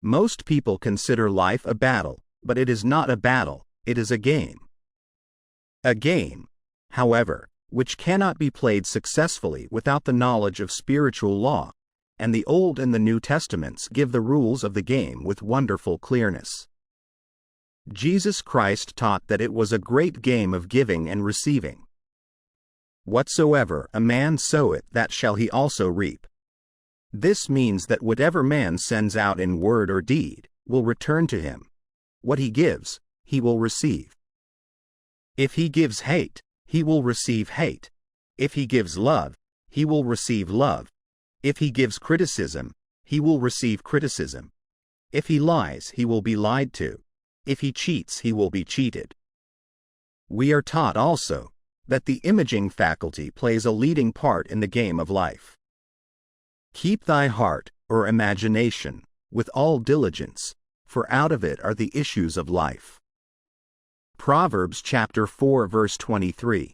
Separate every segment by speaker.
Speaker 1: Most people consider life a battle, but it is not a battle, it is a game. A game, however, which cannot be played successfully without the knowledge of spiritual law, and the Old and the New Testaments give the rules of the game with wonderful clearness. Jesus Christ taught that it was a great game of giving and receiving. Whatsoever a man soweth, that shall he also reap. This means that whatever man sends out in word or deed will return to him. What he gives, he will receive. If he gives hate, he will receive hate. If he gives love, he will receive love. If he gives criticism, he will receive criticism. If he lies, he will be lied to. If he cheats, he will be cheated. We are taught also that the imaging faculty plays a leading part in the game of life. Keep thy heart, or imagination, with all diligence, for out of it are the issues of life. Proverbs chapter 4 verse 23.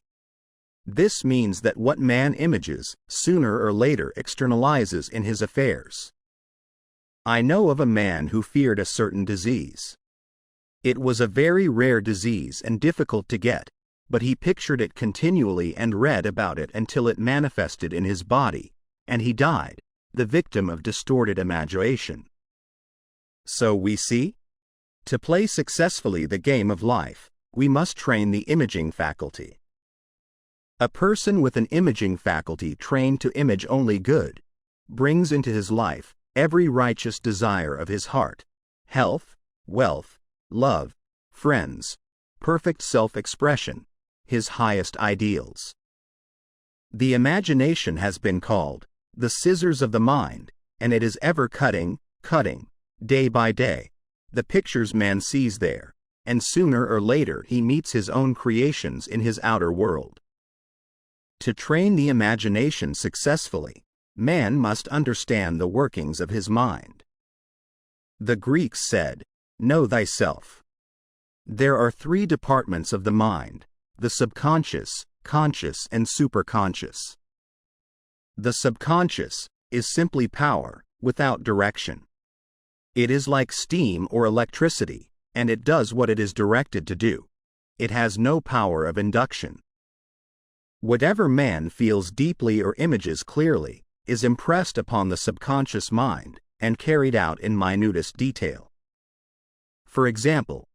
Speaker 1: This means that what man images, sooner or later externalizes in his affairs. I know of a man who feared a certain disease. It was a very rare disease and difficult to get, but he pictured it continually and read about it until it manifested in his body, and he died, the victim of distorted imagination. So we see, to play successfully the game of life, we must train the imaging faculty. A person with an imaging faculty trained to image only good brings into his life every righteous desire of his heart, health, wealth, love, friends, perfect self-expression, his highest ideals. The imagination has been called the scissors of the mind, and it is ever cutting, day by day, the pictures man sees there, and sooner or later he meets his own creations in his outer world. To train the imagination successfully, man must understand the workings of his mind. The Greeks said, "Know thyself." There are three departments of the mind: the subconscious, conscious, and superconscious. The subconscious is simply power, without direction. It is like steam or electricity, and it does what it is directed to do. It has no power of induction. Whatever man feels deeply or images clearly is impressed upon the subconscious mind and carried out in minutest detail. For example,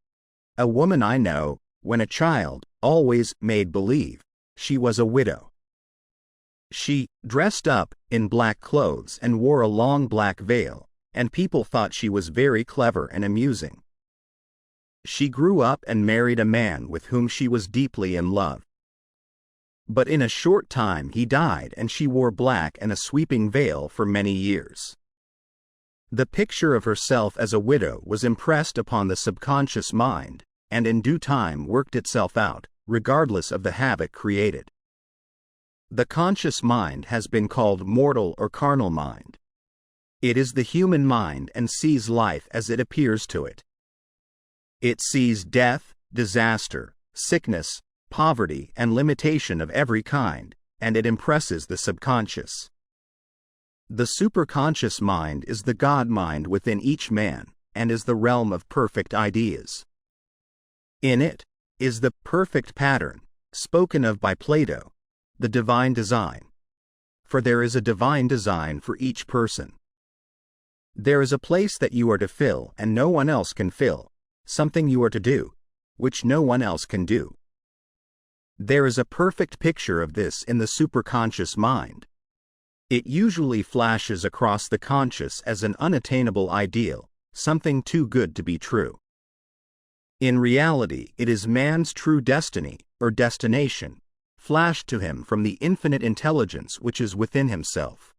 Speaker 1: a woman I know, when a child, always made believe she was a widow. She dressed up in black clothes and wore a long black veil, and people thought she was very clever and amusing. She grew up and married a man with whom she was deeply in love. But in a short time he died, and she wore black and a sweeping veil for many years. The picture of herself as a widow was impressed upon the subconscious mind, and in due time worked itself out, regardless of the havoc created. The conscious mind has been called mortal or carnal mind. It is the human mind and sees life as it appears to it. It sees death, disaster, sickness, poverty, and limitation of every kind, and it impresses the subconscious. The superconscious mind is the God mind within each man, and is the realm of perfect ideas. In it is the perfect pattern, spoken of by Plato, the divine design. For there is a divine design for each person. There is a place that you are to fill and no one else can fill, something you are to do, which no one else can do. There is a perfect picture of this in the superconscious mind. It usually flashes across the conscious as an unattainable ideal, something too good to be true. In reality, it is man's true destiny, or destination, flashed to him from the infinite intelligence which is within himself.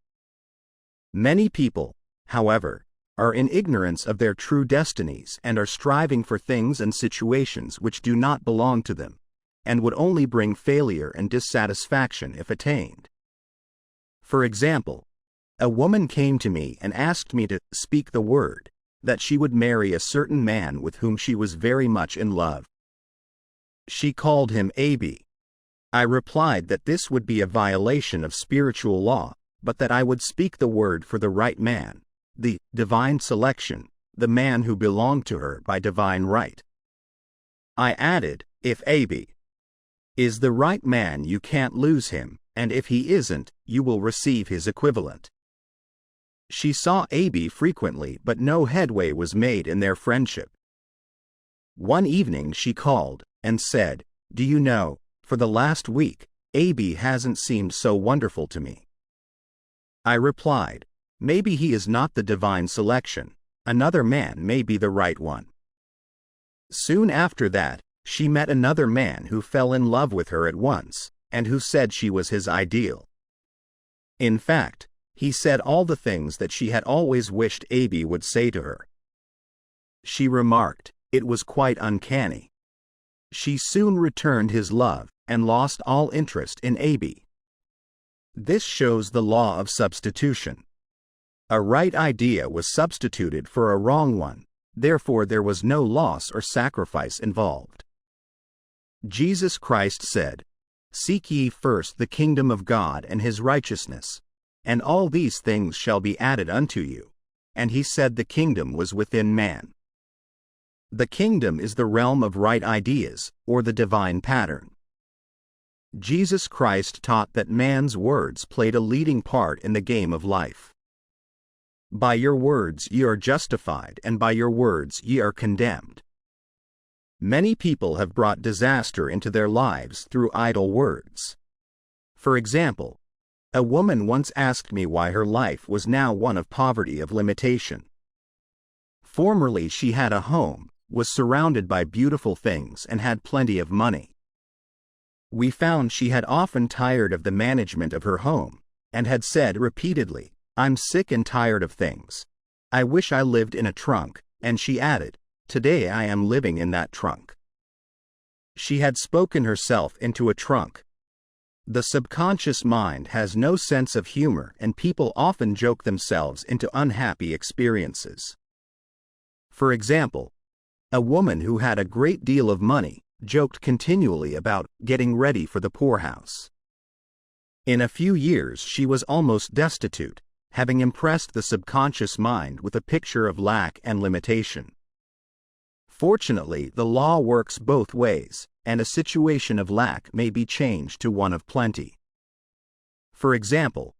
Speaker 1: Many people, however, are in ignorance of their true destinies and are striving for things and situations which do not belong to them, and would only bring failure and dissatisfaction if attained. For example, a woman came to me and asked me to speak the word that she would marry a certain man with whom she was very much in love. She called him A.B. I replied that this would be a violation of spiritual law, but that I would speak the word for the right man, the divine selection, the man who belonged to her by divine right. I added, if AB is the right man, you can't lose him, and if he isn't, you will receive his equivalent. She saw AB frequently, but no headway was made in their friendship. One evening she called and said, "Do you know, for the last week, AB hasn't seemed so wonderful to me." I replied, "Maybe he is not the divine selection. Another man may be the right one." Soon after that, she met another man who fell in love with her at once, and who said she was his ideal. In fact, he said all the things that she had always wished AB would say to her. She remarked, it was quite uncanny. She soon returned his love, and lost all interest in AB. This shows the law of substitution. A right idea was substituted for a wrong one, therefore there was no loss or sacrifice involved. Jesus Christ said, "Seek ye first the kingdom of God and his righteousness, and all these things shall be added unto you." And he said the kingdom was within man. The kingdom is the realm of right ideas, or the divine pattern. Jesus Christ taught that man's words played a leading part in the game of life. By your words ye are justified, and by your words ye are condemned. Many people have brought disaster into their lives through idle words. For example, a woman once asked me why her life was now one of poverty of limitation. Formerly she had a home, was surrounded by beautiful things, and had plenty of money. We found she had often tired of the management of her home, and had said repeatedly, "I'm sick and tired of things. I wish I lived in a trunk," and she added, "Today I am living in that trunk." She had spoken herself into a trunk. The subconscious mind has no sense of humor, and people often joke themselves into unhappy experiences. For example, a woman who had a great deal of money joked continually about getting ready for the poorhouse. In a few years she was almost destitute, having impressed the subconscious mind with a picture of lack and limitation. Fortunately, the law works both ways, and a situation of lack may be changed to one of plenty. For example,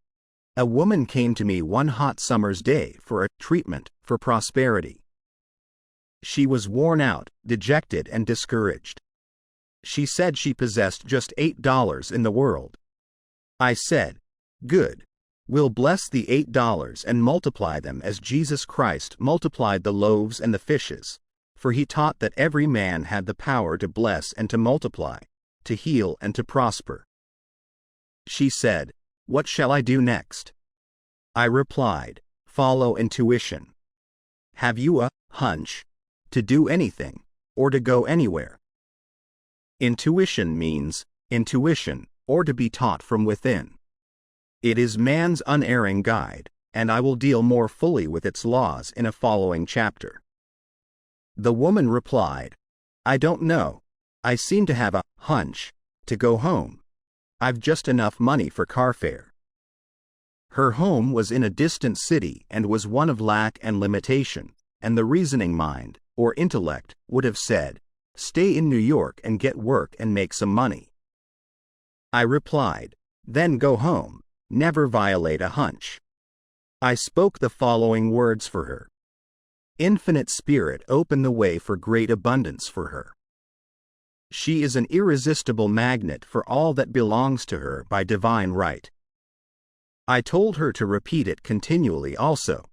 Speaker 1: a woman came to me one hot summer's day for a treatment for prosperity. She was worn out, dejected, and discouraged. She said she possessed just $8 in the world. I said, "Good. We'll bless the $8 and multiply them as Jesus Christ multiplied the loaves and the fishes, for he taught that every man had the power to bless and to multiply, to heal and to prosper." She said, "What shall I do next?" I replied, "Follow intuition. Have you a hunch to do anything, or to go anywhere?" Intuition means intuition, or to be taught from within. It is man's unerring guide, and I will deal more fully with its laws in a following chapter. The woman replied, "I don't know. I seem to have a hunch to go home. I've just enough money for car fare." Her home was in a distant city and was one of lack and limitation, and the reasoning mind, or intellect, would have said, "Stay in New York and get work and make some money." I replied, "Then go home. Never violate a hunch." I spoke the following words for her. Infinite Spirit opened the way for great abundance for her. She is an irresistible magnet for all that belongs to her by divine right. I told her to repeat it continually also.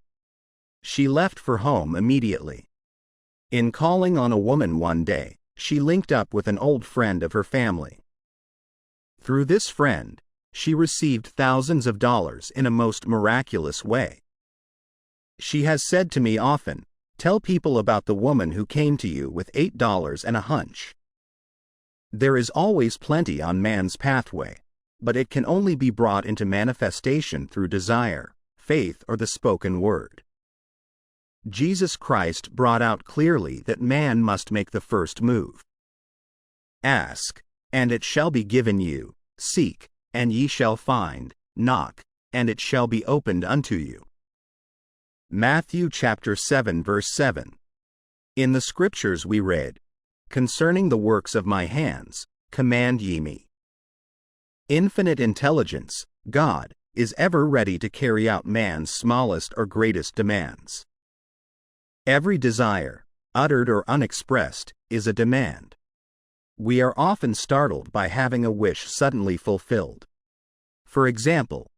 Speaker 1: She left for home immediately. In calling on a woman one day, she linked up with an old friend of her family. Through this friend, she received thousands of dollars in a most miraculous way. She has said to me often, "Tell people about the woman who came to you with $8 and a hunch." There is always plenty on man's pathway, but it can only be brought into manifestation through desire, faith, or the spoken word. Jesus Christ brought out clearly that man must make the first move. Ask, and it shall be given you. Seek, and ye shall find. Knock, and it shall be opened unto you. Matthew chapter 7 verse 7. In the scriptures we read, "Concerning the works of my hands, command ye me." Infinite intelligence, God, is ever ready to carry out man's smallest or greatest demands. Every desire, uttered or unexpressed, is a demand. We are often startled by having a wish suddenly fulfilled. For example,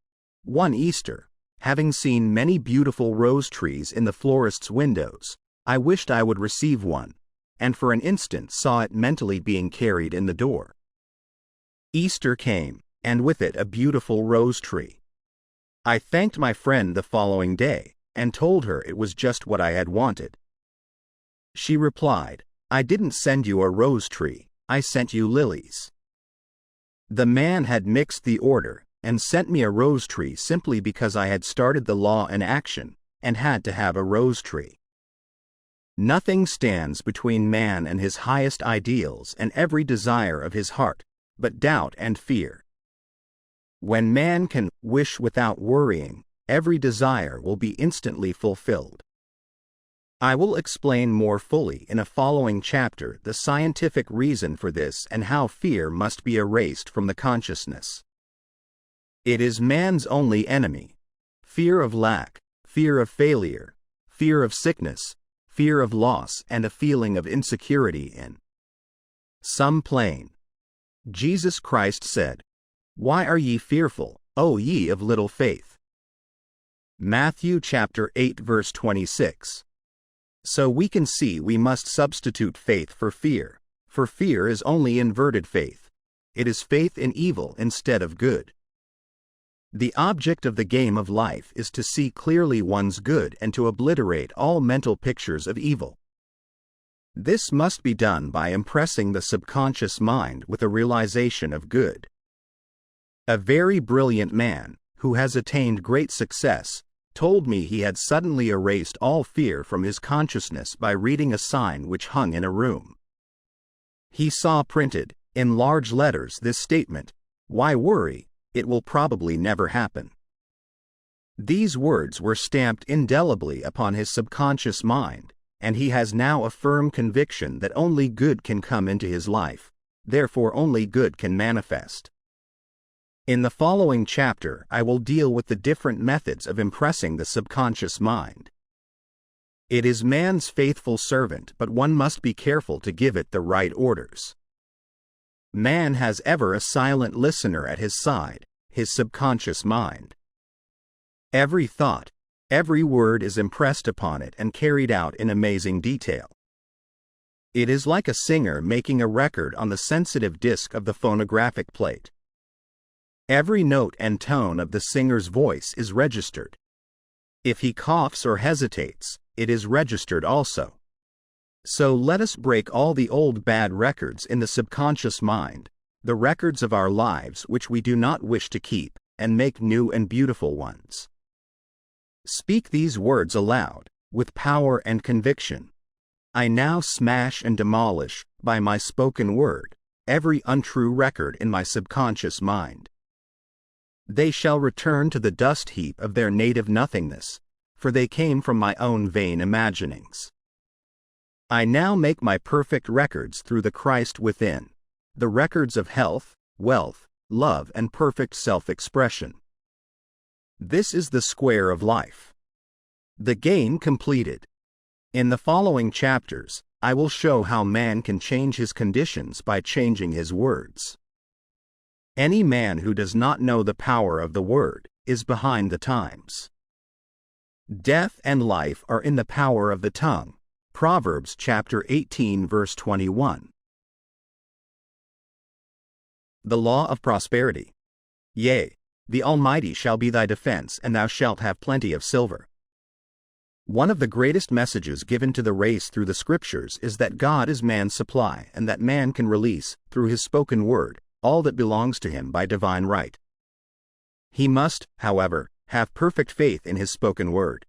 Speaker 1: one Easter, having seen many beautiful rose trees in the florist's windows, I wished I would receive one, and for an instant saw it mentally being carried in the door. Easter came, and with it a beautiful rose tree. I thanked my friend the following day, and told her it was just what I had wanted. She replied, "I didn't send you a rose tree, I sent you lilies." The man had mixed the order, and sent me a rose tree simply because I had started the law in action, and had to have a rose tree. Nothing stands between man and his highest ideals and every desire of his heart, but doubt and fear. When man can wish without worrying, every desire will be instantly fulfilled. I will explain more fully in a following chapter the scientific reason for this and how fear must be erased from the consciousness. It is man's only enemy. Fear of lack, fear of failure, fear of sickness, fear of loss, and a feeling of insecurity in some plain. Jesus Christ said, "Why are ye fearful, O ye of little faith?" Matthew chapter 8 verse 26. So we can see we must substitute faith for fear is only inverted faith. It is faith in evil instead of good. The object of the game of life is to see clearly one's good and to obliterate all mental pictures of evil. This must be done by impressing the subconscious mind with a realization of good. A very brilliant man, who has attained great success, told me he had suddenly erased all fear from his consciousness by reading a sign which hung in a room. He saw printed, in large letters, this statement, "Why worry? It will probably never happen." These words were stamped indelibly upon his subconscious mind, and he has now a firm conviction that only good can come into his life, therefore only good can manifest. In the following chapter I will deal with the different methods of impressing the subconscious mind. It is man's faithful servant, but one must be careful to give it the right orders. Man has ever a silent listener at his side, his subconscious mind. Every thought, every word is impressed upon it and carried out in amazing detail. It is like a singer making a record on the sensitive disc of the phonographic plate. Every note and tone of the singer's voice is registered. If he coughs or hesitates, it is registered also. So let us break all the old bad records in the subconscious mind, the records of our lives which we do not wish to keep, and make new and beautiful ones. Speak these words aloud, with power and conviction. I now smash and demolish, by my spoken word, every untrue record in my subconscious mind. They shall return to the dust heap of their native nothingness, for they came from my own vain imaginings. I now make my perfect records through the Christ within, the records of health, wealth, love, and perfect self-expression. This is the square of life. The game completed. In the following chapters, I will show how man can change his conditions by changing his words. Any man who does not know the power of the word is behind the times. Death and life are in the power of the tongue. Proverbs chapter 18 verse 21. The law of prosperity. Yea, the Almighty shall be thy defense, and thou shalt have plenty of silver. One of the greatest messages given to the race through the scriptures is that God is man's supply, and that man can release, through his spoken word, all that belongs to him by divine right. He must, however, have perfect faith in his spoken word.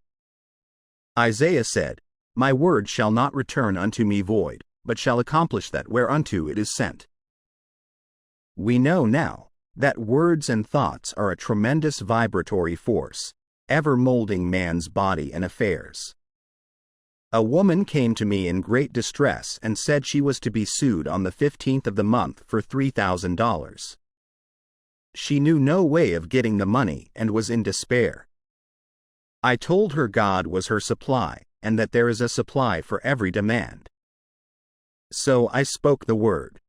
Speaker 1: Isaiah said, "My word shall not return unto me void, but shall accomplish that whereunto it is sent." We know now that words and thoughts are a tremendous vibratory force, ever molding man's body and affairs. A woman came to me in great distress and said she was to be sued on the 15th of the month for $3,000. She knew no way of getting the money and was in despair. I told her God was her supply, and that there is a supply for every demand. So I spoke the word.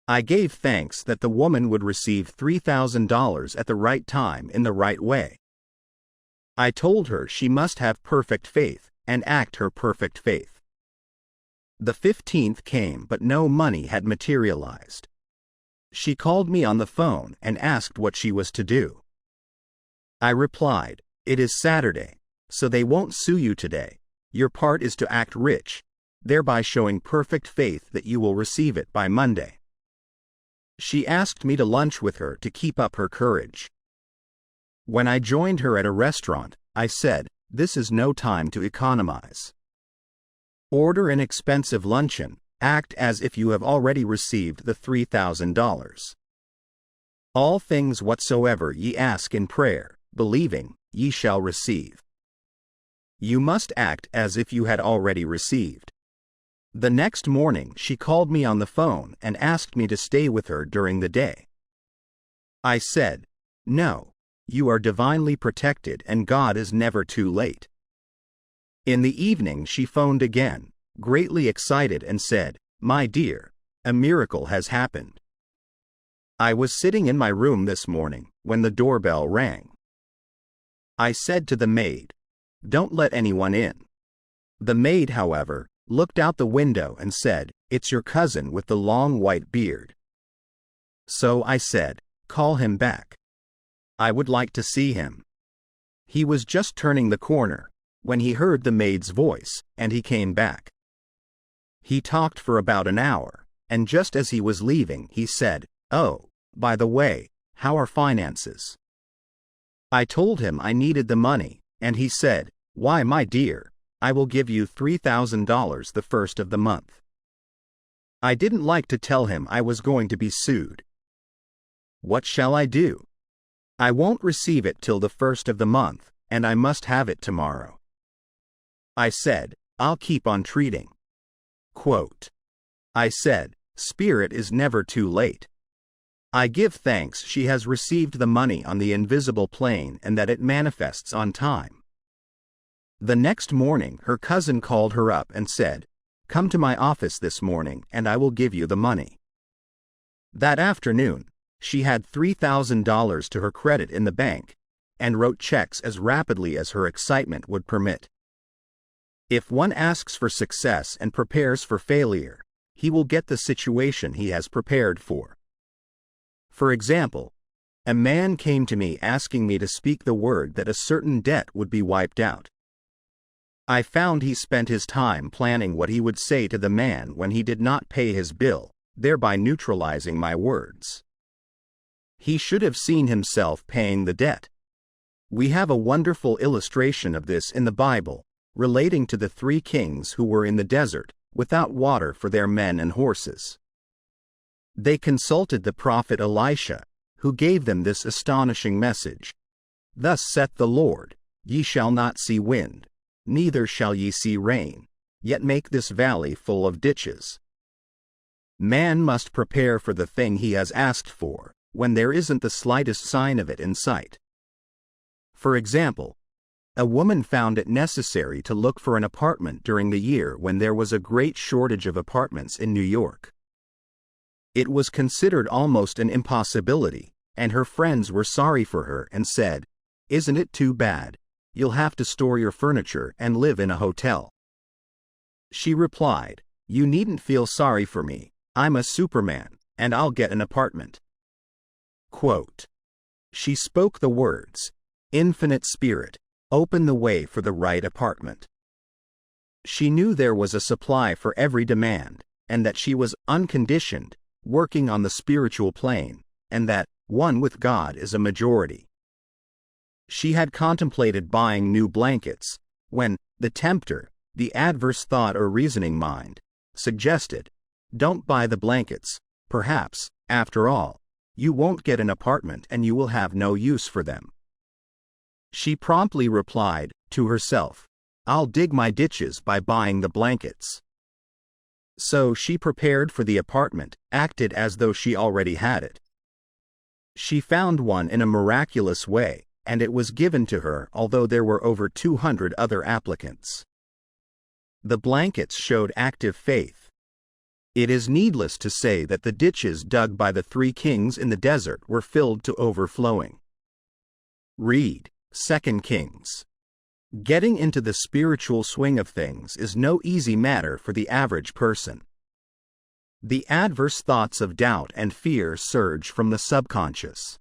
Speaker 1: I gave thanks that the woman would receive $3,000 at the right time in the right way. I told her she must have perfect faith and act her perfect faith. The 15th came, but no money had materialized. She called me on the phone and asked what she was to do. I replied, "It is Saturday, so they won't sue you today. Your part is to act rich, thereby showing perfect faith that you will receive it by Monday." She asked me to lunch with her to keep up her courage. When I joined her at a restaurant, I said, "This is no time to economize. Order an expensive luncheon, act as if you have already received the $3,000. All things whatsoever ye ask in prayer, believing, ye shall receive." You must act as if you had already received. The next morning she called me on the phone and asked me to stay with her during the day. I said, "No. You are divinely protected and God is never too late." In the evening she phoned again, greatly excited, and said, "My dear, a miracle has happened. I was sitting in my room this morning when the doorbell rang. I said to the maid, 'Don't let anyone in.' The maid, however, looked out the window and said, 'It's your cousin with the long white beard.' So I said, 'Call him back. I would like to see him.' He was just turning the corner when he heard the maid's voice, and he came back. He talked for about an hour, and just as he was leaving he said, 'Oh, by the way, how are finances?' I told him I needed the money, and he said, 'Why, my dear, I will give you $3,000 the first of the month.' I didn't like to tell him I was going to be sued. What shall I do? I won't receive it till the first of the month, and I must have it tomorrow. I said, 'I'll keep on treating.'" Quote, I said, "Spirit is never too late. I give thanks she has received the money on the invisible plane and that it manifests on time." The next morning her cousin called her up and said, "Come to my office this morning and I will give you the money." That afternoon, she had $3,000 to her credit in the bank, and wrote checks as rapidly as her excitement would permit. If one asks for success and prepares for failure, he will get the situation he has prepared for. For example, a man came to me asking me to speak the word that a certain debt would be wiped out. I found he spent his time planning what he would say to the man when he did not pay his bill, thereby neutralizing my words. He should have seen himself paying the debt. We have a wonderful illustration of this in the Bible, relating to the 3 kings who were in the desert, without water for their men and horses. They consulted the prophet Elisha, who gave them this astonishing message: "Thus saith the Lord, ye shall not see wind, neither shall ye see rain, yet make this valley full of ditches." Man must prepare for the thing he has asked for, when there isn't the slightest sign of it in sight. For example, a woman found it necessary to look for an apartment during the year when there was a great shortage of apartments in New York. It was considered almost an impossibility, and her friends were sorry for her and said, "Isn't it too bad? You'll have to store your furniture and live in a hotel." She replied, "You needn't feel sorry for me. I'm a Superman, and I'll get an apartment." Quote, she spoke the words, "Infinite Spirit, open the way for the right apartment." She knew there was a supply for every demand, and that she was unconditioned, working on the spiritual plane, and that one with God is a majority. She had contemplated buying new blankets, when the tempter, the adverse thought or reasoning mind, suggested, "Don't buy the blankets. Perhaps, after all, you won't get an apartment and you will have no use for them." She promptly replied, to herself, "I'll dig my ditches by buying the blankets." So she prepared for the apartment, acted as though she already had it. She found one in a miraculous way, and it was given to her although there were over 200 other applicants. The blankets showed active faith. It is needless to say that the ditches dug by the 3 kings in the desert were filled to overflowing. Read 2 Kings. Getting into the spiritual swing of things is no easy matter for the average person. The adverse thoughts of doubt and fear surge from the subconscious.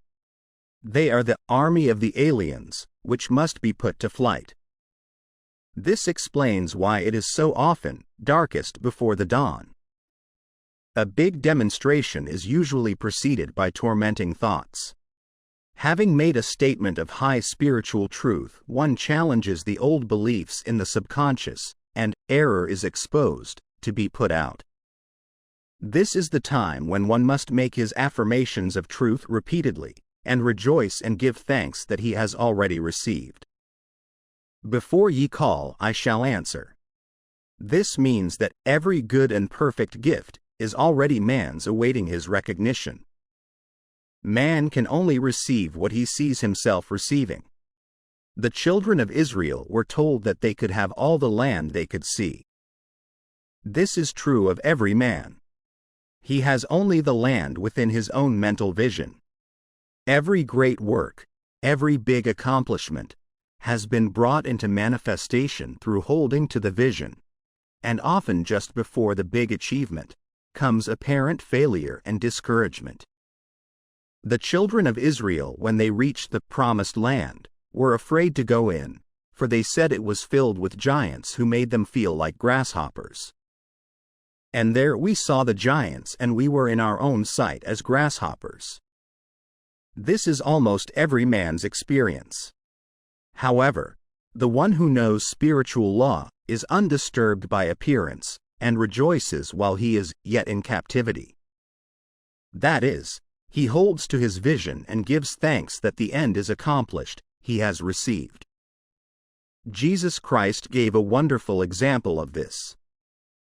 Speaker 1: They are the army of the aliens, which must be put to flight. This explains why it is so often darkest before the dawn. A big demonstration is usually preceded by tormenting thoughts. Having made a statement of high spiritual truth, one challenges the old beliefs in the subconscious, and error is exposed, to be put out. This is the time when one must make his affirmations of truth repeatedly, and rejoice and give thanks that he has already received. Before ye call, I shall answer. This means that every good and perfect gift is already man's, awaiting his recognition. Man can only receive what he sees himself receiving. The children of Israel were told that they could have all the land they could see. This is true of every man. He has only the land within his own mental vision. Every great work, every big accomplishment, has been brought into manifestation through holding to the vision, and often just before the big achievement comes apparent failure and discouragement. The children of Israel, when they reached the promised land, were afraid to go in, for they said it was filled with giants who made them feel like grasshoppers. And there we saw the giants, and we were in our own sight as grasshoppers. This is almost every man's experience. However, the one who knows spiritual law is undisturbed by appearance, and rejoices while he is yet in captivity. That is, he holds to his vision and gives thanks that the end is accomplished, he has received. Jesus Christ gave a wonderful example of this.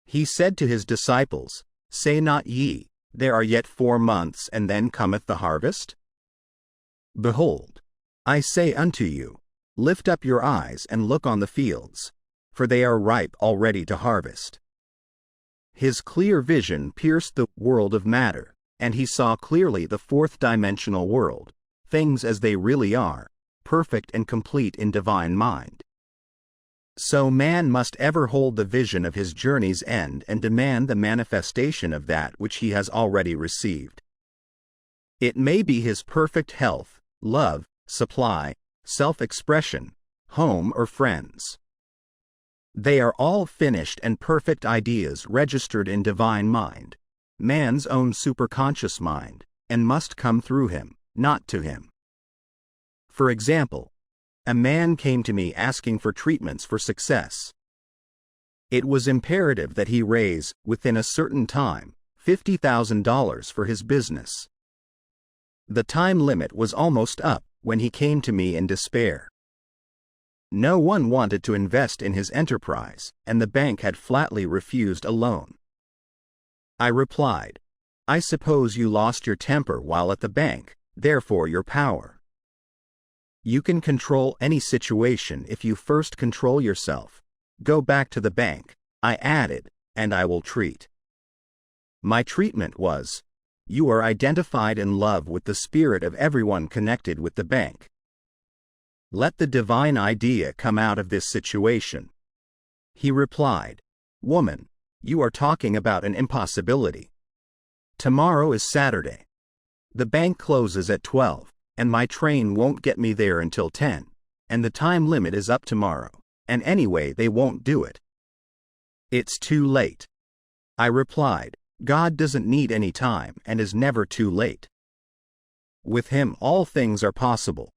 Speaker 1: He said to his disciples, "Say not ye, there are yet 4 months, and then cometh the harvest? Behold, I say unto you, lift up your eyes and look on the fields, for they are ripe already to harvest." His clear vision pierced the world of matter, and he saw clearly the 4th-dimensional world, things as they really are, perfect and complete in divine mind. So man must ever hold the vision of his journey's end and demand the manifestation of that which he has already received. It may be his perfect health, love, supply, self-expression, home or friends. They are all finished and perfect ideas registered in divine mind, man's own superconscious mind, and must come through him, not to him. For example, a man came to me asking for treatments for success. It was imperative that he raise, within a certain time, $50,000 for his business. The time limit was almost up when he came to me in despair. No one wanted to invest in his enterprise, and the bank had flatly refused a loan. I replied, "I suppose you lost your temper while at the bank, therefore your power. You can control any situation if you first control yourself. Go back to the bank," I added, "and I will treat." My treatment was, "You are identified in love with the spirit of everyone connected with the bank. Let the divine idea come out of this situation." He replied, "Woman, you are talking about an impossibility. Tomorrow is Saturday. The bank closes at 12. And my train won't get me there until 10, and the time limit is up tomorrow, and anyway they won't do it." "It's too late." I replied, "God doesn't need any time and is never too late. With him all things are possible."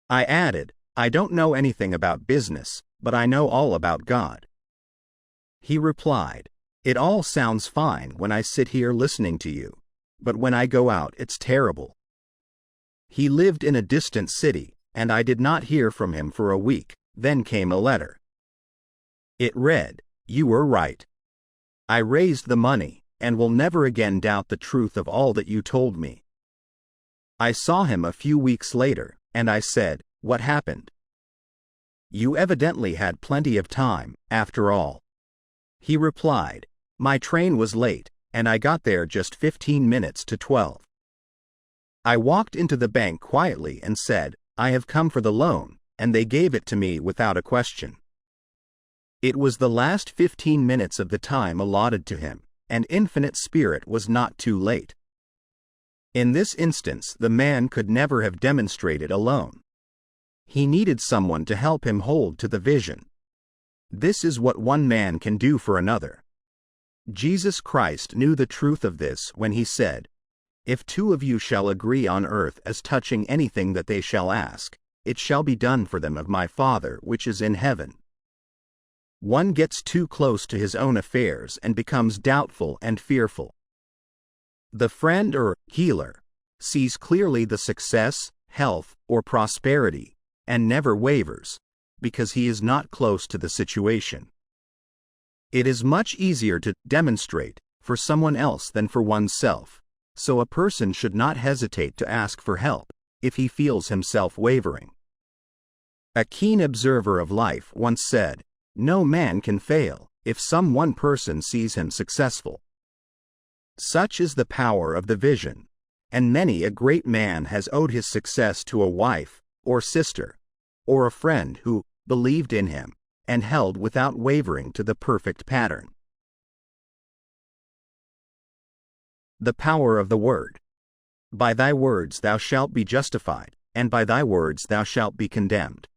Speaker 1: I added, "I don't know anything about business, but I know all about God." He replied, "It all sounds fine when I sit here listening to you, but when I go out it's terrible." He lived in a distant city, and I did not hear from him for a week. Then came a letter. It read, "You were right. I raised the money, and will never again doubt the truth of all that you told me." I saw him a few weeks later, and I said, "What happened? You evidently had plenty of time, after all." He replied, "My train was late, and I got there just 15 minutes to 12. I walked into the bank quietly and said, 'I have come for the loan,' and they gave it to me without a question." It was the last 15 minutes of the time allotted to him, and Infinite Spirit was not too late. In this instance, the man could never have demonstrated alone. He needed someone to help him hold to the vision. This is what one man can do for another. Jesus Christ knew the truth of this when he said, "If two of you shall agree on earth as touching anything that they shall ask, it shall be done for them of my Father which is in heaven." One gets too close to his own affairs and becomes doubtful and fearful. The friend or healer sees clearly the success, health, or prosperity, and never wavers, because he is not close to the situation. It is much easier to demonstrate for someone else than for oneself, so a person should not hesitate to ask for help if he feels himself wavering. A keen observer of life once said, "No man can fail if some one person sees him successful." Such is the power of the vision, and many a great man has owed his success to a wife, or sister, or a friend who believed in him and held without wavering to the perfect pattern. The power of the word. "By thy words thou shalt be justified, and by thy words thou shalt be condemned."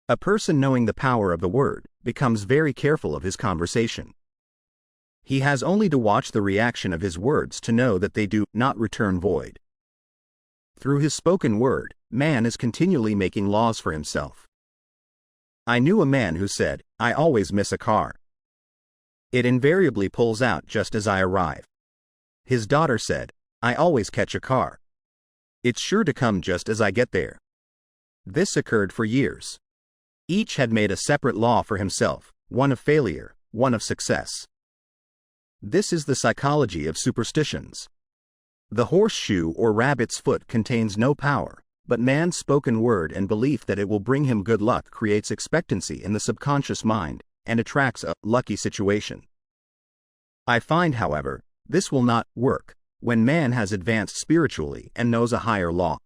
Speaker 1: A person knowing the power of the word becomes very careful of his conversation. He has only to watch the reaction of his words to know that they do not return void. Through his spoken word, man is continually making laws for himself. I knew a man who said, "I always miss a car. It invariably pulls out just as I arrive." His daughter said, "I always catch a car. It's sure to come just as I get there." This occurred for years. Each had made a separate law for himself, one of failure, one of success. This is the psychology of superstitions. The horseshoe or rabbit's foot contains no power, but man's spoken word and belief that it will bring him good luck creates expectancy in the subconscious mind and attracts a lucky situation. I find, however, this will not work when man has advanced spiritually and knows a higher law.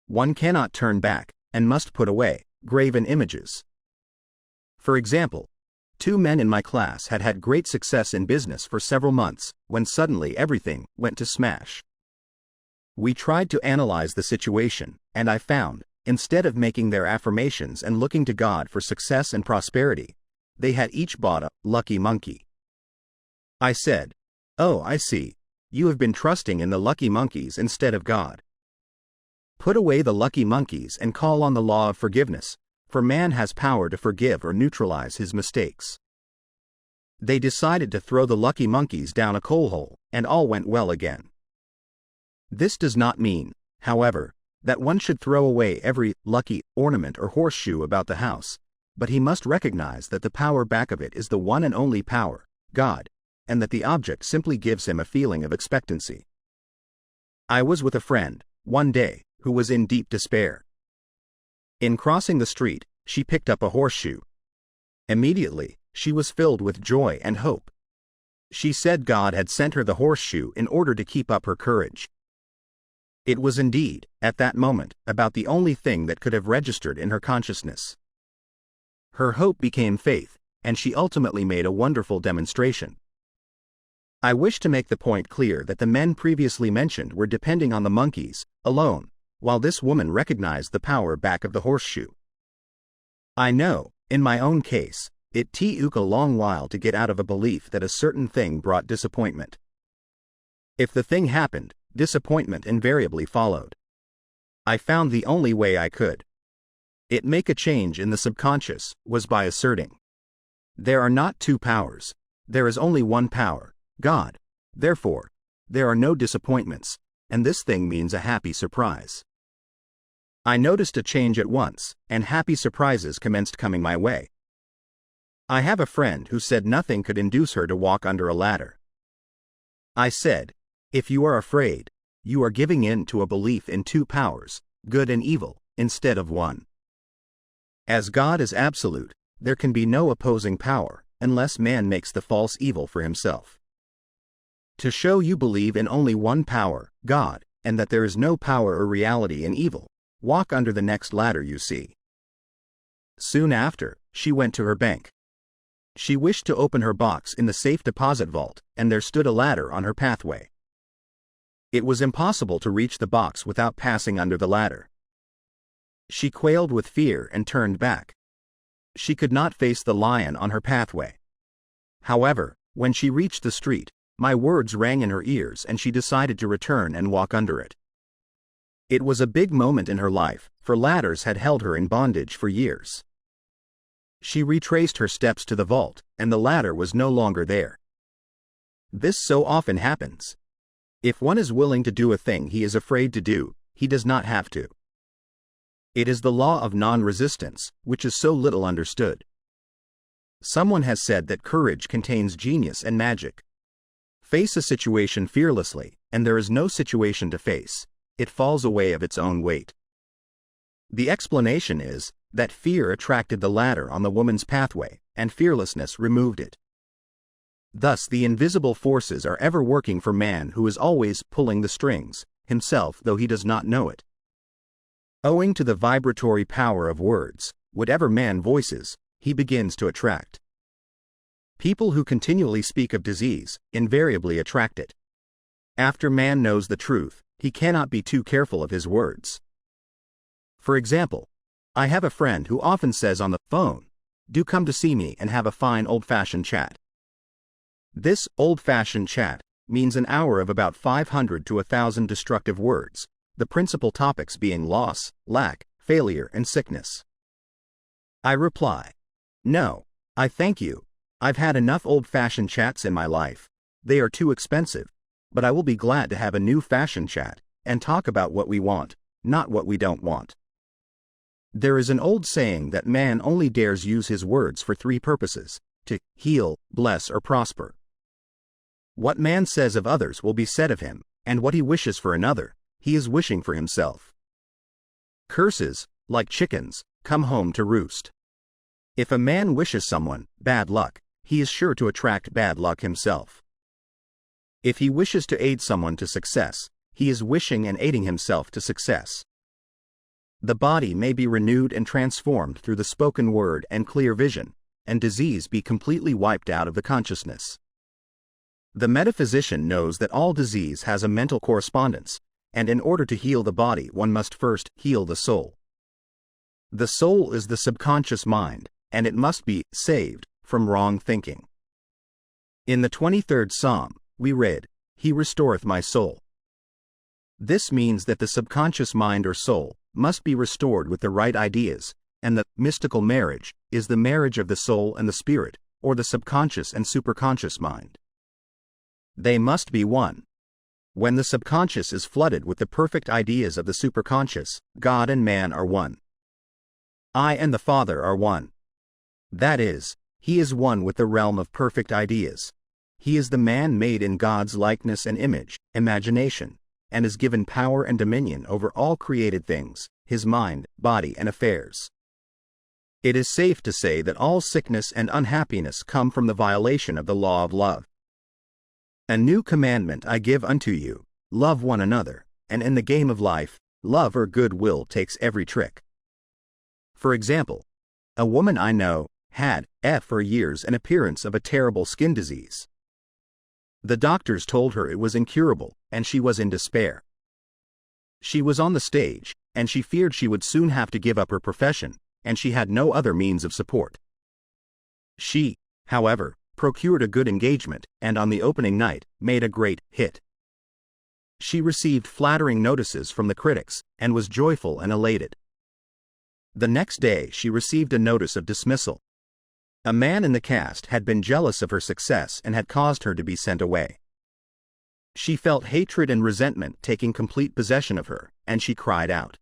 Speaker 1: One cannot turn back and must put away graven images. For example, 2 men in my class had had great success in business for several months, when suddenly everything went to smash. We tried to analyze the situation, and I found, instead of making their affirmations and looking to God for success and prosperity, they had each bought a lucky monkey. I said, "Oh, I see. You have been trusting in the lucky monkeys instead of God. Put away the lucky monkeys and call on the law of forgiveness, for man has power to forgive or neutralize his mistakes." They decided to throw the lucky monkeys down a coal hole, and all went well again. This does not mean, however, that one should throw away every lucky ornament or horseshoe about the house, but he must recognize that the power back of it is the one and only power, God, and that the object simply gives him a feeling of expectancy. I was with a friend, one day, who was in deep despair. In crossing the street, she picked up a horseshoe. Immediately, she was filled with joy and hope. She said God had sent her the horseshoe in order to keep up her courage. It was indeed, at that moment, about the only thing that could have registered in her consciousness. Her hope became faith, and she ultimately made a wonderful demonstration. I wish to make the point clear that the men previously mentioned were depending on the monkeys alone, while this woman recognized the power back of the horseshoe. I know, in my own case, it took a long while to get out of a belief that a certain thing brought disappointment. If the thing happened, disappointment invariably followed. I found the only way I could make a change in the subconscious was by asserting, there are not 2 powers, there is only one power, God. Therefore, there are no disappointments, and this thing means a happy surprise. I noticed a change at once, and happy surprises commenced coming my way. I have a friend who said nothing could induce her to walk under a ladder. I said, if you are afraid, you are giving in to a belief in two powers, good and evil, instead of one. As God is absolute, there can be no opposing power, unless man makes the false evil for himself. To show you believe in only one power, God, and that there is no power or reality in evil, walk under the next ladder you see. Soon after, she went to her bank. She wished to open her box in the safe deposit vault, and there stood a ladder on her pathway. It was impossible to reach the box without passing under the ladder. She quailed with fear and turned back. She could not face the lion on her pathway. However, when she reached the street, my words rang in her ears and she decided to return and walk under it. It was a big moment in her life, for ladders had held her in bondage for years. She retraced her steps to the vault, and the ladder was no longer there. This so often happens. If one is willing to do a thing he is afraid to do, he does not have to. It is the law of non-resistance, which is so little understood. Someone has said that courage contains genius and magic. Face a situation fearlessly, and there is no situation to face. It falls away of its own weight. The explanation is that fear attracted the ladder on the woman's pathway, and fearlessness removed it. Thus the invisible forces are ever working for man, who is always pulling the strings, himself though he does not know it. Owing to the vibratory power of words, whatever man voices, he begins to attract. People who continually speak of disease invariably attract it. After man knows the truth, he cannot be too careful of his words. For example, I have a friend who often says on the phone, "Do come to see me and have a fine old-fashioned chat." This old-fashioned chat means an hour of about 500 to 1,000 destructive words, the principal topics being loss, lack, failure, and sickness. I reply, "No, I thank you. I've had enough old-fashioned chats in my life. They are too expensive, but I will be glad to have a new-fashioned chat and talk about what we want, not what we don't want." There is an old saying that man only dares use his words for three purposes: to heal, bless, or prosper. What man says of others will be said of him, and what he wishes for another, he is wishing for himself. Curses, like chickens, come home to roost. If a man wishes someone bad luck, he is sure to attract bad luck himself. If he wishes to aid someone to success, he is wishing and aiding himself to success. The body may be renewed and transformed through the spoken word and clear vision, and disease be completely wiped out of the consciousness. The metaphysician knows that all disease has a mental correspondence, and in order to heal the body one must first heal the soul. The soul is the subconscious mind, and it must be saved from wrong thinking. In the 23rd Psalm, we read, "He restoreth my soul." This means that the subconscious mind or soul must be restored with the right ideas, and the mystical marriage is the marriage of the soul and the spirit, or the subconscious and superconscious mind. They must be one. When the subconscious is flooded with the perfect ideas of the superconscious, God and man are one. I and the Father are one. That is, he is one with the realm of perfect ideas. He is the man made in God's likeness and image, imagination, and is given power and dominion over all created things, his mind, body, and affairs. It is safe to say that all sickness and unhappiness come from the violation of the law of love. "A new commandment I give unto you, love one another, and in the game of life, love or good will takes every trick." For example, a woman I know had, for years, an appearance of a terrible skin disease. The doctors told her it was incurable, and she was in despair. She was on the stage, and she feared she would soon have to give up her profession, and she had no other means of support. She, however, procured a good engagement, and on the opening night, made a great hit. She received flattering notices from the critics, and was joyful and elated. The next day she received a notice of dismissal. A man in the cast had been jealous of her success and had caused her to be sent away. She felt hatred and resentment taking complete possession of her, and she cried out.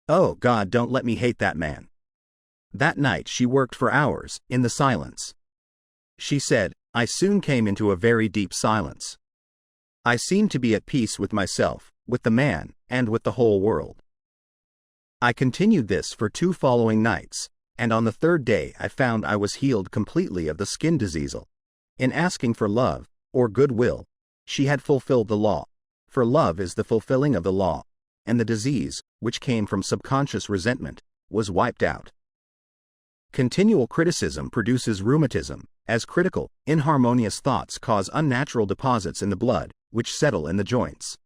Speaker 1: Oh God, don't let me hate that man. That night she worked for hours, in the silence. She said, I soon came into a very deep silence. I seemed to be at peace with myself, with the man, and with the whole world. I continued this for 2 following nights, and on the 3rd day I found I was healed completely of the skin disease. In asking for love, or goodwill, she had fulfilled the law, for love is the fulfilling of the law, and the disease, which came from subconscious resentment, was wiped out. Continual criticism produces rheumatism, as critical, inharmonious thoughts cause unnatural deposits in the blood, which settle in the joints.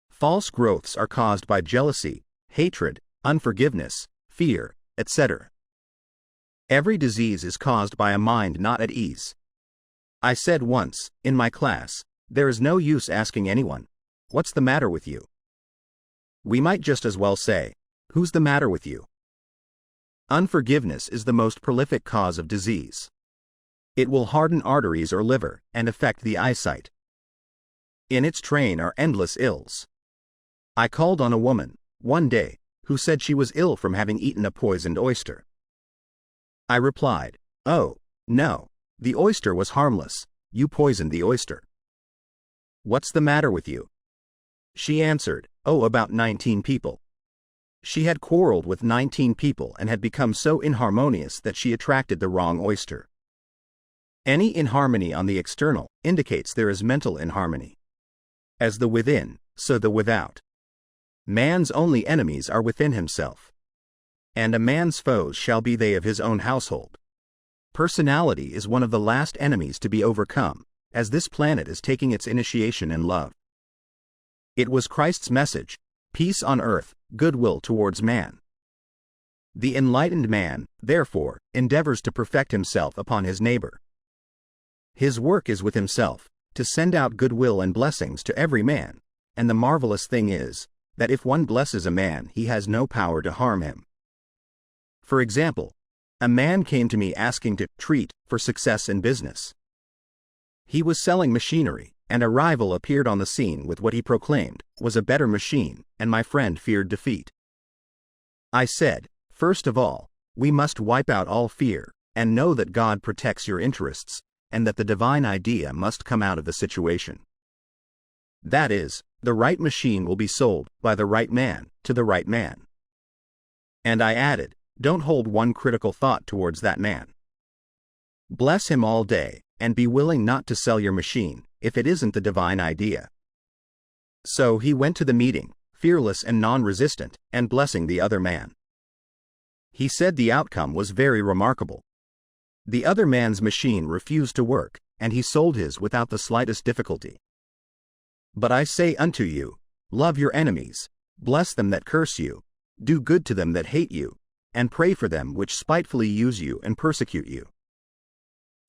Speaker 1: False growths are caused by jealousy, hatred, unforgiveness, fear, etc. Every disease is caused by a mind not at ease. I said once, in my class, there is no use asking anyone, what's the matter with you? We might just as well say, who's the matter with you? Unforgiveness is the most prolific cause of disease. It will harden arteries or liver, and affect the eyesight. In its train are endless ills. I called on a woman, one day, who said she was ill from having eaten a poisoned oyster. I replied, oh, no, the oyster was harmless, you poisoned the oyster. What's the matter with you? She answered, oh, about 19 people. She had quarreled with 19 people and had become so inharmonious that she attracted the wrong oyster. Any inharmony on the external indicates there is mental inharmony. As the within, so the without. Man's only enemies are within himself. And a man's foes shall be they of his own household. Personality is one of the last enemies to be overcome, as this planet is taking its initiation in love. It was Christ's message, peace on earth, goodwill towards man. The enlightened man, therefore, endeavors to perfect himself upon his neighbor. His work is with himself, to send out goodwill and blessings to every man, and the marvelous thing is, that if one blesses a man he has no power to harm him. For example, a man came to me asking to treat for success in business. He was selling machinery, and a rival appeared on the scene with what he proclaimed was a better machine, and my friend feared defeat. I said, first of all, we must wipe out all fear, and know that God protects your interests, and that the divine idea must come out of the situation. That is, the right machine will be sold, by the right man, to the right man. And I added, don't hold one critical thought towards that man. Bless him all day, and be willing not to sell your machine, if it isn't the divine idea. So he went to the meeting, fearless and non-resistant, and blessing the other man. He said the outcome was very remarkable. The other man's machine refused to work, and he sold his without the slightest difficulty. But I say unto you, love your enemies, bless them that curse you, do good to them that hate you, and pray for them which spitefully use you and persecute you.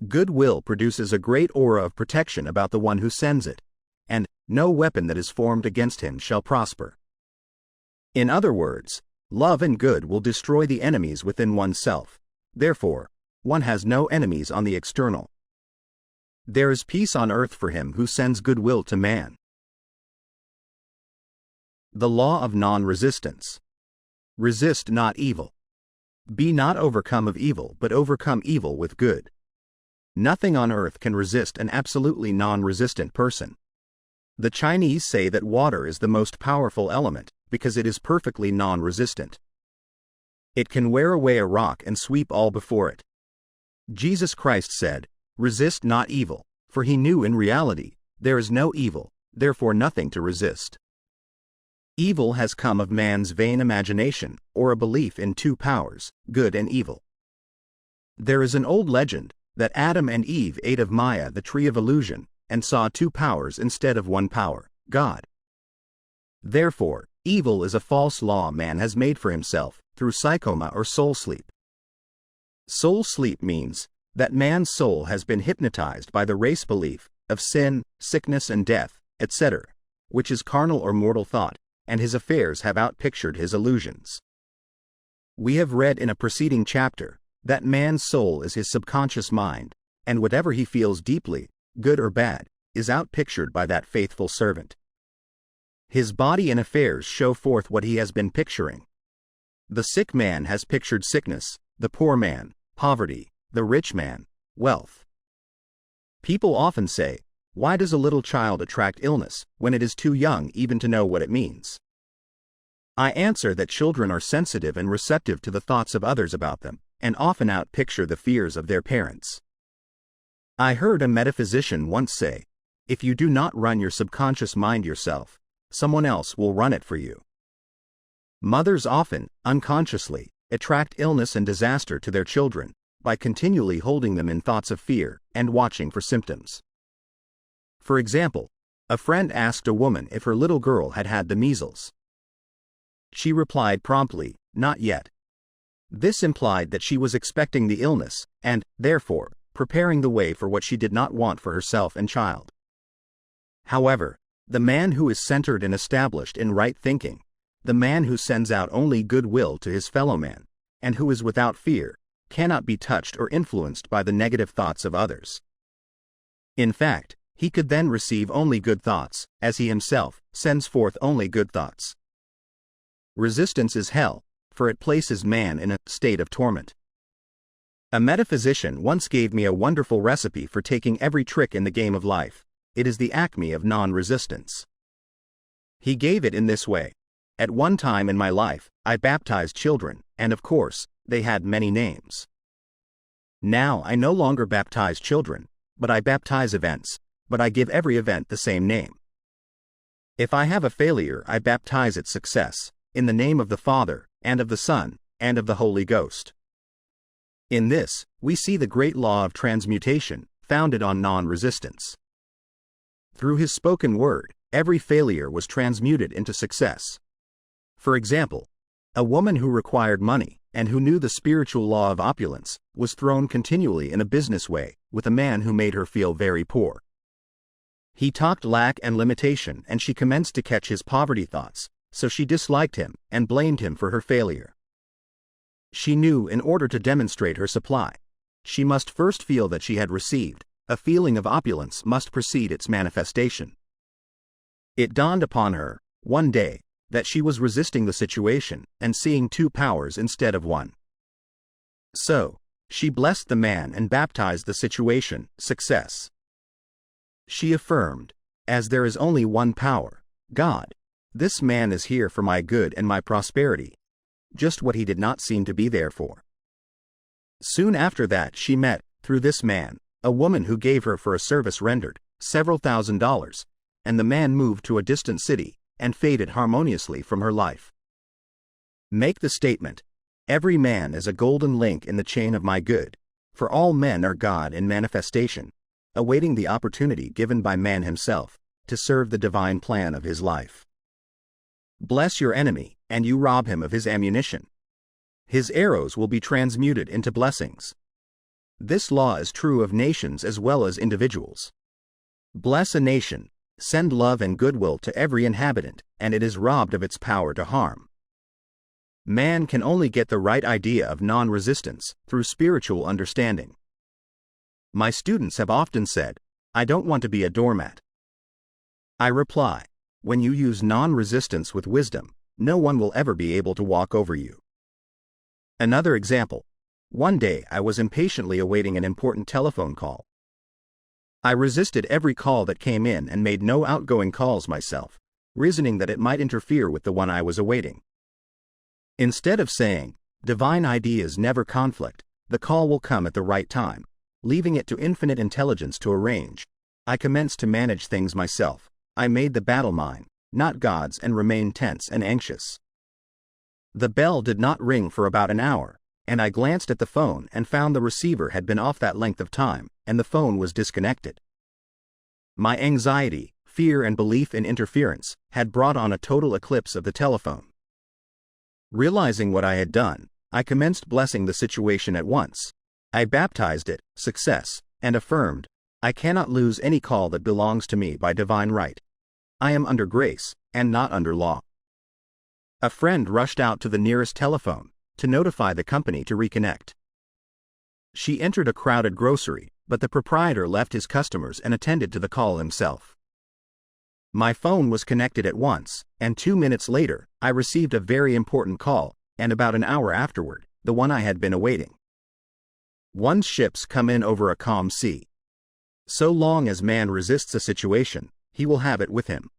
Speaker 1: Goodwill produces a great aura of protection about the one who sends it, and no weapon that is formed against him shall prosper. In other words, love and good will destroy the enemies within oneself. Therefore, one has no enemies on the external. There is peace on earth for him who sends goodwill to man. The law of non-resistance. Resist not evil. Be not overcome of evil, but overcome evil with good. Nothing on earth can resist an absolutely non-resistant person. The Chinese say that water is the most powerful element, because it is perfectly non-resistant. It can wear away a rock and sweep all before it. Jesus Christ said, resist not evil, for he knew in reality, there is no evil, therefore nothing to resist. Evil has come of man's vain imagination, or a belief in 2 powers, good and evil. There is an old legend, that Adam and Eve ate of Maya, the tree of illusion, and saw 2 powers instead of 1 power, God. Therefore, evil is a false law man has made for himself, through psychoma or soul sleep. Soul sleep means that man's soul has been hypnotized by the race belief of sin, sickness and death, etc., which is carnal or mortal thought, and his affairs have outpictured his illusions. We have read in a preceding chapter, that man's soul is his subconscious mind, and whatever he feels deeply, good or bad, is outpictured by that faithful servant. His body and affairs show forth what he has been picturing, The sick man has pictured sickness, the poor man, poverty, the rich man, wealth. People often say, why does a little child attract illness when it is too young even to know what it means? I answer that children are sensitive and receptive to the thoughts of others about them, and often outpicture the fears of their parents. I heard a metaphysician once say, if you do not run your subconscious mind yourself, someone else will run it for you. Mothers often, unconsciously, attract illness and disaster to their children by continually holding them in thoughts of fear and watching for symptoms. For example, a friend asked a woman if her little girl had had the measles. She replied promptly, not yet. This implied that she was expecting the illness and, therefore, preparing the way for what she did not want for herself and child. However, the man who is centered and established in right thinking, the man who sends out only goodwill to his fellow man, and who is without fear, cannot be touched or influenced by the negative thoughts of others. In fact, he could then receive only good thoughts, as he himself sends forth only good thoughts. Resistance is hell, for it places man in a state of torment. A metaphysician once gave me a wonderful recipe for taking every trick in the game of life. It is the acme of non-resistance. He gave it in this way. At one time in my life, I baptized children, and of course, they had many names. Now I no longer baptize children, but I baptize events, but I give every event the same name. If I have a failure, I baptize it success, in the name of the Father, and of the Son, and of the Holy Ghost. In this, we see the great law of transmutation, founded on non-resistance. Through his spoken word, every failure was transmuted into success. For example, a woman who required money, and who knew the spiritual law of opulence, was thrown continually in a business way, with a man who made her feel very poor. He talked lack and limitation, and she commenced to catch his poverty thoughts, so she disliked him, and blamed him for her failure. She knew in order to demonstrate her supply, she must first feel that she had received. A feeling of opulence must precede its manifestation. It dawned upon her, one day, that she was resisting the situation and seeing two powers instead of one. So, she blessed the man and baptized the situation, success. She affirmed, as there is only one power, God, this man is here for my good and my prosperity, just what he did not seem to be there for. Soon after that she met, through this man, a woman who gave her for a service rendered several $1,000s, and the man moved to a distant city and faded harmoniously from her life. Make the statement, every man is a golden link in the chain of my good, for all men are God in manifestation, awaiting the opportunity given by man himself to serve the divine plan of his life. Bless your enemy, and you rob him of his ammunition. His arrows will be transmuted into blessings. This law is true of nations as well as individuals. Bless a nation, send love and goodwill to every inhabitant, and it is robbed of its power to harm. Man can only get the right idea of non-resistance through spiritual understanding. My students have often said, I don't want to be a doormat. I reply, when you use non-resistance with wisdom, no one will ever be able to walk over you. Another example. One day I was impatiently awaiting an important telephone call. I resisted every call that came in and made no outgoing calls myself, reasoning that it might interfere with the one I was awaiting. Instead of saying, divine ideas never conflict, the call will come at the right time, leaving it to infinite intelligence to arrange, I commenced to manage things myself. I made the battle mine, not God's, and remained tense and anxious. The bell did not ring for about an hour, and I glanced at the phone and found the receiver had been off that length of time, and the phone was disconnected. My anxiety, fear and belief in interference had brought on a total eclipse of the telephone. Realizing what I had done, I commenced blessing the situation at once. I baptized it, success, and affirmed, I cannot lose any call that belongs to me by divine right. I am under grace, and not under law. A friend rushed out to the nearest telephone to notify the company to reconnect. She entered a crowded grocery, but the proprietor left his customers and attended to the call himself. My phone was connected at once, and 2 minutes later, I received a very important call, and about an hour afterward, the one I had been awaiting. One's ships come in over a calm sea. So long as man resists a situation, he will have it with him.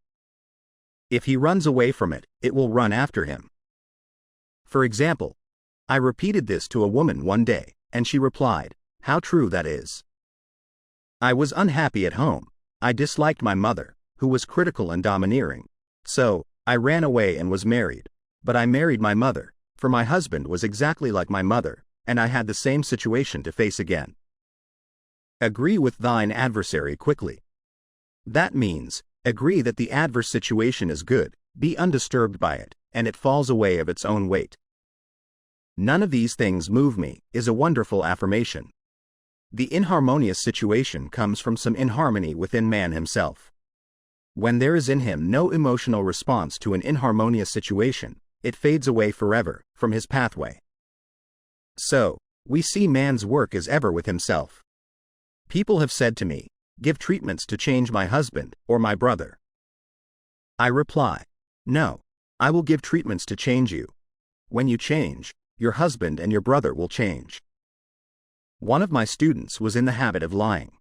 Speaker 1: If he runs away from it, it will run after him. For example, I repeated this to a woman one day, and she replied, "How true that is." I was unhappy at home. I disliked my mother, who was critical and domineering. So, I ran away and was married. But I married my mother, for my husband was exactly like my mother, and I had the same situation to face again. Agree with thine adversary quickly. That means, agree that the adverse situation is good, be undisturbed by it, and it falls away of its own weight. None of these things move me, is a wonderful affirmation. The inharmonious situation comes from some inharmony within man himself. When there is in him no emotional response to an inharmonious situation, it fades away forever from his pathway. So, we see man's work as ever with himself. People have said to me, "Give treatments to change my husband or my brother." I reply, "No, I will give treatments to change you. When you change, your husband and your brother will change." One of my students was in the habit of lying.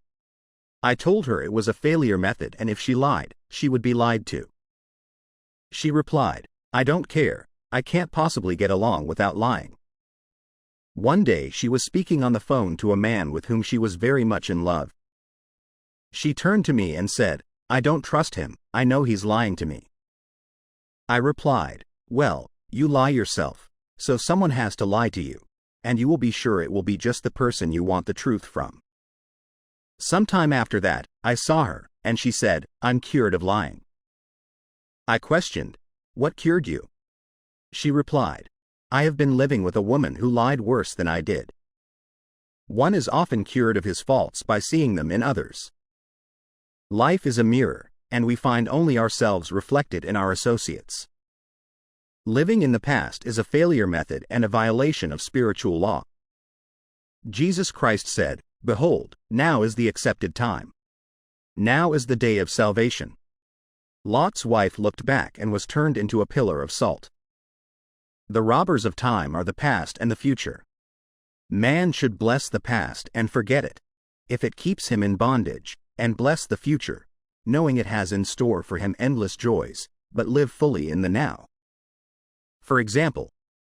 Speaker 1: I told her it was a failure method, and if she lied, she would be lied to. She replied, "I don't care, I can't possibly get along without lying." One day she was speaking on the phone to a man with whom she was very much in love. She turned to me and said, "I don't trust him, I know he's lying to me." I replied, "Well, you lie yourself, so someone has to lie to you, and you will be sure it will be just the person you want the truth from." Sometime after that, I saw her, and she said, "I'm cured of lying." I questioned, "What cured you?" She replied, "I have been living with a woman who lied worse than I did." One is often cured of his faults by seeing them in others. Life is a mirror, and we find only ourselves reflected in our associates. Living in the past is a failure method and a violation of spiritual law. Jesus Christ said, "Behold, now is the accepted time. Now is the day of salvation." Lot's wife looked back and was turned into a pillar of salt. The robbers of time are the past and the future. Man should bless the past and forget it, if it keeps him in bondage, and bless the future, knowing it has in store for him endless joys, but live fully in the now. For example,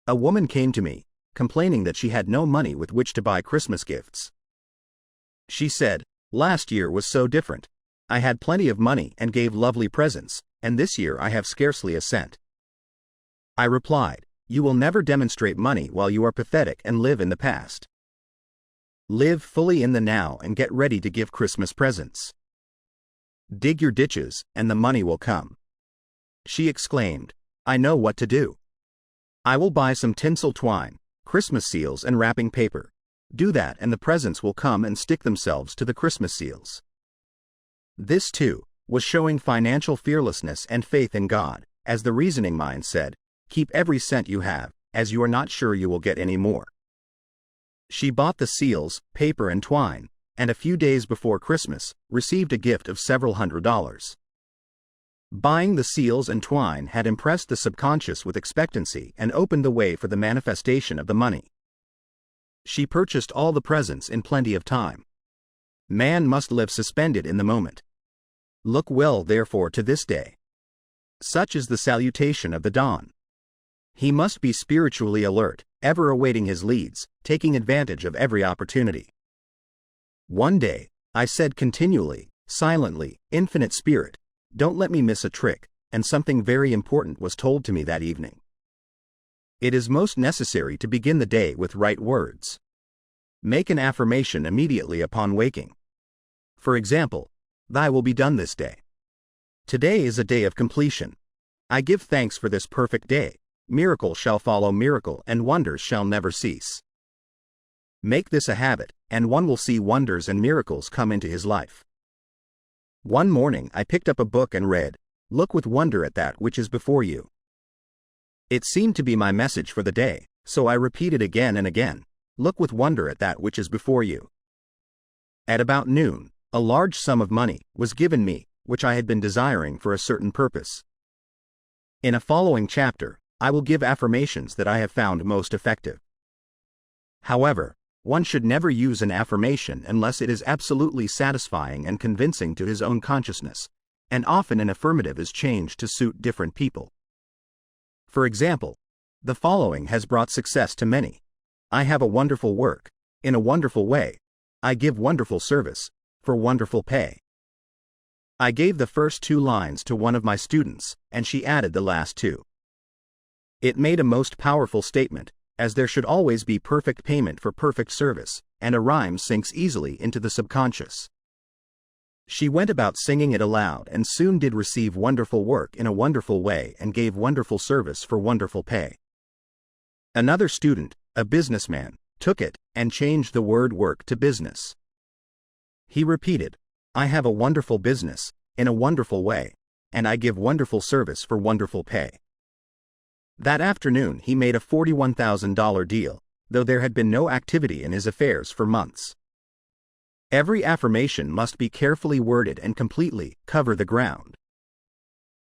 Speaker 1: a woman came to me, complaining that she had no money with which to buy Christmas gifts. She said, "Last year was so different. I had plenty of money and gave lovely presents, and this year I have scarcely a cent." I replied, "You will never demonstrate money while you are pathetic and live in the past. Live fully in the now and get ready to give Christmas presents. Dig your ditches, and the money will come." She exclaimed, "I know what to do. I will buy some tinsel twine, Christmas seals and wrapping paper. Do that and the presents will come and stick themselves to the Christmas seals." This, too, was showing financial fearlessness and faith in God, as the reasoning mind said, "Keep every cent you have, as you are not sure you will get any more." She bought the seals, paper and twine, and a few days before Christmas, received a gift of several $100s. Buying the seals and twine had impressed the subconscious with expectancy and opened the way for the manifestation of the money. She purchased all the presents in plenty of time. Man must live suspended in the moment. Look well, therefore, to this day. Such is the salutation of the dawn. He must be spiritually alert, ever awaiting his leads, taking advantage of every opportunity. One day, I said continually, silently, "Infinite Spirit, don't let me miss a trick," and something very important was told to me that evening. It is most necessary to begin the day with right words. Make an affirmation immediately upon waking. For example, "Thy will be done this day. Today is a day of completion. I give thanks for this perfect day. Miracle shall follow miracle and wonders shall never cease." Make this a habit, and one will see wonders and miracles come into his life. One morning I picked up a book and read, "Look with wonder at that which is before you." It seemed to be my message for the day, so I repeated again and again, "Look with wonder at that which is before you." At about noon, a large sum of money was given me, which I had been desiring for a certain purpose. In a following chapter, I will give affirmations that I have found most effective. However, one should never use an affirmation unless it is absolutely satisfying and convincing to his own consciousness, and often an affirmative is changed to suit different people. For example, the following has brought success to many. I have a wonderful work, in a wonderful way. I give wonderful service, for wonderful pay. I gave the first 2 lines to one of my students, and she added the last 2. It made a most powerful statement, as there should always be perfect payment for perfect service, and a rhyme sinks easily into the subconscious. She went about singing it aloud and soon did receive wonderful work in a wonderful way and gave wonderful service for wonderful pay. Another student, a businessman, took it and changed the word work to business. He repeated, I have a wonderful business, in a wonderful way, and I give wonderful service for wonderful pay. That afternoon he made a $41,000 deal, though there had been no activity in his affairs for months. Every affirmation must be carefully worded and completely cover the ground.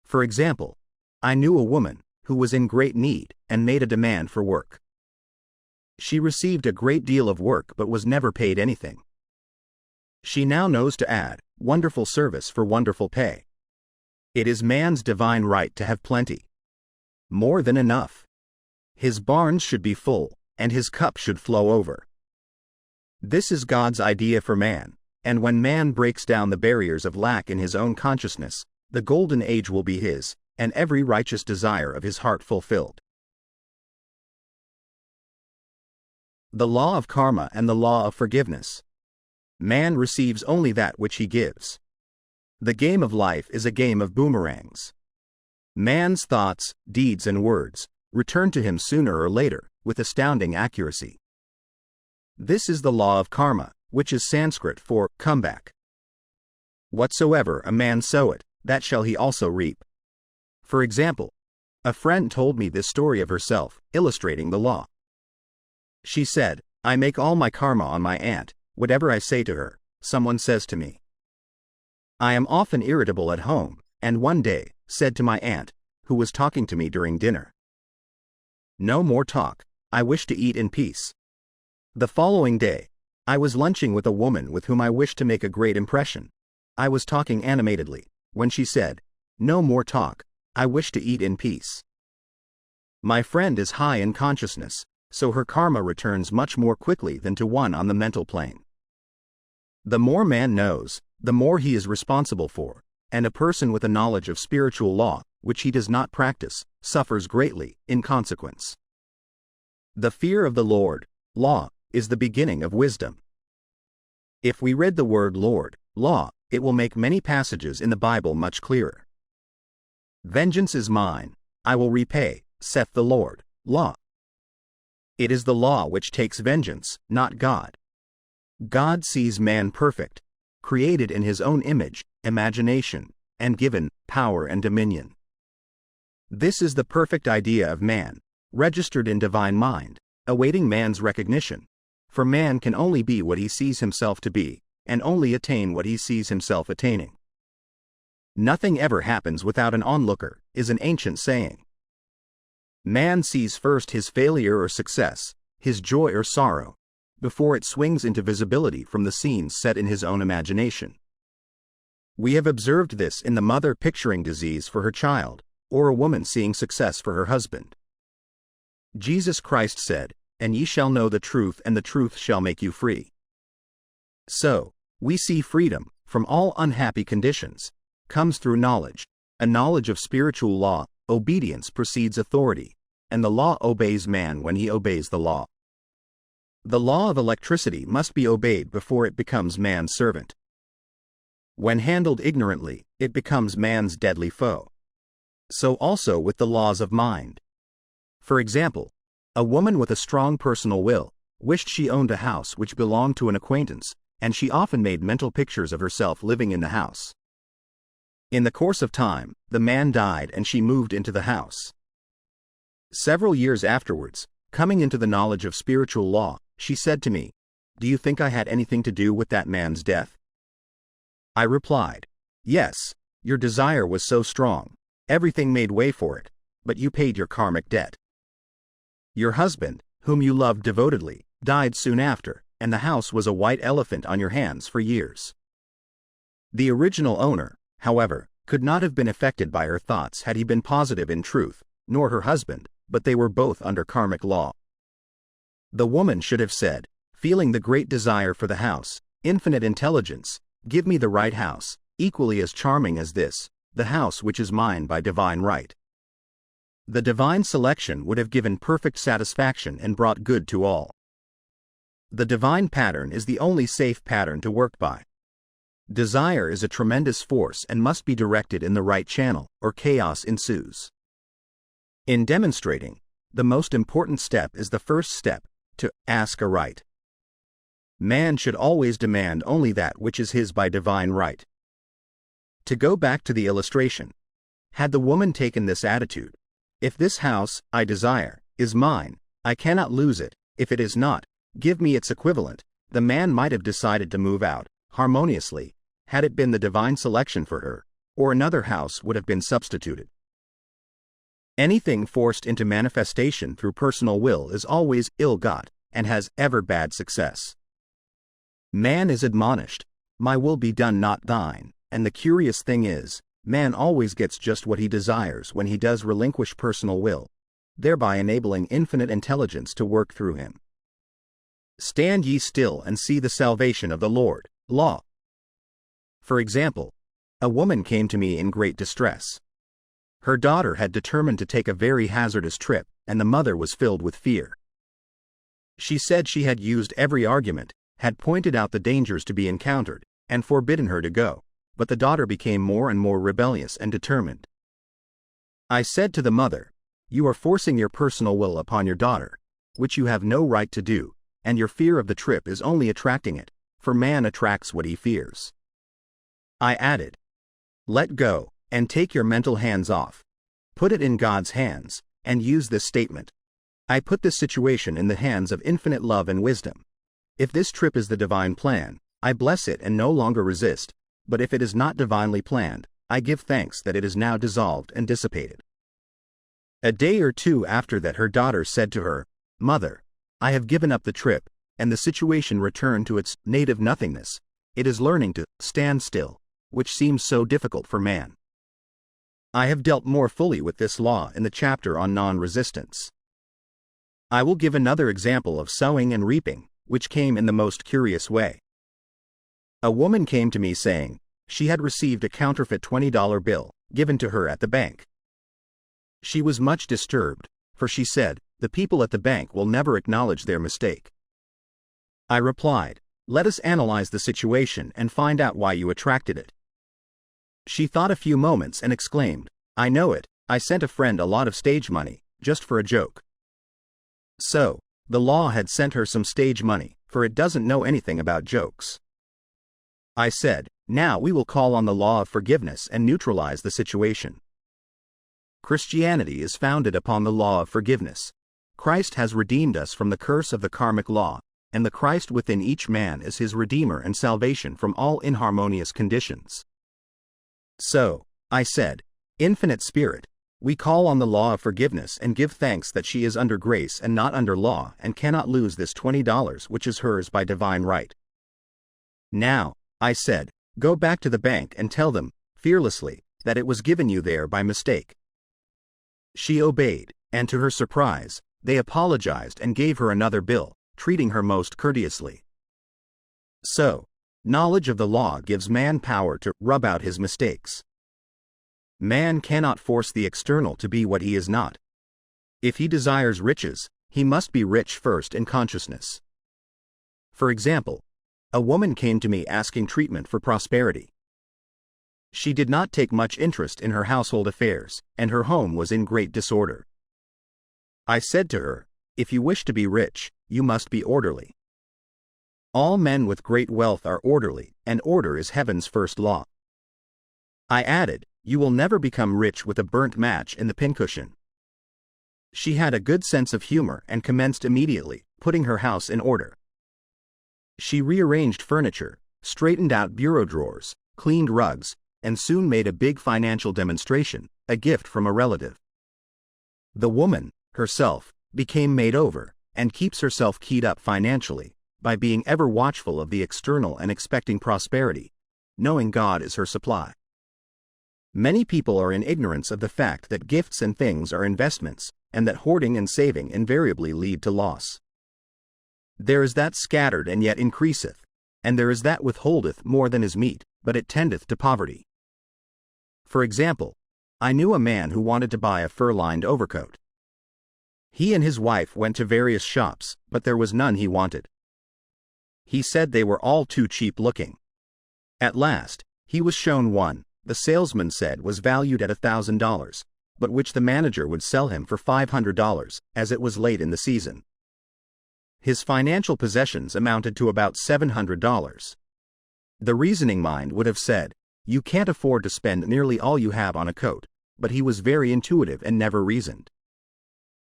Speaker 1: For example, I knew a woman who was in great need and made a demand for work. She received a great deal of work but was never paid anything. She now knows to add, wonderful service for wonderful pay. It is man's divine right to have plenty. More than enough. His barns should be full, and his cup should flow over. This is God's idea for man, and when man breaks down the barriers of lack in his own consciousness, the golden age will be his, and every righteous desire of his heart fulfilled. The law of karma and the law of forgiveness. Man receives only that which he gives. The game of life is a game of boomerangs. Man's thoughts, deeds and words return to him sooner or later, with astounding accuracy. This is the law of karma, which is Sanskrit for comeback. Whatsoever a man soweth, that shall he also reap. For example, a friend told me this story of herself, illustrating the law. She said, I make all my karma on my aunt. Whatever I say to her, someone says to me. I am often irritable at home, and one day, said to my aunt, who was talking to me during dinner. No more talk, I wish to eat in peace. The following day, I was lunching with a woman with whom I wished to make a great impression. I was talking animatedly, when she said, no more talk, I wish to eat in peace. My friend is high in consciousness, so her karma returns much more quickly than to one on the mental plane. The more man knows, the more he is responsible for, and a person with a knowledge of spiritual law, which he does not practice, suffers greatly, in consequence. The fear of the Lord, law, is the beginning of wisdom. If we read the word Lord, law, it will make many passages in the Bible much clearer. Vengeance is mine, I will repay, saith the Lord, law. It is the law which takes vengeance, not God. God sees man perfect, created in his own image, imagination, and given power and dominion. This is the perfect idea of man, registered in divine mind, awaiting man's recognition, for man can only be what he sees himself to be, and only attain what he sees himself attaining. Nothing ever happens without an onlooker, is an ancient saying. Man sees first his failure or success, his joy or sorrow, before it swings into visibility from the scenes set in his own imagination. We have observed this in the mother picturing disease for her child, or a woman seeing success for her husband. Jesus Christ said, and ye shall know the truth, and the truth shall make you free. So, we see freedom, from all unhappy conditions, comes through knowledge, a knowledge of spiritual law. Obedience precedes authority, and the law obeys man when he obeys the law. The law of electricity must be obeyed before it becomes man's servant. When handled ignorantly, it becomes man's deadly foe. So also with the laws of mind. For example, a woman with a strong personal will wished she owned a house which belonged to an acquaintance, and she often made mental pictures of herself living in the house. In the course of time, the man died and she moved into the house. Several years afterwards, coming into the knowledge of spiritual law, she said to me, "Do you think I had anything to do with that man's death?" I replied, "Yes, your desire was so strong, everything made way for it, but you paid your karmic debt. Your husband, whom you loved devotedly, died soon after, and the house was a white elephant on your hands for years. The original owner, however, could not have been affected by her thoughts had he been positive in truth, nor her husband, but they were both under karmic law. The woman should have said, feeling the great desire for the house, "Infinite intelligence, give me the right house, equally as charming as this, the house which is mine by divine right." The divine selection would have given perfect satisfaction and brought good to all. The divine pattern is the only safe pattern to work by. Desire is a tremendous force and must be directed in the right channel, or chaos ensues. In demonstrating, the most important step is the first step, to ask aright. Man should always demand only that which is his by divine right. To go back to the illustration, had the woman taken this attitude, "If this house, I desire, is mine, I cannot lose it, if it is not, give me its equivalent," the man might have decided to move out, harmoniously, had it been the divine selection for her, or another house would have been substituted. Anything forced into manifestation through personal will is always ill-got, and has ever bad success. Man is admonished, "My will be done, not thine," and the curious thing is, man always gets just what he desires when he does relinquish personal will, thereby enabling infinite intelligence to work through him. Stand ye still and see the salvation of the Lord. Law. For example, a woman came to me in great distress. Her daughter had determined to take a very hazardous trip, and the mother was filled with fear. She said she had used every argument, had pointed out the dangers to be encountered, and forbidden her to go, but the daughter became more and more rebellious and determined. I said to the mother, "You are forcing your personal will upon your daughter, which you have no right to do, and your fear of the trip is only attracting it, for man attracts what he fears." I added, "Let go, and take your mental hands off. Put it in God's hands, and use this statement. I put this situation in the hands of infinite love and wisdom. If this trip is the divine plan, I bless it and no longer resist, but if it is not divinely planned, I give thanks that it is now dissolved and dissipated." A day or two after that her daughter said to her, "Mother, I have given up the trip, and the situation returned to its native nothingness. It is learning to stand still, which seems so difficult for man." I have dealt more fully with this law in the chapter on non-resistance. I will give another example of sowing and reaping, which came in the most curious way. A woman came to me saying, she had received a counterfeit $20 bill, given to her at the bank. She was much disturbed, for she said, "The people at the bank will never acknowledge their mistake." I replied, "Let us analyze the situation and find out why you attracted it." She thought a few moments and exclaimed, "I know it, I sent a friend a lot of stage money, just for a joke." So, the law had sent her some stage money, for it doesn't know anything about jokes. I said, "Now we will call on the law of forgiveness and neutralize the situation." Christianity is founded upon the law of forgiveness. Christ has redeemed us from the curse of the karmic law, and the Christ within each man is his redeemer and salvation from all inharmonious conditions. So, I said, "Infinite Spirit, we call on the law of forgiveness and give thanks that she is under grace and not under law and cannot lose this $20 which is hers by divine right. Now," I said, "go back to the bank and tell them, fearlessly, that it was given you there by mistake." She obeyed, and to her surprise, they apologized and gave her another bill, treating her most courteously. So, knowledge of the law gives man power to rub out his mistakes. Man cannot force the external to be what he is not. If he desires riches, he must be rich first in consciousness. For example, a woman came to me asking treatment for prosperity. She did not take much interest in her household affairs, and her home was in great disorder. I said to her, "If you wish to be rich, you must be orderly. All men with great wealth are orderly, and order is heaven's first law." I added, "You will never become rich with a burnt match in the pincushion." She had a good sense of humor and commenced immediately, putting her house in order. She rearranged furniture, straightened out bureau drawers, cleaned rugs, and soon made a big financial demonstration, a gift from a relative. The woman, herself, became made over, and keeps herself keyed up financially, by being ever watchful of the external and expecting prosperity, knowing God is her supply. Many people are in ignorance of the fact that gifts and things are investments, and that hoarding and saving invariably lead to loss. There is that scattered and yet increaseth, and there is that withholdeth more than is meet, but it tendeth to poverty. For example, I knew a man who wanted to buy a fur-lined overcoat. He and his wife went to various shops, but there was none he wanted. He said they were all too cheap looking. At last, he was shown one, the salesman said was valued at $1,000, but which the manager would sell him for $500, as it was late in the season. His financial possessions amounted to about $700. The reasoning mind would have said, you can't afford to spend nearly all you have on a coat, but he was very intuitive and never reasoned.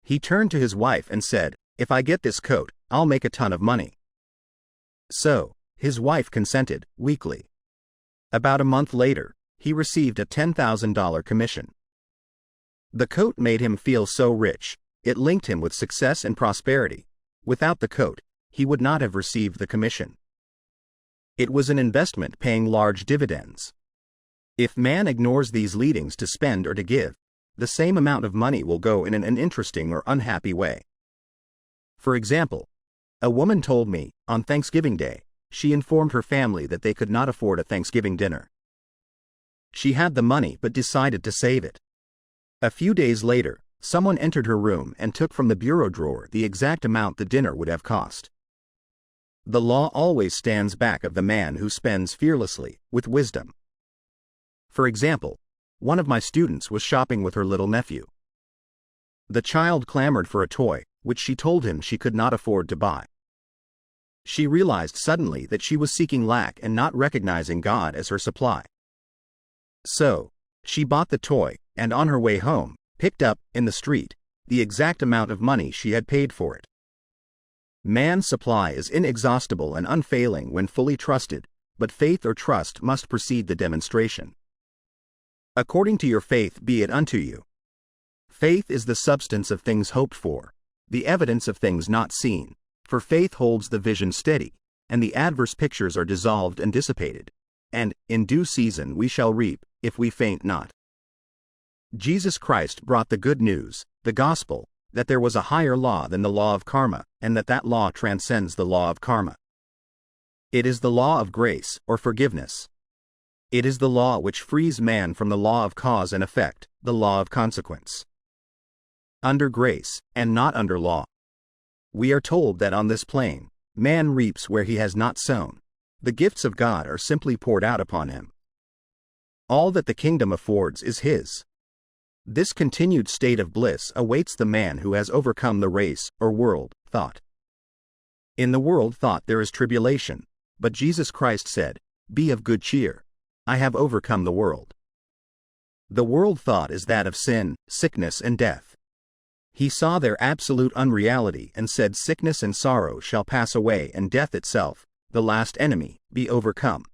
Speaker 1: He turned to his wife and said, if I get this coat, I'll make a ton of money. So, his wife consented, weakly. About a month later, he received a $10,000 commission. The coat made him feel so rich, it linked him with success and prosperity. Without the coat, he would not have received the commission. It was an investment paying large dividends. If man ignores these leadings to spend or to give, the same amount of money will go in an uninteresting or unhappy way. For example, a woman told me, on Thanksgiving Day, she informed her family that they could not afford a Thanksgiving dinner. She had the money but decided to save it. A few days later, someone entered her room and took from the bureau drawer the exact amount the dinner would have cost. The law always stands back of the man who spends fearlessly, with wisdom. For example, one of my students was shopping with her little nephew. The child clamored for a toy, which she told him she could not afford to buy. She realized suddenly that she was seeking lack and not recognizing God as her supply. So, she bought the toy, and on her way home, picked up, in the street, the exact amount of money she had paid for it. Man's supply is inexhaustible and unfailing when fully trusted, but faith or trust must precede the demonstration. According to your faith be it unto you. Faith is the substance of things hoped for, the evidence of things not seen, for faith holds the vision steady, and the adverse pictures are dissolved and dissipated, and, in due season we shall reap, if we faint not. Jesus Christ brought the good news, the gospel, that there was a higher law than the law of karma, and that law transcends the law of karma. It is the law of grace, or forgiveness. It is the law which frees man from the law of cause and effect, the law of consequence. Under grace, and not under law. We are told that on this plane, man reaps where he has not sown. The gifts of God are simply poured out upon him. All that the kingdom affords is his. This continued state of bliss awaits the man who has overcome the race, or world, thought. In the world thought there is tribulation, but Jesus Christ said, be of good cheer. I have overcome the world. The world thought is that of sin, sickness and death. He saw their absolute unreality and said sickness and sorrow shall pass away and death itself, the last enemy, be overcome.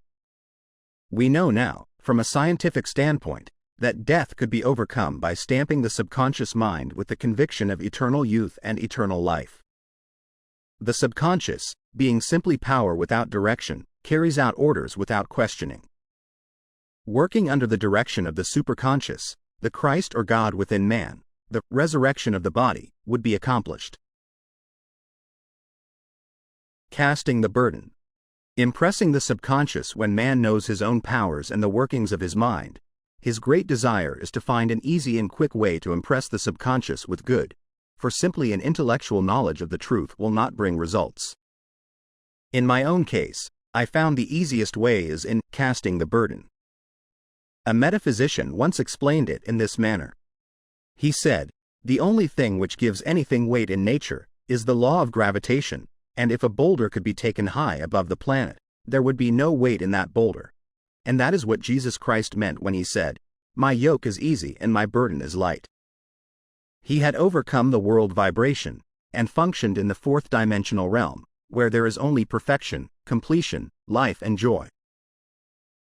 Speaker 1: We know now, from a scientific standpoint, that death could be overcome by stamping the subconscious mind with the conviction of eternal youth and eternal life. The subconscious, being simply power without direction, carries out orders without questioning. Working under the direction of the superconscious, the Christ or God within man, the resurrection of the body, would be accomplished. Casting the burden. Impressing the subconscious. When man knows his own powers and the workings of his mind, his great desire is to find an easy and quick way to impress the subconscious with good, for simply an intellectual knowledge of the truth will not bring results. In my own case, I found the easiest way is in casting the burden. A metaphysician once explained it in this manner. He said, the only thing which gives anything weight in nature is the law of gravitation, and if a boulder could be taken high above the planet, there would be no weight in that boulder. And that is what Jesus Christ meant when he said, my yoke is easy and my burden is light. He had overcome the world vibration, and functioned in the fourth dimensional realm, where there is only perfection, completion, life and joy.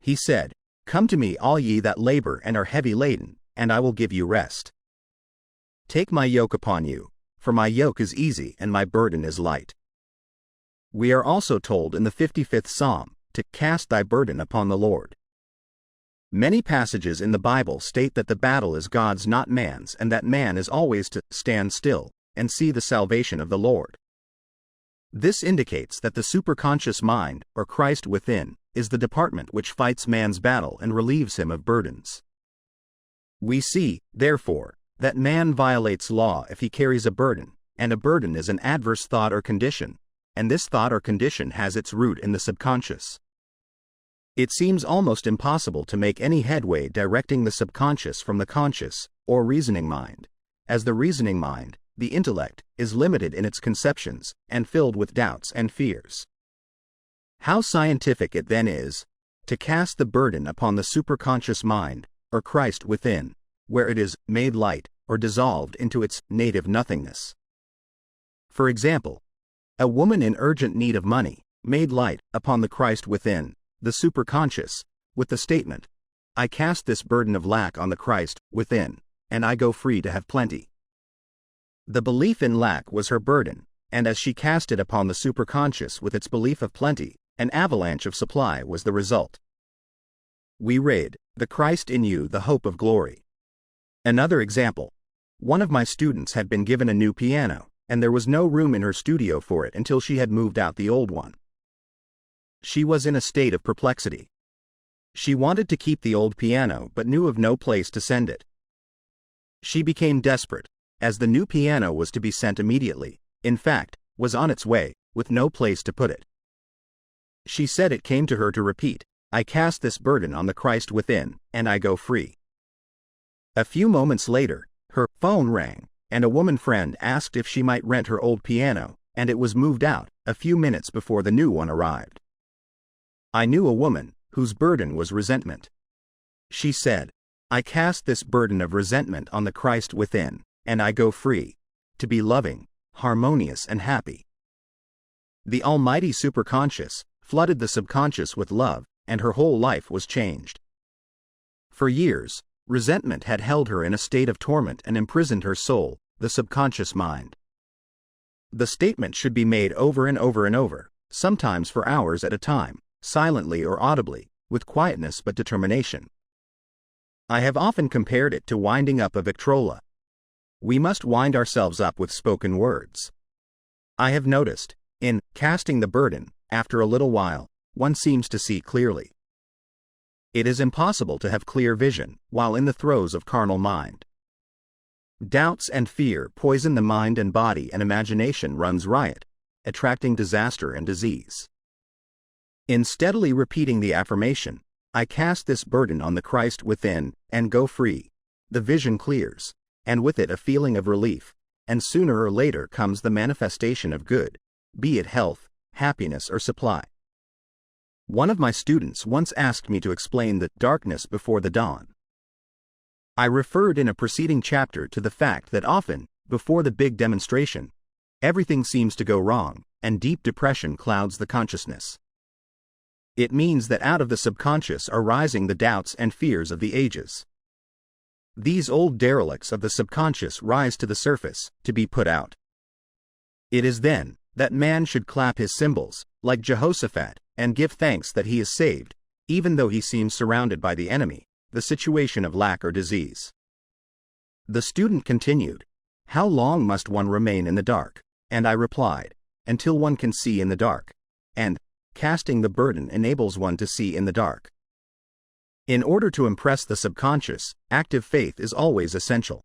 Speaker 1: He said, come to me all ye that labor and are heavy laden, and I will give you rest. Take my yoke upon you, for my yoke is easy and my burden is light. We are also told in the 55th Psalm, to cast thy burden upon the Lord. Many passages in the Bible state that the battle is God's, not man's, and that man is always to stand still and see the salvation of the Lord. This indicates that the superconscious mind, or Christ within, is the department which fights man's battle and relieves him of burdens. We see, therefore, that man violates law if he carries a burden, and a burden is an adverse thought or condition, and this thought or condition has its root in the subconscious. It seems almost impossible to make any headway directing the subconscious from the conscious, or reasoning mind, as the reasoning mind, the intellect, is limited in its conceptions, and filled with doubts and fears. How scientific it then is, to cast the burden upon the superconscious mind, or Christ within, where it is made light, or dissolved into its native nothingness. For example, a woman in urgent need of money, made light upon the Christ within, the superconscious, with the statement, I cast this burden of lack on the Christ within, and I go free to have plenty. The belief in lack was her burden, and as she cast it upon the superconscious with its belief of plenty, an avalanche of supply was the result. We read, the Christ in you, the hope of glory. Another example. One of my students had been given a new piano, and there was no room in her studio for it until she had moved out the old one. She was in a state of perplexity. She wanted to keep the old piano but knew of no place to send it. She became desperate, as the new piano was to be sent immediately, in fact, was on its way, with no place to put it. She said it came to her to repeat, I cast this burden on the Christ within, and I go free. A few moments later, her phone rang, and a woman friend asked if she might rent her old piano, and it was moved out a few minutes before the new one arrived. I knew a woman whose burden was resentment. She said, I cast this burden of resentment on the Christ within, and I go free, to be loving, harmonious and happy. The almighty superconscious flooded the subconscious with love, and her whole life was changed. For years, resentment had held her in a state of torment and imprisoned her soul, the subconscious mind. The statement should be made over and over and over, sometimes for hours at a time, silently or audibly, with quietness but determination. I have often compared it to winding up a Victrola. We must wind ourselves up with spoken words. I have noticed, in casting the burden, after a little while, one seems to see clearly. It is impossible to have clear vision while in the throes of carnal mind. Doubts and fear poison the mind and body, and imagination runs riot, attracting disaster and disease. In steadily repeating the affirmation, I cast this burden on the Christ within, and go free, the vision clears, and with it a feeling of relief, and sooner or later comes the manifestation of good, be it health, happiness or supply. One of my students once asked me to explain the darkness before the dawn. I referred in a preceding chapter to the fact that often, before the big demonstration, everything seems to go wrong, and deep depression clouds the consciousness. It means that out of the subconscious are rising the doubts and fears of the ages. These old derelicts of the subconscious rise to the surface, to be put out. It is then that man should clap his cymbals, like Jehoshaphat, and give thanks that he is saved, even though he seems surrounded by the enemy, the situation of lack or disease. The student continued, how long must one remain in the dark? And I replied, until one can see in the dark, and casting the burden enables one to see in the dark. In order to impress the subconscious, active faith is always essential.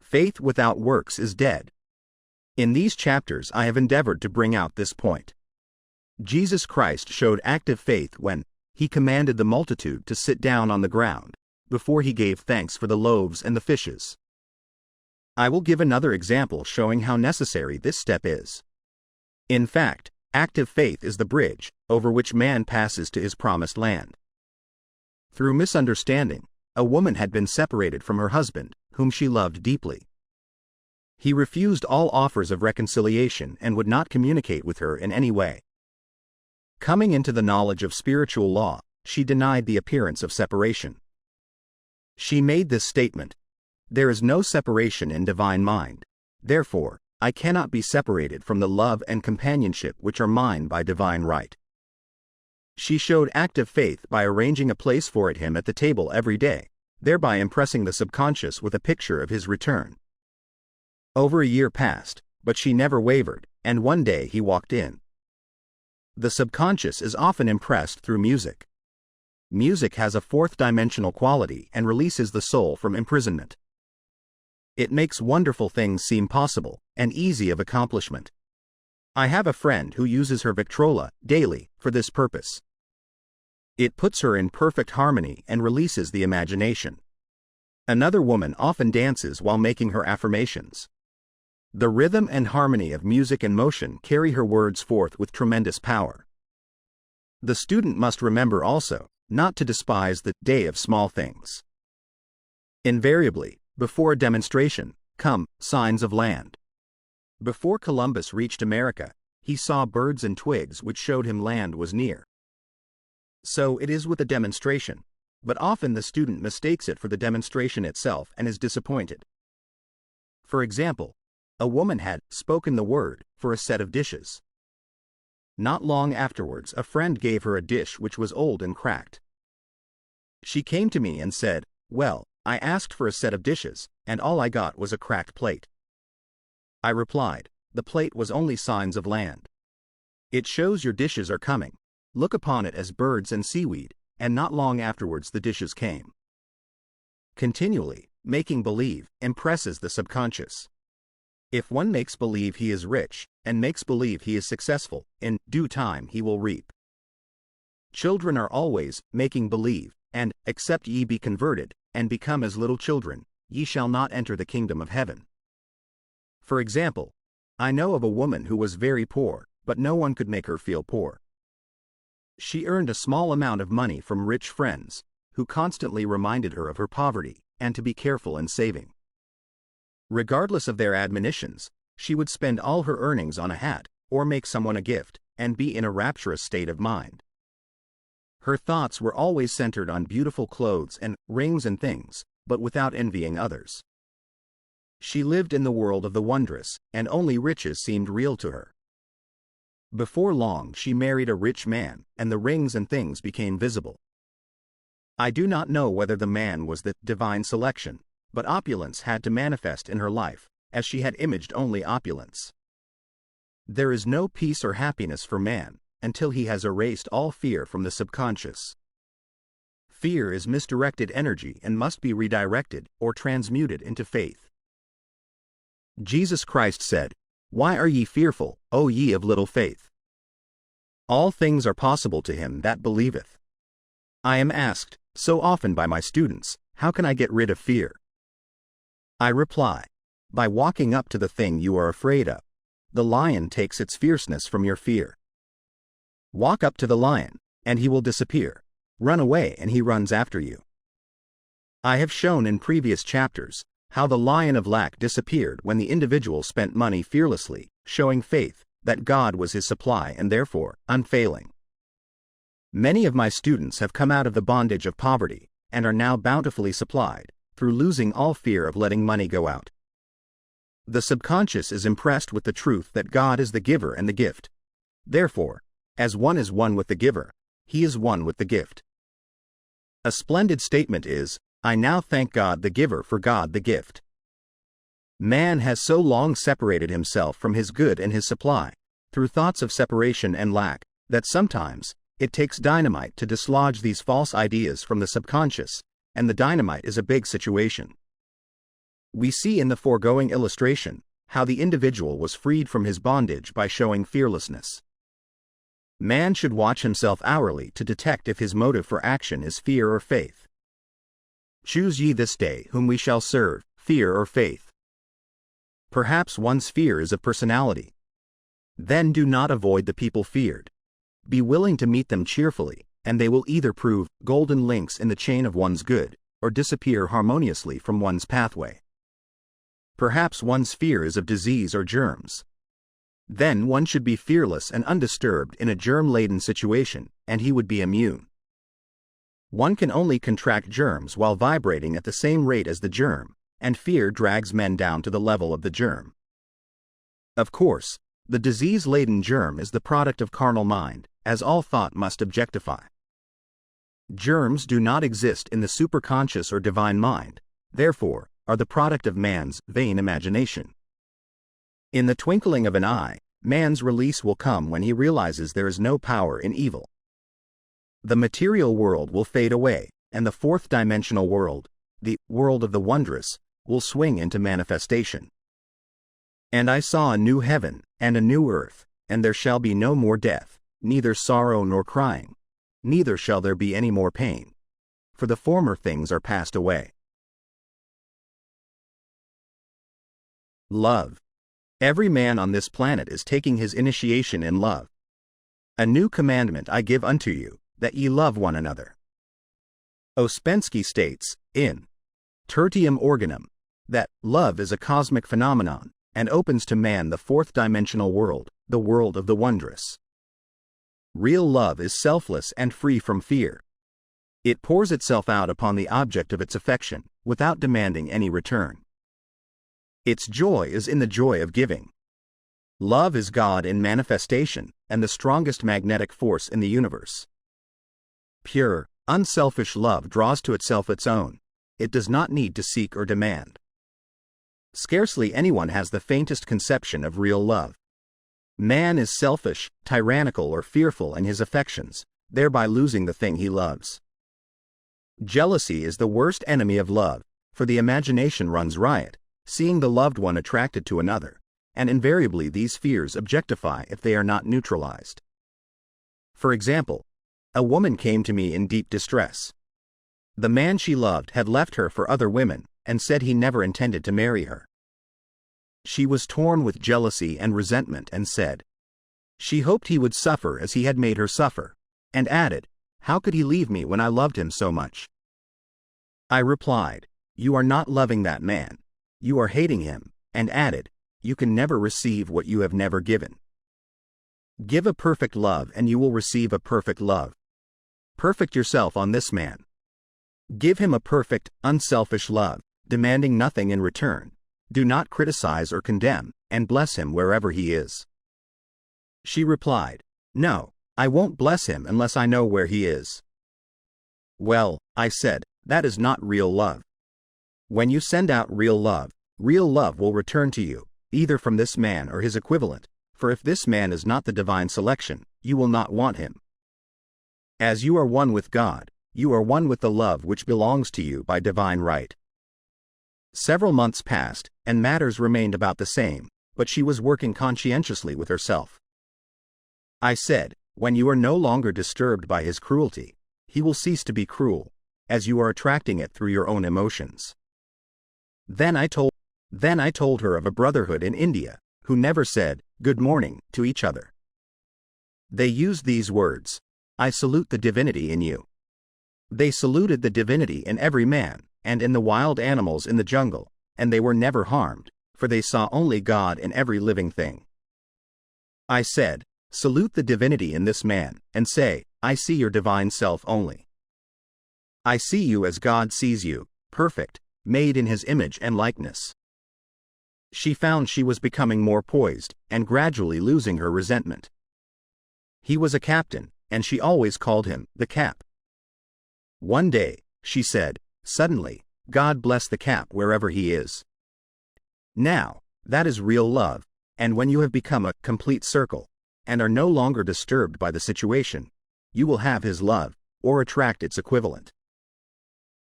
Speaker 1: Faith without works is dead. In these chapters I have endeavored to bring out this point. Jesus Christ showed active faith when he commanded the multitude to sit down on the ground, before he gave thanks for the loaves and the fishes. I will give another example showing how necessary this step is. In fact, active faith is the bridge over which man passes to his promised land. Through misunderstanding, a woman had been separated from her husband, whom she loved deeply. He refused all offers of reconciliation and would not communicate with her in any way. Coming into the knowledge of spiritual law, she denied the appearance of separation. She made this statement, There is no separation in divine mind. Therefore, I cannot be separated from the love and companionship which are mine by divine right. She showed active faith by arranging a place for him at the table every day, thereby impressing the subconscious with a picture of his return. Over a year passed, but she never wavered, and one day he walked in. The subconscious is often impressed through music. Music has a fourth-dimensional quality and releases the soul from imprisonment. It makes wonderful things seem possible and easy of accomplishment. I have a friend who uses her Victrola daily for this purpose. It puts her in perfect harmony and releases the imagination. Another woman often dances while making her affirmations. The rhythm and harmony of music and motion carry her words forth with tremendous power. The student must remember also not to despise the day of small things. Invariably, before a demonstration, come signs of land. Before Columbus reached America, he saw birds and twigs which showed him land was near. So it is with a demonstration, but often the student mistakes it for the demonstration itself and is disappointed. For example, a woman had spoken the word for a set of dishes. Not long afterwards, a friend gave her a dish which was old and cracked. She came to me and said, "Well, I asked for a set of dishes, and all I got was a cracked plate." I replied, "The plate was only signs of land. It shows your dishes are coming. Look upon it as birds and seaweed," and not long afterwards the dishes came. Continually, making believe impresses the subconscious. If one makes believe he is rich, and makes believe he is successful, in due time he will reap. Children are always making believe, and, except ye be converted, and become as little children, ye shall not enter the kingdom of heaven. For example, I know of a woman who was very poor, but no one could make her feel poor. She earned a small amount of money from rich friends, who constantly reminded her of her poverty, and to be careful in saving. Regardless of their admonitions, she would spend all her earnings on a hat, or make someone a gift, and be in a rapturous state of mind. Her thoughts were always centered on beautiful clothes and rings and things, but without envying others. She lived in the world of the wondrous, and only riches seemed real to her. Before long she married a rich man, and the rings and things became visible. I do not know whether the man was the divine selection, but opulence had to manifest in her life, as she had imaged only opulence. There is no peace or happiness for man until he has erased all fear from the subconscious. Fear is misdirected energy and must be redirected or transmuted into faith. Jesus Christ said, "Why are ye fearful, O ye of little faith? All things are possible to him that believeth." I am asked so often by my students, how can I get rid of fear? I reply, by walking up to the thing you are afraid of. The lion takes its fierceness from your fear. Walk up to the lion, and he will disappear. Run away and he runs after you. I have shown in previous chapters how the lion of lack disappeared when the individual spent money fearlessly, showing faith that God was his supply and therefore unfailing. Many of my students have come out of the bondage of poverty and are now bountifully supplied, through losing all fear of letting money go out. The subconscious is impressed with the truth that God is the giver and the gift. Therefore, as one is one with the giver, he is one with the gift. A splendid statement is, I now thank God the giver for God the gift. Man has so long separated himself from his good and his supply, through thoughts of separation and lack, that sometimes it takes dynamite to dislodge these false ideas from the subconscious, and the dynamite is a big situation. We see in the foregoing illustration how the individual was freed from his bondage by showing fearlessness. Man should watch himself hourly to detect if his motive for action is fear or faith. Choose ye this day whom we shall serve, fear or faith. Perhaps one's fear is of personality. Then do not avoid the people feared. Be willing to meet them cheerfully, and they will either prove golden links in the chain of one's good, or disappear harmoniously from one's pathway. Perhaps one's fear is of disease or germs. Then one should be fearless and undisturbed in a germ-laden situation, and he would be immune. One can only contract germs while vibrating at the same rate as the germ, and fear drags men down to the level of the germ. Of course, the disease-laden germ is the product of carnal mind, as all thought must objectify. Germs do not exist in the superconscious or divine mind, therefore, are the product of man's vain imagination. In the twinkling of an eye, man's release will come when he realizes there is no power in evil. The material world will fade away, and the fourth-dimensional world, the world of the wondrous, will swing into manifestation. And I saw a new heaven and a new earth, and there shall be no more death, neither sorrow nor crying, neither shall there be any more pain, for the former things are passed away. Love. Every man on this planet is taking his initiation in love. A new commandment I give unto you, that ye love one another. Ouspensky states, in Tertium Organum, that love is a cosmic phenomenon, and opens to man the fourth-dimensional world, the world of the wondrous. Real love is selfless and free from fear. It pours itself out upon the object of its affection, without demanding any return. Its joy is in the joy of giving. Love is God in manifestation, and the strongest magnetic force in the universe. Pure, unselfish love draws to itself its own. It does not need to seek or demand. Scarcely anyone has the faintest conception of real love. Man is selfish, tyrannical, or fearful in his affections, thereby losing the thing he loves. Jealousy is the worst enemy of love, for the imagination runs riot, seeing the loved one attracted to another, and invariably these fears objectify if they are not neutralized. For example, a woman came to me in deep distress. The man she loved had left her for other women, and said he never intended to marry her. She was torn with jealousy and resentment and said she hoped he would suffer as he had made her suffer, and added, "How could he leave me when I loved him so much?" I replied, "You are not loving that man. You are hating him," and added, "You can never receive what you have never given. Give a perfect love and you will receive a perfect love. Perfect yourself on this man. Give him a perfect, unselfish love, demanding nothing in return. Do not criticize or condemn, and bless him wherever he is." She replied, "No, I won't bless him unless I know where he is." "Well," I said, "that is not real love. When you send out real love will return to you, either from this man or his equivalent, for if this man is not the divine selection, you will not want him. As you are one with God, you are one with the love which belongs to you by divine right." Several months passed, and matters remained about the same, but she was working conscientiously with herself. I said, "When you are no longer disturbed by his cruelty, he will cease to be cruel, as you are attracting it through your own emotions." Then I told her of a brotherhood in India, who never said, "Good morning," to each other. They used these words, "I salute the divinity in you." They saluted the divinity in every man, and in the wild animals in the jungle, and they were never harmed, for they saw only God in every living thing. I said, "Salute the divinity in this man, and say, I see your divine self only. I see you as God sees you, perfect, made in his image and likeness." She found she was becoming more poised, and gradually losing her resentment. He was a captain, and she always called him the Cap. One day, she said, suddenly, "God bless the Cap wherever he is." Now, that is real love, and when you have become a complete circle, and are no longer disturbed by the situation, you will have his love, or attract its equivalent.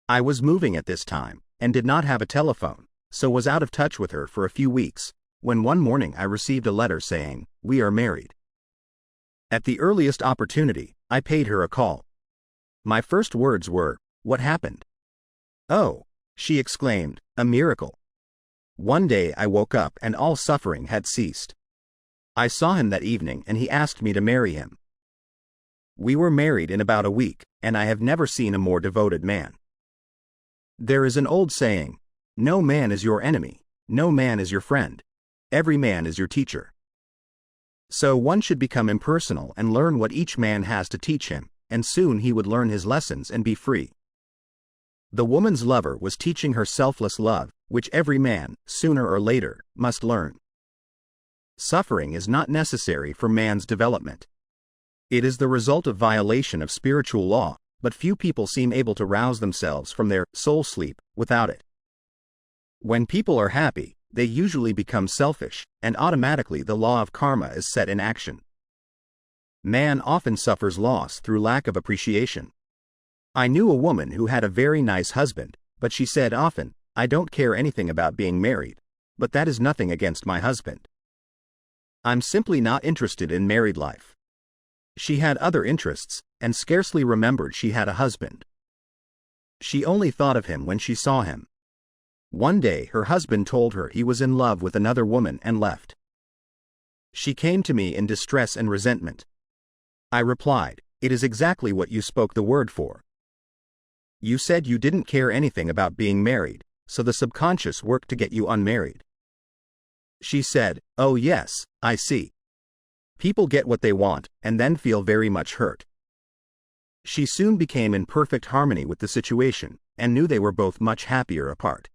Speaker 1: I was moving at this time, and did not have a telephone, so was out of touch with her for a few weeks, when one morning I received a letter saying, "We are married." At the earliest opportunity, I paid her a call. My first words were, "What happened?" "Oh," she exclaimed, "a miracle. One day I woke up and all suffering had ceased. I saw him that evening and he asked me to marry him. We were married in about a week, and I have never seen a more devoted man." There is an old saying, "No man is your enemy, no man is your friend. Every man is your teacher." So one should become impersonal and learn what each man has to teach him, and soon he would learn his lessons and be free. The woman's lover was teaching her selfless love, which every man, sooner or later, must learn. Suffering is not necessary for man's development. It is the result of violation of spiritual law, but few people seem able to rouse themselves from their soul sleep without it. When people are happy, they usually become selfish, and automatically the law of karma is set in action. Man often suffers loss through lack of appreciation. I knew a woman who had a very nice husband, but she said often, "I don't care anything about being married, but that is nothing against my husband. I'm simply not interested in married life." She had other interests, and scarcely remembered she had a husband. She only thought of him when she saw him. One day her husband told her he was in love with another woman and left. She came to me in distress and resentment. I replied, "It is exactly what you spoke the word for. You said you didn't care anything about being married, so the subconscious worked to get you unmarried." She said, "Oh yes, I see. People get what they want, and then feel very much hurt." She soon became in perfect harmony with the situation, and knew they were both much happier apart.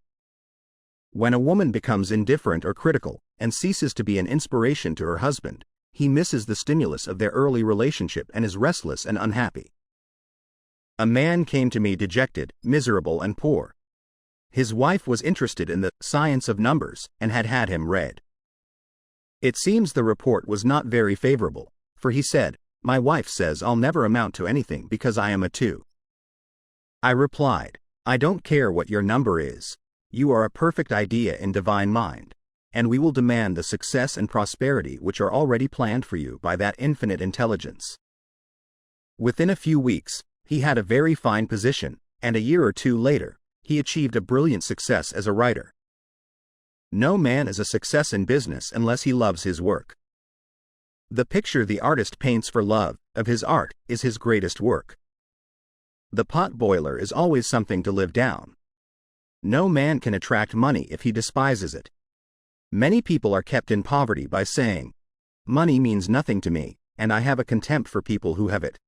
Speaker 1: When a woman becomes indifferent or critical, and ceases to be an inspiration to her husband, he misses the stimulus of their early relationship and is restless and unhappy. A man came to me dejected, miserable and poor. His wife was interested in the science of numbers, and had him read. It seems the report was not very favorable, for he said, "My wife says I'll never amount to anything because I am a 2. I replied, "I don't care what your number is. You are a perfect idea in divine mind, and we will demand the success and prosperity which are already planned for you by that infinite intelligence." Within a few weeks, he had a very fine position, and a year or two later, he achieved a brilliant success as a writer. No man is a success in business unless he loves his work. The picture the artist paints for love of his art is his greatest work. The pot boiler is always something to live down. No man can attract money if he despises it. Many people are kept in poverty by saying, "Money means nothing to me, and I have a contempt for people who have it."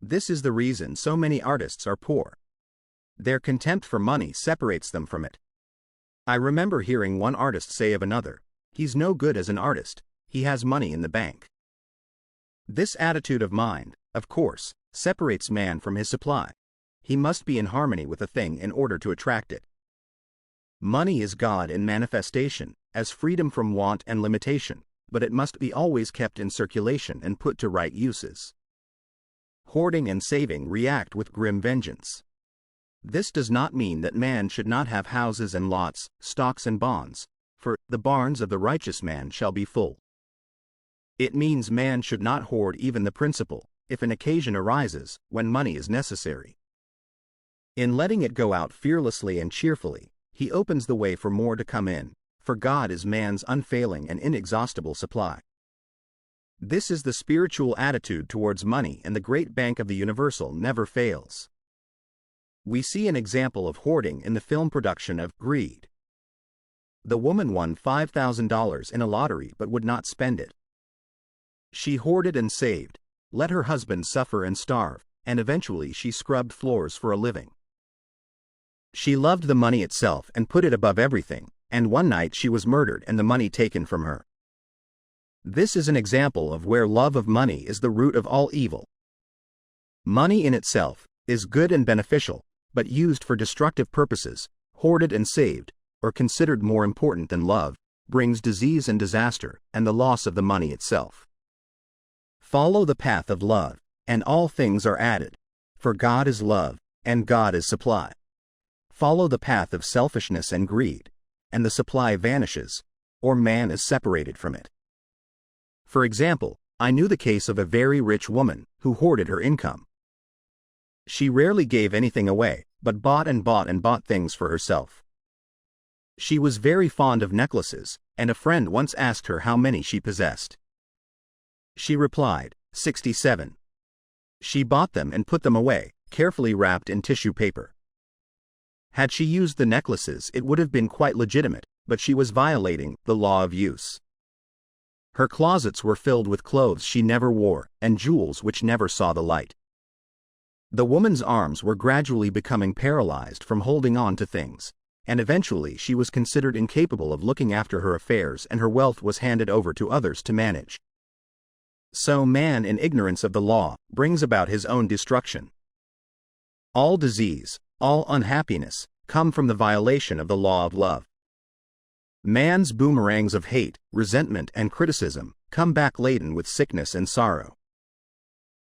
Speaker 1: This is the reason so many artists are poor. Their contempt for money separates them from it. I remember hearing one artist say of another, "He's no good as an artist, he has money in the bank." This attitude of mind, of course, separates man from his supply. He must be in harmony with a thing in order to attract it. Money is God in manifestation, as freedom from want and limitation, but it must be always kept in circulation and put to right uses. Hoarding and saving react with grim vengeance. This does not mean that man should not have houses and lots, stocks and bonds, for the barns of the righteous man shall be full. It means man should not hoard even the principal, if an occasion arises when money is necessary. In letting it go out fearlessly and cheerfully, he opens the way for more to come in, for God is man's unfailing and inexhaustible supply. This is the spiritual attitude towards money, and the great bank of the universal never fails. We see an example of hoarding in the film production of Greed. The woman won $5,000 in a lottery but would not spend it. She hoarded and saved, let her husband suffer and starve, and eventually she scrubbed floors for a living. She loved the money itself and put it above everything, and one night she was murdered and the money taken from her. This is an example of where love of money is the root of all evil. Money in itself is good and beneficial, but used for destructive purposes, hoarded and saved, or considered more important than love, brings disease and disaster and the loss of the money itself. Follow the path of love, and all things are added, for God is love, and God is supply. Follow the path of selfishness and greed, and the supply vanishes, or man is separated from it. For example, I knew the case of a very rich woman who hoarded her income. She rarely gave anything away, but bought and bought and bought things for herself. She was very fond of necklaces, and a friend once asked her how many she possessed. She replied, 67. She bought them and put them away, carefully wrapped in tissue paper. Had she used the necklaces, it would have been quite legitimate, but she was violating the law of use. Her closets were filled with clothes she never wore, and jewels which never saw the light. The woman's arms were gradually becoming paralyzed from holding on to things, and eventually she was considered incapable of looking after her affairs and her wealth was handed over to others to manage. So man, in ignorance of the law, brings about his own destruction. All disease, all unhappiness, come from the violation of the law of love. Man's boomerangs of hate, resentment, and criticism come back laden with sickness and sorrow.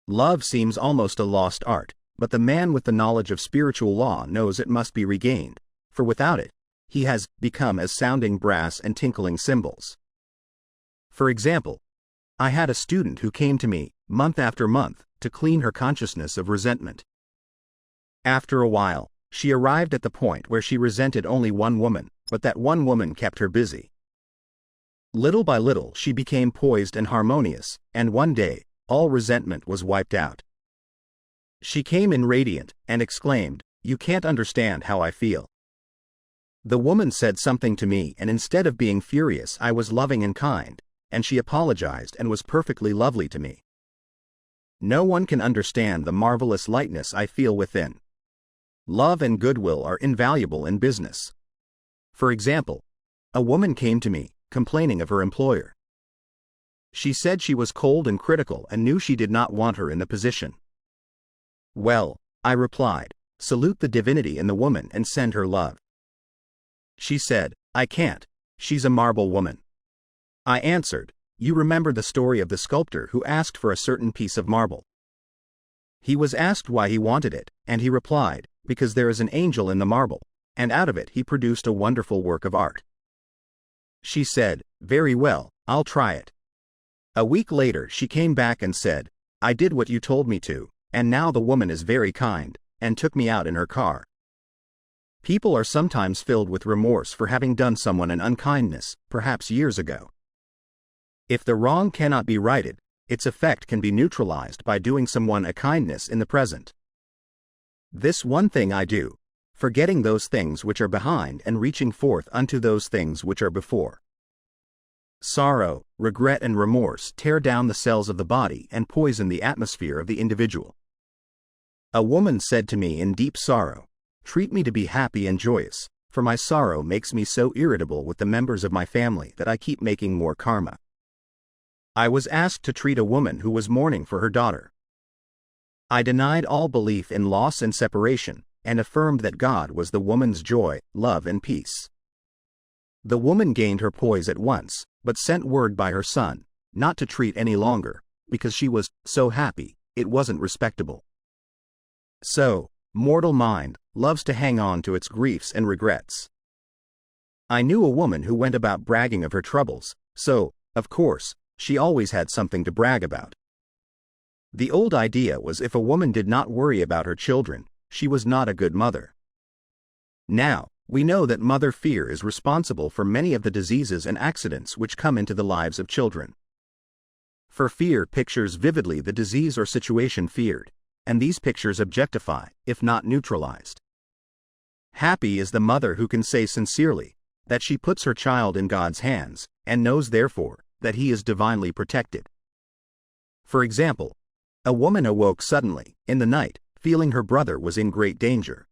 Speaker 1: Love seems almost a lost art, but the man with the knowledge of spiritual law knows it must be regained, for without it, he has become as sounding brass and tinkling cymbals. For example, I had a student who came to me, month after month, to clean her consciousness of resentment. After a while, she arrived at the point where she resented only one woman, but that one woman kept her busy. Little by little she became poised and harmonious, and one day, all resentment was wiped out. She came in radiant, and exclaimed, "You can't understand how I feel." The woman said something to me, and instead of being furious I was loving and kind, and she apologized and was perfectly lovely to me. No one can understand the marvelous lightness I feel within. Love and goodwill are invaluable in business. For example, a woman came to me, complaining of her employer. She said she was cold and critical and knew she did not want her in the position. Well, I replied, salute the divinity in the woman and send her love. She said, I can't, she's a marble woman. I answered, you remember the story of the sculptor who asked for a certain piece of marble. He was asked why he wanted it, and he replied, because there is an angel in the marble, and out of it he produced a wonderful work of art. She said, very well, I'll try it. A week later she came back and said, I did what you told me to, and now the woman is very kind, and took me out in her car. People are sometimes filled with remorse for having done someone an unkindness, perhaps years ago. If the wrong cannot be righted, its effect can be neutralized by doing someone a kindness in the present. This one thing I do, forgetting those things which are behind and reaching forth unto those things which are before. Sorrow, regret and remorse tear down the cells of the body and poison the atmosphere of the individual. A woman said to me in deep sorrow, treat me to be happy and joyous, for my sorrow makes me so irritable with the members of my family that I keep making more karma. I was asked to treat a woman who was mourning for her daughter. I denied all belief in loss and separation, and affirmed that God was the woman's joy, love and peace. The woman gained her poise at once, but sent word by her son, not to treat any longer, because she was so happy, it wasn't respectable. So, mortal mind loves to hang on to its griefs and regrets. I knew a woman who went about bragging of her troubles, so, of course, she always had something to brag about. The old idea was if a woman did not worry about her children, she was not a good mother. Now, we know that mother fear is responsible for many of the diseases and accidents which come into the lives of children. For fear pictures vividly the disease or situation feared, and these pictures objectify, if not neutralized. Happy is the mother who can say sincerely that she puts her child in God's hands, and knows therefore that he is divinely protected. For example, a woman awoke suddenly, in the night, feeling her brother was in great danger.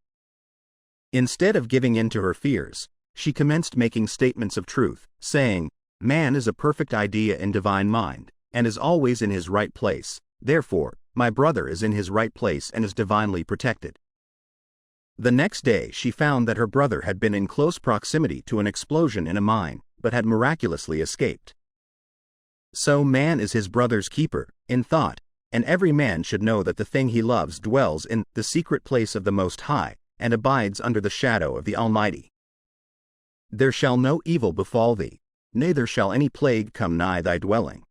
Speaker 1: Instead of giving in to her fears, she commenced making statements of truth, saying, man is a perfect idea in divine mind, and is always in his right place, therefore, my brother is in his right place and is divinely protected. The next day she found that her brother had been in close proximity to an explosion in a mine, but had miraculously escaped. So man is his brother's keeper, in thought, and every man should know that the thing he loves dwells in the secret place of the Most High, and abides under the shadow of the Almighty. There shall no evil befall thee, neither shall any plague come nigh thy dwelling.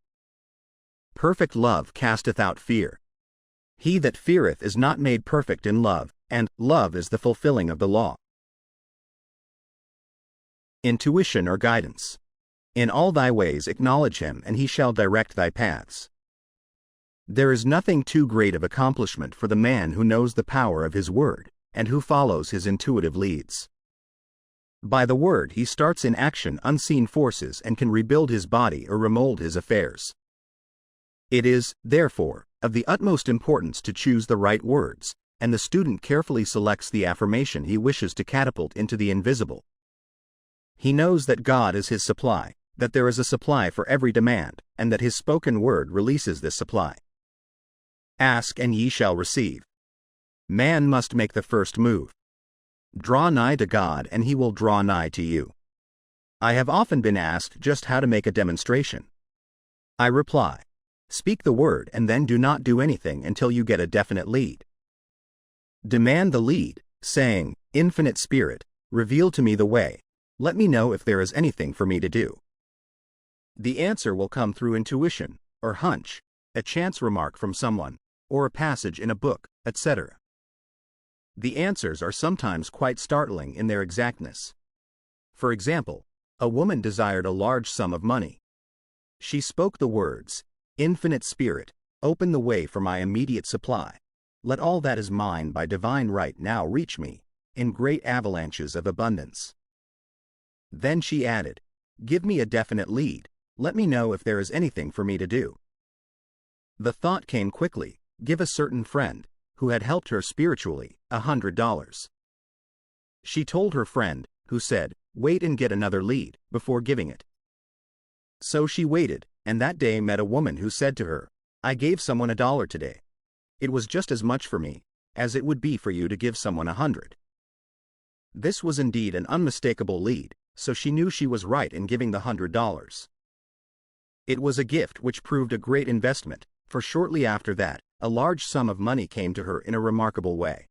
Speaker 1: Perfect love casteth out fear. He that feareth is not made perfect in love, and love is the fulfilling of the law. Intuition or guidance. In all thy ways acknowledge him, and he shall direct thy paths. There is nothing too great of accomplishment for the man who knows the power of his word, and who follows his intuitive leads. By the word he starts in action unseen forces and can rebuild his body or remold his affairs. It is, therefore, of the utmost importance to choose the right words, and the student carefully selects the affirmation he wishes to catapult into the invisible. He knows that God is his supply, that there is a supply for every demand, and that his spoken word releases this supply. Ask and ye shall receive. Man must make the first move. Draw nigh to God and he will draw nigh to you. I have often been asked just how to make a demonstration. I reply, speak the word and then do not do anything until you get a definite lead. Demand the lead, saying, Infinite Spirit, reveal to me the way, let me know if there is anything for me to do. The answer will come through intuition, or hunch, a chance remark from someone, or a passage in a book, etc. The answers are sometimes quite startling in their exactness. For example, a woman desired a large sum of money. She spoke the words, Infinite Spirit, open the way for my immediate supply. Let all that is mine by divine right now reach me, in great avalanches of abundance. Then she added, give me a definite lead, let me know if there is anything for me to do. The thought came quickly, give a certain friend, who had helped her spiritually, $100. She told her friend, who said, wait and get another lead, before giving it. So she waited, and that day met a woman who said to her, I gave someone $1 today. It was just as much for me, as it would be for you to give someone 100. This was indeed an unmistakable lead, so she knew she was right in giving the $100. It was a gift which proved a great investment, for shortly after that, a large sum of money came to her in a remarkable way.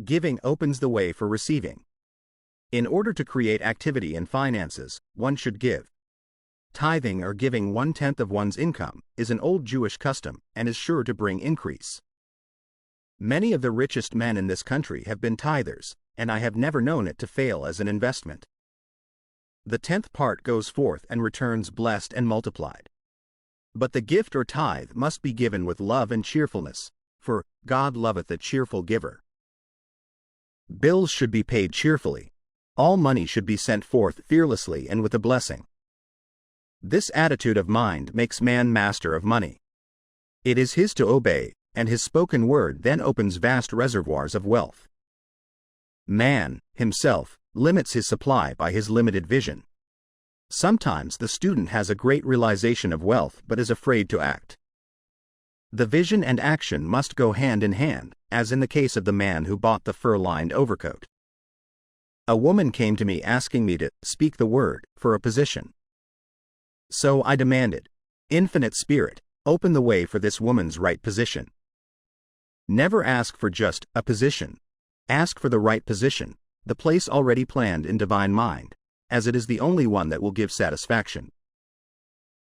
Speaker 1: Giving opens the way for receiving. In order to create activity in finances, one should give. Tithing or giving 1/10 of one's income is an old Jewish custom and is sure to bring increase. Many of the richest men in this country have been tithers, and I have never known it to fail as an investment. The 10th part goes forth and returns blessed and multiplied. But the gift or tithe must be given with love and cheerfulness, for God loveth a cheerful giver. Bills should be paid cheerfully. All money should be sent forth fearlessly and with a blessing. This attitude of mind makes man master of money. It is his to obey, and his spoken word then opens vast reservoirs of wealth. Man, himself, limits his supply by his limited vision. Sometimes the student has a great realization of wealth but is afraid to act. The vision and action must go hand in hand, as in the case of the man who bought the fur-lined overcoat. A woman came to me asking me to speak the word for a position. So I demanded, Infinite Spirit, open the way for this woman's right position. Never ask for just a position. Ask for the right position, the place already planned in divine mind, as it is the only one that will give satisfaction.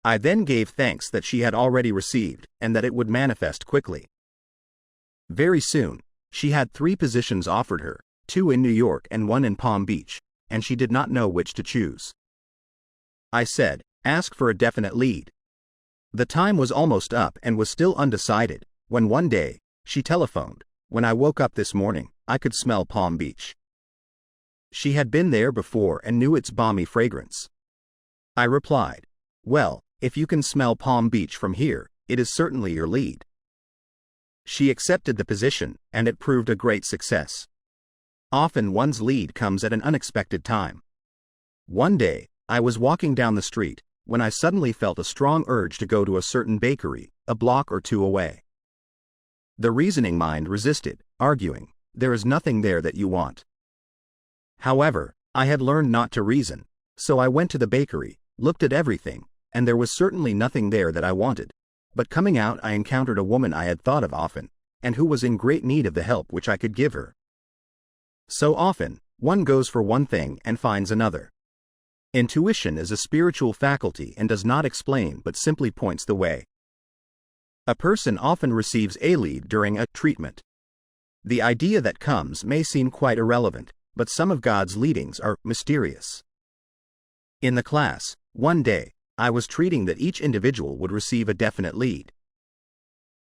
Speaker 1: I then gave thanks that she had already received and that it would manifest quickly. Very soon, she had 3 positions offered her, 2 in New York and 1 in Palm Beach, and she did not know which to choose. I said, ask for a definite lead. The time was almost up and was still undecided, when one day, she telephoned, when I woke up this morning, I could smell Palm Beach. She had been there before and knew its balmy fragrance. I replied, well, if you can smell Palm Beach from here, it is certainly your lead. She accepted the position, and it proved a great success. Often one's lead comes at an unexpected time. One day, I was walking down the street, when I suddenly felt a strong urge to go to a certain bakery, a block or 2 away. The reasoning mind resisted, arguing, there is nothing there that you want. However, I had learned not to reason, so I went to the bakery, looked at everything, and there was certainly nothing there that I wanted. But coming out I encountered a woman I had thought of often, and who was in great need of the help which I could give her. So often, one goes for one thing and finds another. Intuition is a spiritual faculty and does not explain but simply points the way. A person often receives a lead during a treatment. The idea that comes may seem quite irrelevant, but some of God's leadings are mysterious. In the class, one day, I was treating that each individual would receive a definite lead.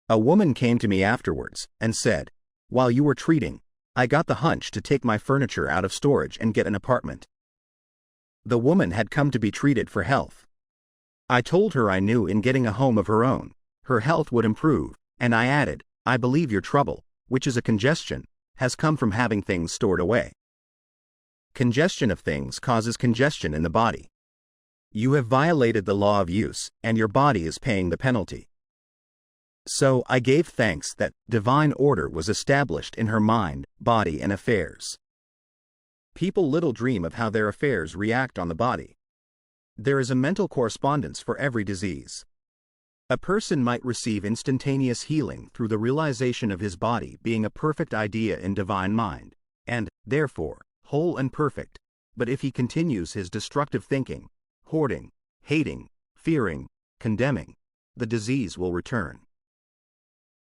Speaker 1: A woman came to me afterwards and said, while you were treating, I got the hunch to take my furniture out of storage and get an apartment. The woman had come to be treated for health. I told her I knew in getting a home of her own, her health would improve, and I added, I believe your trouble, which is a congestion, has come from having things stored away. Congestion of things causes congestion in the body. You have violated the law of use, and your body is paying the penalty. So I gave thanks that divine order was established in her mind, body, and affairs. People little dream of how their affairs react on the body. There is a mental correspondence for every disease. A person might receive instantaneous healing through the realization of his body being a perfect idea in divine mind, and, therefore, whole and perfect, but if he continues his destructive thinking, hoarding, hating, fearing, condemning, the disease will return.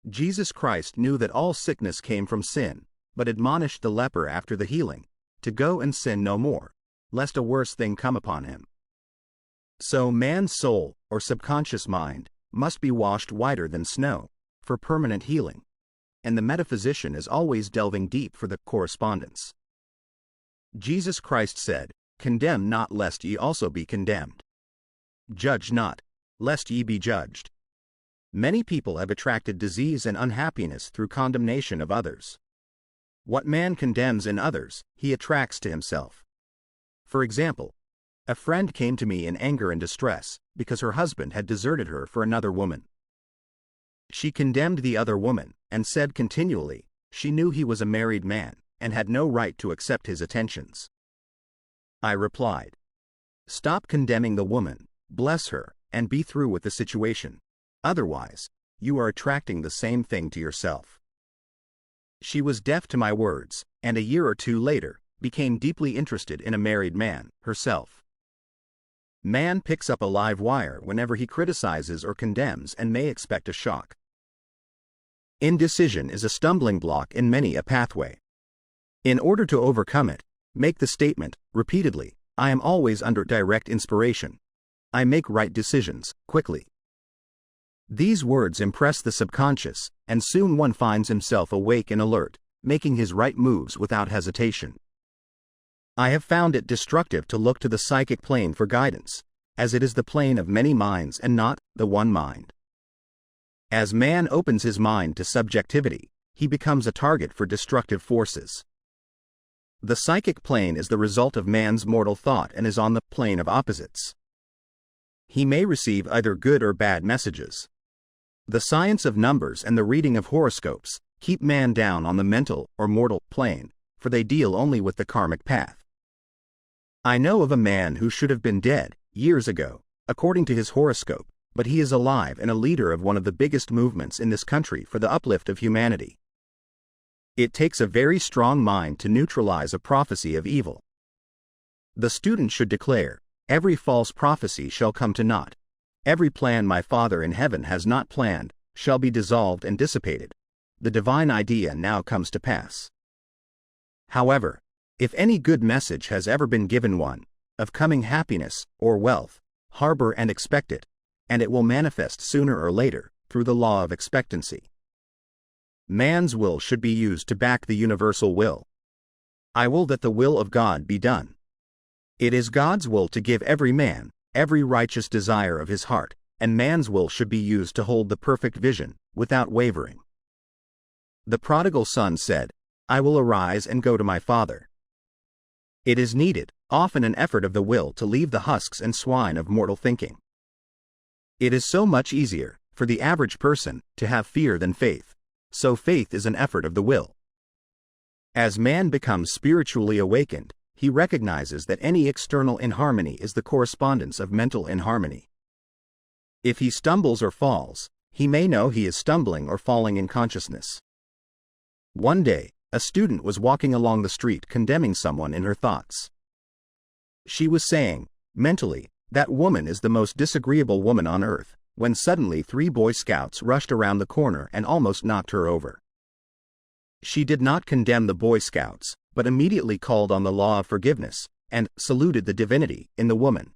Speaker 1: Jesus Christ knew that all sickness came from sin, but admonished the leper after the healing, to go and sin no more, lest a worse thing come upon him. So man's soul, or subconscious mind, must be washed whiter than snow, for permanent healing, and the metaphysician is always delving deep for the correspondence. Jesus Christ said, "Condemn not lest ye also be condemned. Judge not, lest ye be judged." Many people have attracted disease and unhappiness through condemnation of others. What man condemns in others, he attracts to himself. For example, a friend came to me in anger and distress because her husband had deserted her for another woman. She condemned the other woman and said continually she knew he was a married man and had no right to accept his attentions. I replied, "Stop condemning the woman, bless her, and be through with the situation. Otherwise, you are attracting the same thing to yourself." She was deaf to my words, and a year or two later, became deeply interested in a married man, herself. Man picks up a live wire whenever he criticizes or condemns and may expect a shock. Indecision is a stumbling block in many a pathway. In order to overcome it, make the statement, repeatedly, "I am always under direct inspiration. I make right decisions, quickly." These words impress the subconscious, and soon one finds himself awake and alert, making his right moves without hesitation. I have found it destructive to look to the psychic plane for guidance, as it is the plane of many minds and not the one mind. As man opens his mind to subjectivity, he becomes a target for destructive forces. The psychic plane is the result of man's mortal thought and is on the plane of opposites. He may receive either good or bad messages. The science of numbers and the reading of horoscopes keep man down on the mental or mortal plane, for they deal only with the karmic path. I know of a man who should have been dead years ago, according to his horoscope, but he is alive and a leader of one of the biggest movements in this country for the uplift of humanity. It takes a very strong mind to neutralize a prophecy of evil. The student should declare, "Every false prophecy shall come to naught. Every plan my Father in heaven has not planned shall be dissolved and dissipated. The divine idea now comes to pass." However, if any good message has ever been given one, of coming happiness or wealth, harbor and expect it, and it will manifest sooner or later, through the law of expectancy. Man's will should be used to back the universal will. I will that the will of God be done. It is God's will to give every man every righteous desire of his heart, and man's will should be used to hold the perfect vision, without wavering. The prodigal son said, "I will arise and go to my father." It is needed, often an effort of the will to leave the husks and swine of mortal thinking. It is so much easier, for the average person, to have fear than faith, so faith is an effort of the will. As man becomes spiritually awakened, he recognizes that any external inharmony is the correspondence of mental inharmony. If he stumbles or falls, he may know he is stumbling or falling in consciousness. One day, a student was walking along the street condemning someone in her thoughts. She was saying, mentally, "That woman is the most disagreeable woman on earth," when suddenly 3 Boy Scouts rushed around the corner and almost knocked her over. She did not condemn the Boy Scouts, but immediately called on the law of forgiveness, and saluted the divinity in the woman.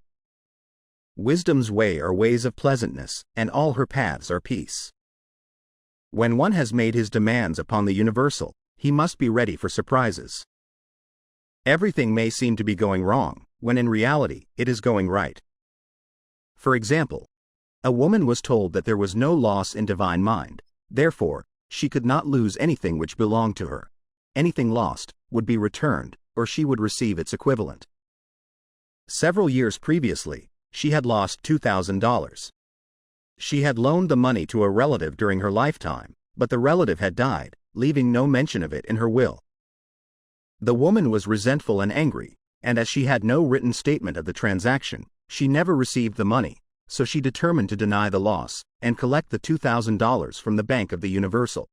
Speaker 1: Wisdom's way are ways of pleasantness, and all her paths are peace. When one has made his demands upon the universal, he must be ready for surprises. Everything may seem to be going wrong, when in reality, it is going right. For example, a woman was told that there was no loss in divine mind, therefore, she could not lose anything which belonged to her. Anything lost would be returned, or she would receive its equivalent. Several years previously, she had lost $2,000. She had loaned the money to a relative during her lifetime, but the relative had died, leaving no mention of it in her will. The woman was resentful and angry, and as she had no written statement of the transaction, she never received the money, so she determined to deny the loss and collect the $2,000 from the Bank of the Universal.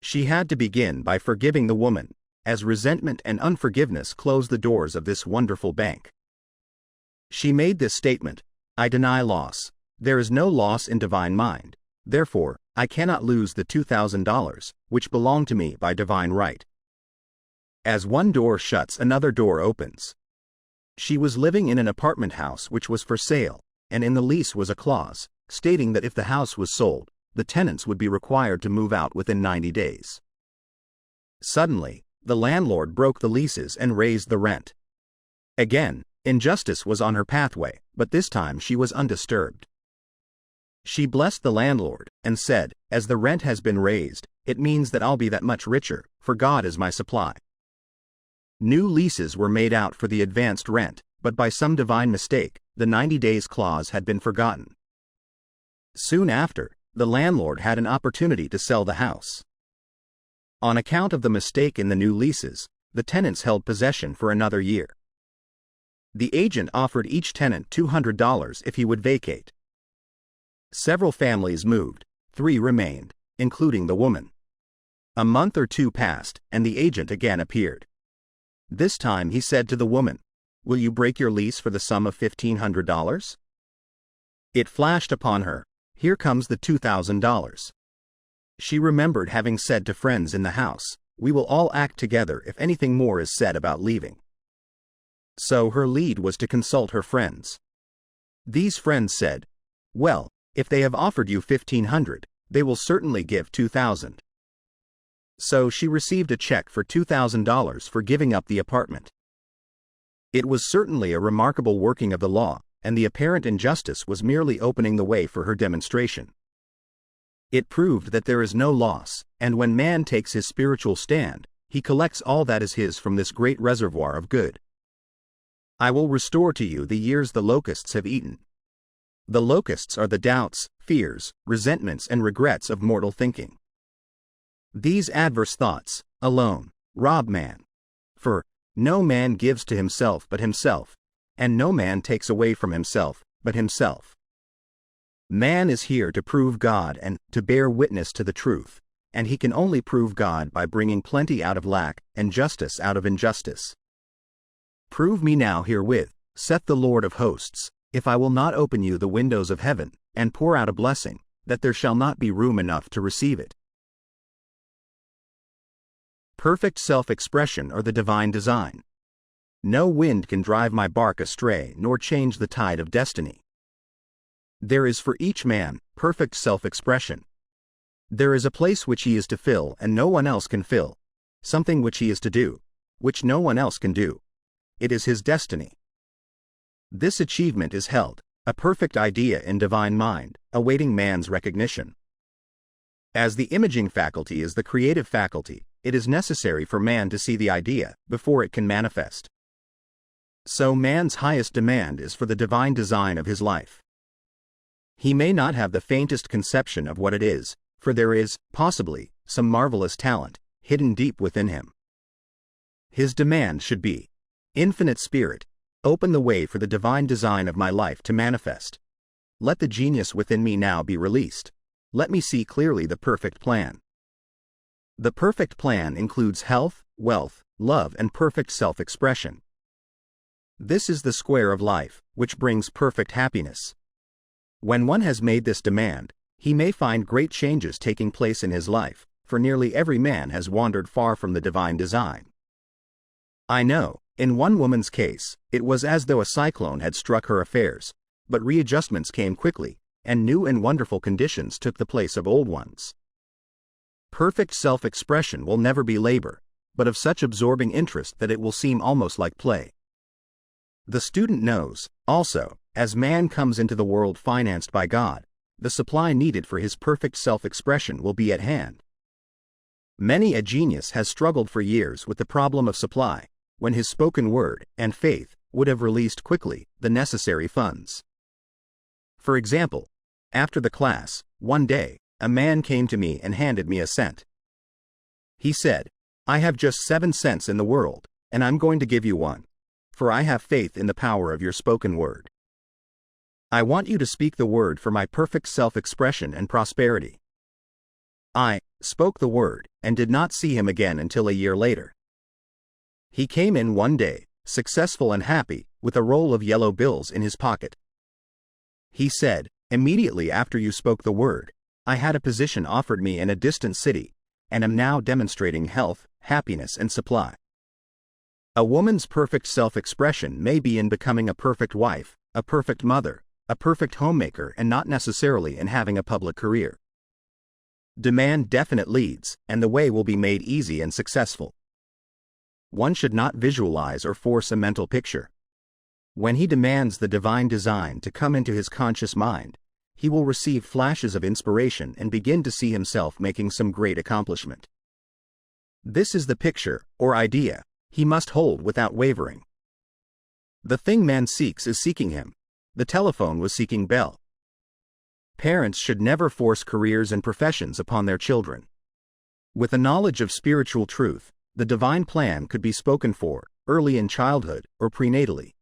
Speaker 1: She had to begin by forgiving the woman, as resentment and unforgiveness closed the doors of this wonderful bank. She made this statement: "I deny loss. There is no loss in divine mind. Therefore, I cannot lose the $2,000, which belong to me by divine right." As one door shuts, another door opens. She was living in an apartment house which was for sale, and in the lease was a clause stating that if the house was sold, the tenants would be required to move out within 90 days. Suddenly, the landlord broke the leases and raised the rent. Again, injustice was on her pathway, but this time she was undisturbed. She blessed the landlord and said, "As the rent has been raised, it means that I'll be that much richer, for God is my supply." New leases were made out for the advanced rent, but by some divine mistake, the 90 days clause had been forgotten. Soon after, the landlord had an opportunity to sell the house. On account of the mistake in the new leases, the tenants held possession for another year. The agent offered each tenant $200 if he would vacate. Several families moved, 3 remained, including the woman. A month or 2 passed, and the agent again appeared. This time he said to the woman, "Will you break your lease for the sum of $1,500? It flashed upon her, here comes the $2,000. She remembered having said to friends in the house, "We will all act together if anything more is said about leaving." So her lead was to consult her friends. These friends said, "Well, if they have offered you $1,500, they will certainly give $2,000. So she received a check for $2,000 for giving up the apartment. It was certainly a remarkable working of the law, and the apparent injustice was merely opening the way for her demonstration. It proved that there is no loss, and when man takes his spiritual stand, he collects all that is his from this great reservoir of good. "I will restore to you the years the locusts have eaten." The locusts are the doubts, fears, resentments, and regrets of mortal thinking. These adverse thoughts, alone, rob man. For, no man gives to himself but himself, and no man takes away from himself but himself. Man is here to prove God and to bear witness to the truth, and he can only prove God by bringing plenty out of lack and justice out of injustice. "Prove me now herewith, saith the Lord of hosts, if I will not open you the windows of heaven, and pour out a blessing, that there shall not be room enough to receive it." Perfect self-expression or the divine design. No wind can drive my bark astray nor change the tide of destiny. There is for each man perfect self-expression. There is a place which he is to fill and no one else can fill, something which he is to do, which no one else can do. It is his destiny. This achievement is held, a perfect idea in divine mind, awaiting man's recognition. As the imaging faculty is the creative faculty, it is necessary for man to see the idea before it can manifest. So man's highest demand is for the divine design of his life. He may not have the faintest conception of what it is, for there is, possibly, some marvelous talent, hidden deep within him. His demand should be, "Infinite Spirit, open the way for the divine design of my life to manifest. Let the genius within me now be released. Let me see clearly the perfect plan." The perfect plan includes health, wealth, love, and perfect self-expression. This is the square of life, which brings perfect happiness. When one has made this demand, he may find great changes taking place in his life, for nearly every man has wandered far from the divine design. I know, in one woman's case, it was as though a cyclone had struck her affairs, but readjustments came quickly, and new and wonderful conditions took the place of old ones. Perfect self-expression will never be labor, but of such absorbing interest that it will seem almost like play. The student knows, also, as man comes into the world financed by God, the supply needed for his perfect self-expression will be at hand. Many a genius has struggled for years with the problem of supply, when his spoken word and faith would have released quickly the necessary funds. For example, after the class, one day, a man came to me and handed me a cent. He said, "I have just 7 cents in the world, and I'm going to give you one, for I have faith in the power of your spoken word. I want you to speak the word for my perfect self-expression and prosperity." I spoke the word and did not see him again until a year later. He came in one day, successful and happy, with a roll of yellow bills in his pocket. He said, "Immediately after you spoke the word, I had a position offered me in a distant city, and am now demonstrating health, happiness, and supply." A woman's perfect self-expression may be in becoming a perfect wife, a perfect mother, a perfect homemaker, and not necessarily in having a public career. Demand definite leads, and the way will be made easy and successful. One should not visualize or force a mental picture. When he demands the divine design to come into his conscious mind, he will receive flashes of inspiration and begin to see himself making some great accomplishment. This is the picture, or idea, he must hold without wavering. The thing man seeks is seeking him. The telephone was seeking Bell. Parents should never force careers and professions upon their children. With a knowledge of spiritual truth, the divine plan could be spoken for, early in childhood or prenatally.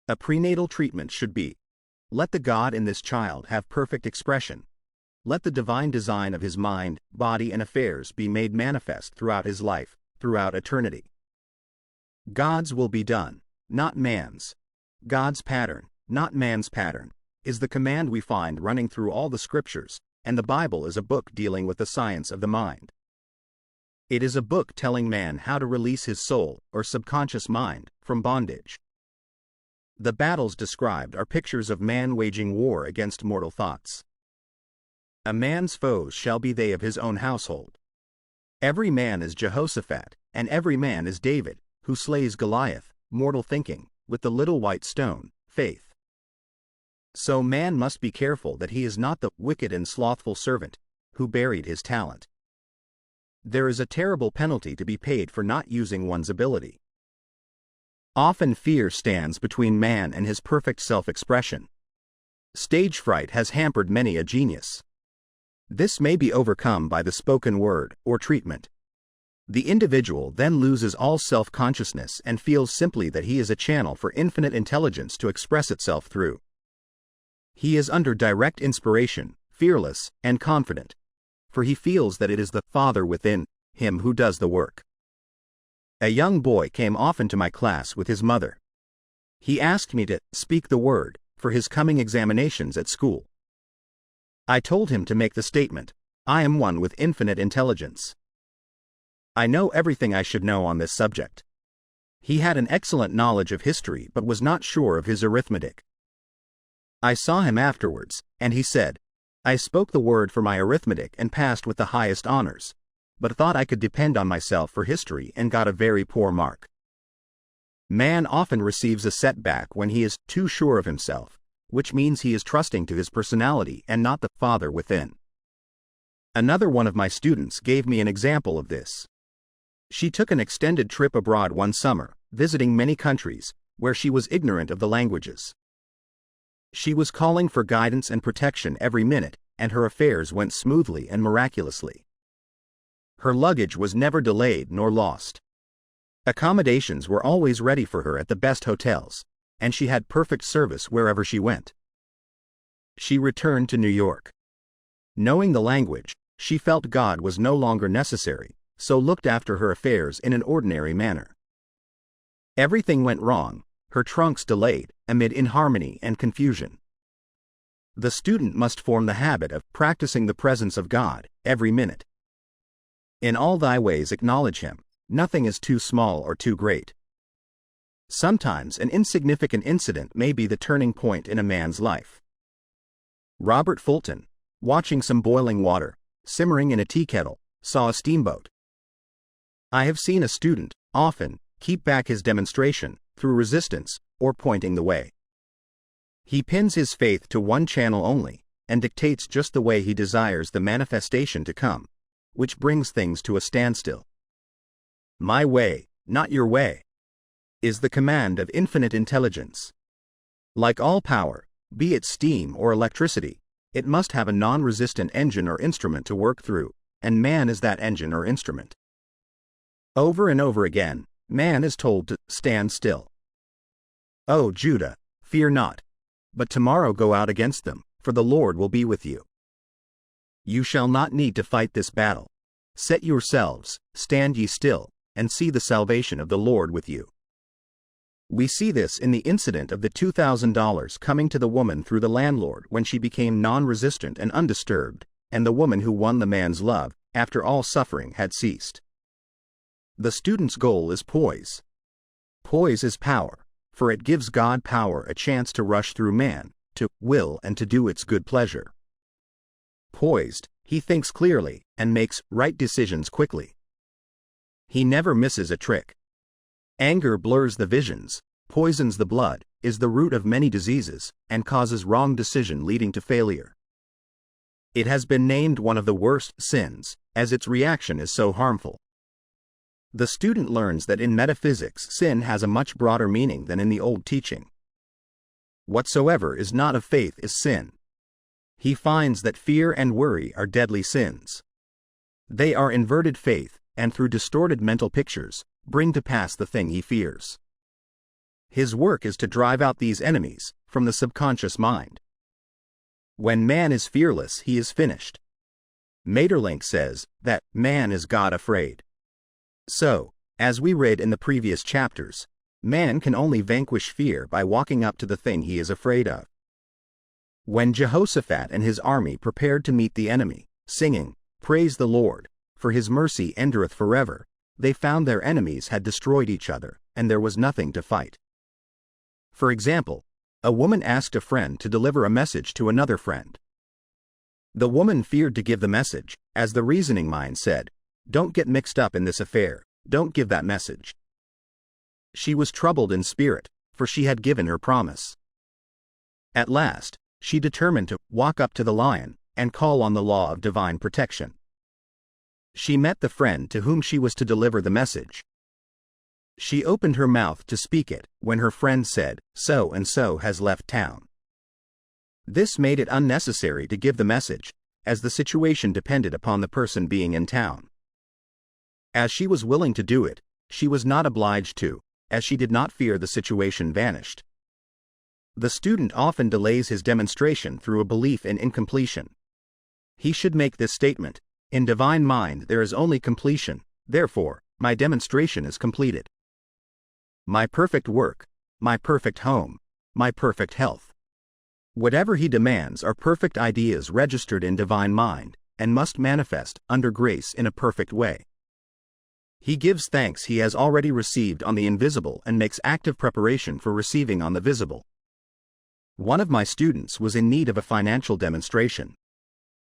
Speaker 1: A prenatal treatment should be: let the God in this child have perfect expression. Let the divine design of his mind, body, and affairs be made manifest throughout his life, throughout eternity. God's will be done, not man's. God's pattern, not man's pattern, is the command we find running through all the scriptures, and the Bible is a book dealing with the science of the mind. It is a book telling man how to release his soul, or subconscious mind, from bondage. The battles described are pictures of man waging war against mortal thoughts. A man's foes shall be they of his own household. Every man is Jehoshaphat, and every man is David, who slays Goliath, mortal thinking, with the little white stone, faith. So man must be careful that he is not the wicked and slothful servant, who buried his talent. There is a terrible penalty to be paid for not using one's ability. Often fear stands between man and his perfect self-expression. Stage fright has hampered many a genius. This may be overcome by the spoken word, or treatment. The individual then loses all self-consciousness and feels simply that he is a channel for infinite intelligence to express itself through. He is under direct inspiration, fearless, and confident, for he feels that it is the Father within him who does the work. A young boy came often to my class with his mother. He asked me to speak the word for his coming examinations at school. I told him to make the statement, "I am one with infinite intelligence. I know everything I should know on this subject." He had an excellent knowledge of history but was not sure of his arithmetic. I saw him afterwards, and he said, "I spoke the word for my arithmetic and passed with the highest honors, but thought I could depend on myself for history and got a very poor mark." Man often receives a setback when he is too sure of himself, which means he is trusting to his personality and not the Father within. Another one of my students gave me an example of this. She took an extended trip abroad one summer, visiting many countries, where she was ignorant of the languages. She was calling for guidance and protection every minute, and her affairs went smoothly and miraculously. Her luggage was never delayed nor lost. Accommodations were always ready for her at the best hotels, and she had perfect service wherever she went. She returned to New York. Knowing the language, she felt God was no longer necessary, so looked after her affairs in an ordinary manner. Everything went wrong, her trunks delayed, amid inharmony and confusion. The student must form the habit of practicing the presence of God every minute. In all thy ways acknowledge him. Nothing is too small or too great. Sometimes an insignificant incident may be the turning point in a man's life. Robert Fulton, watching some boiling water, simmering in a tea kettle, saw a steamboat. I have seen a student, often, keep back his demonstration, through resistance, or pointing the way. He pins his faith to one channel only, and dictates just the way he desires the manifestation to come, which brings things to a standstill. My way, not your way, is the command of infinite intelligence. Like all power, be it steam or electricity, it must have a non-resistant engine or instrument to work through, and man is that engine or instrument. Over and over again, man is told to stand still. O Judah, fear not, but tomorrow go out against them, for the Lord will be with you. You shall not need to fight this battle. Set yourselves, stand ye still, and see the salvation of the Lord with you. We see this in the incident of the $2,000 coming to the woman through the landlord when she became non-resistant and undisturbed, and the woman who won the man's love after all suffering had ceased. The student's goal is poise. Poise is power, for it gives God power a chance to rush through man, to will and to do its good pleasure. Poised, he thinks clearly and makes right decisions quickly. He never misses a trick. Anger blurs the visions, poisons the blood, is the root of many diseases, and causes wrong decision leading to failure. It has been named one of the worst sins, as its reaction is so harmful. The student learns that in metaphysics sin has a much broader meaning than in the old teaching. Whatsoever is not of faith is sin. He finds that fear and worry are deadly sins. They are inverted faith, and through distorted mental pictures, bring to pass the thing he fears. His work is to drive out these enemies from the subconscious mind. When man is fearless, he is finished. Maeterlinck says that man is God afraid. So, as we read in the previous chapters, man can only vanquish fear by walking up to the thing he is afraid of. When Jehoshaphat and his army prepared to meet the enemy, singing, "Praise the Lord, for his mercy endureth forever," they found their enemies had destroyed each other, and there was nothing to fight. For example, a woman asked a friend to deliver a message to another friend. The woman feared to give the message, as the reasoning mind said, "Don't get mixed up in this affair, don't give that message." She was troubled in spirit, for she had given her promise. At last, she determined to walk up to the lion and call on the law of divine protection. She met the friend to whom she was to deliver the message. She opened her mouth to speak it when her friend said, "So and so has left town." This made it unnecessary to give the message, as the situation depended upon the person being in town. As she was willing to do it, she was not obliged to, as she did not fear the situation vanished. The student often delays his demonstration through a belief in incompletion. He should make this statement: in divine mind there is only completion, therefore, my demonstration is completed. My perfect work, my perfect home, my perfect health. Whatever he demands are perfect ideas registered in divine mind, and must manifest under grace in a perfect way. He gives thanks he has already received on the invisible and makes active preparation for receiving on the visible. One of my students was in need of a financial demonstration.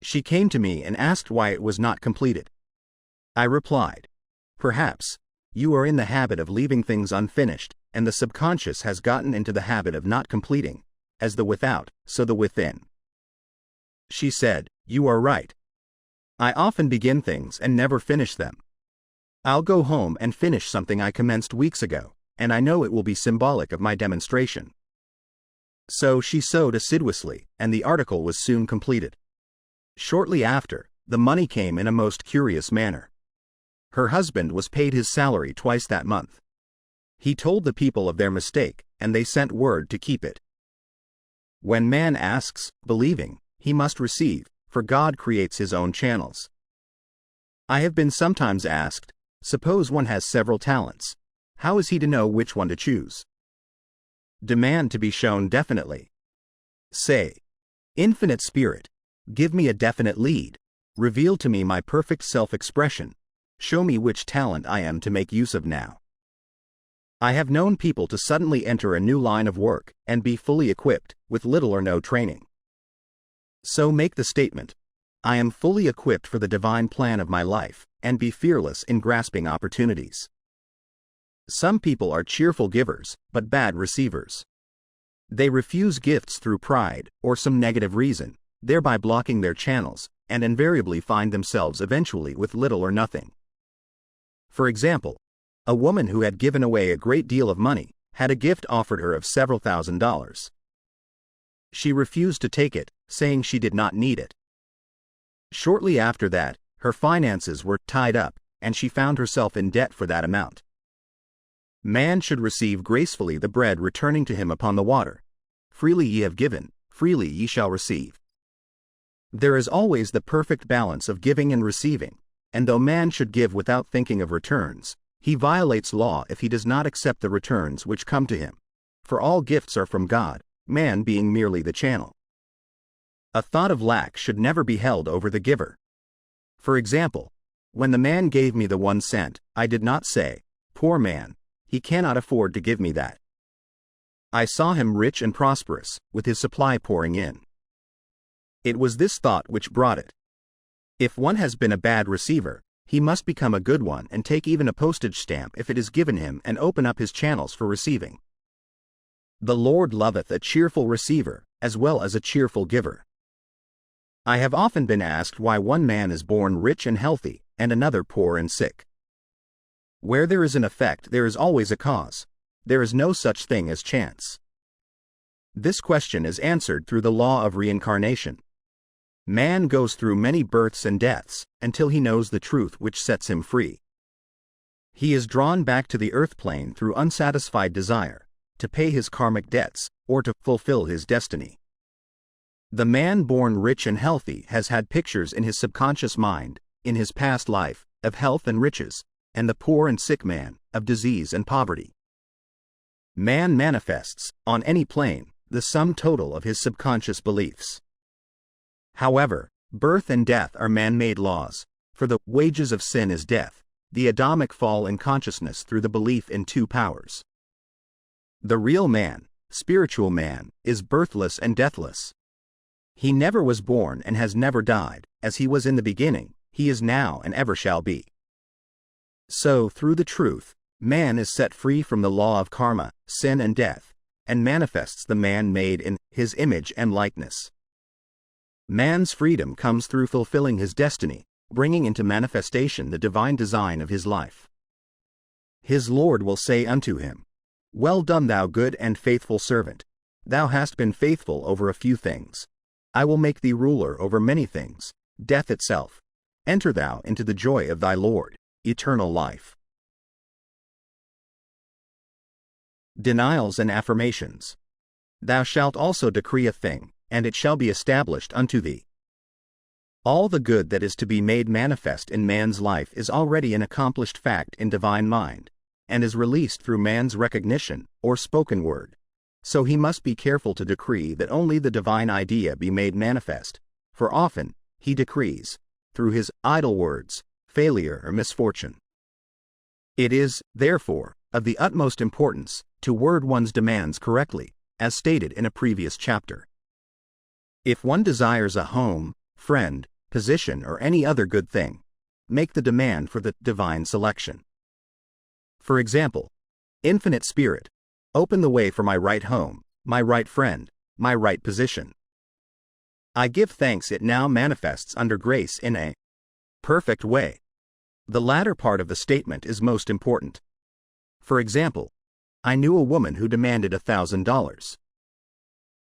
Speaker 1: She came to me and asked why it was not completed. I replied, "Perhaps you are in the habit of leaving things unfinished, and the subconscious has gotten into the habit of not completing, as the without, so the within." She said, "You are right. I often begin things and never finish them. I'll go home and finish something I commenced weeks ago, and I know it will be symbolic of my demonstration." So she sewed assiduously, and the article was soon completed. Shortly after, the money came in a most curious manner. Her husband was paid his salary twice that month. He told the people of their mistake, and they sent word to keep it. When man asks, believing, he must receive, for God creates his own channels. I have been sometimes asked, suppose one has several talents, how is he to know which one to choose? Demand to be shown definitely. Say, "Infinite Spirit, give me a definite lead, reveal to me my perfect self-expression, show me which talent I am to make use of now." I have known people to suddenly enter a new line of work and be fully equipped, with little or no training. So make the statement, "I am fully equipped for the divine plan of my life," and be fearless in grasping opportunities. Some people are cheerful givers, but bad receivers. They refuse gifts through pride or some negative reason, thereby blocking their channels, and invariably find themselves eventually with little or nothing. For example, a woman who had given away a great deal of money had a gift offered her of several $1,000s. She refused to take it, saying she did not need it. Shortly after that, her finances were tied up, and she found herself in debt for that amount. Man should receive gracefully the bread returning to him upon the water. Freely ye have given, freely ye shall receive. There is always the perfect balance of giving and receiving, and though man should give without thinking of returns, he violates law if he does not accept the returns which come to him. For all gifts are from God, man being merely the channel. A thought of lack should never be held over the giver. For example, when the man gave me the 1 cent, I did not say, "Poor man, he cannot afford to give me that." I saw him rich and prosperous, with his supply pouring in. It was this thought which brought it. If one has been a bad receiver, he must become a good one and take even a postage stamp if it is given him and open up his channels for receiving. The Lord loveth a cheerful receiver, as well as a cheerful giver. I have often been asked why one man is born rich and healthy, and another poor and sick. Where there is an effect, there is always a cause. There is no such thing as chance. This question is answered through the law of reincarnation. Man goes through many births and deaths, until he knows the truth which sets him free. He is drawn back to the earth plane through unsatisfied desire, to pay his karmic debts, or to fulfill his destiny. The man born rich and healthy has had pictures in his subconscious mind, in his past life, of health and riches, and the poor and sick man, of disease and poverty. Man manifests, on any plane, the sum total of his subconscious beliefs. However, birth and death are man-made laws, for the wages of sin is death, the Adamic fall in consciousness through the belief in 2 powers. The real man, spiritual man, is birthless and deathless. He never was born and has never died, as he was in the beginning, he is now and ever shall be. So, through the truth, man is set free from the law of karma, sin and death, and manifests the man made in his image and likeness. Man's freedom comes through fulfilling his destiny, bringing into manifestation the divine design of his life. His Lord will say unto him, "Well done, thou good and faithful servant. Thou hast been faithful over a few things. I will make thee ruler over many things, death itself. Enter thou into the joy of thy Lord, eternal life." Denials and affirmations. Thou shalt also decree a thing, and it shall be established unto thee. All the good that is to be made manifest in man's life is already an accomplished fact in divine mind, and is released through man's recognition, or spoken word. So he must be careful to decree that only the divine idea be made manifest, for often, he decrees, through his idle words, failure or misfortune. It is, therefore, of the utmost importance to word one's demands correctly, as stated in a previous chapter. If one desires a home, friend, position, or any other good thing, make the demand for the divine selection. For example, Infinite Spirit, open the way for my right home, my right friend, my right position. I give thanks it now manifests under grace in a perfect way. The latter part of the statement is most important. For example, I knew a woman who demanded $1,000.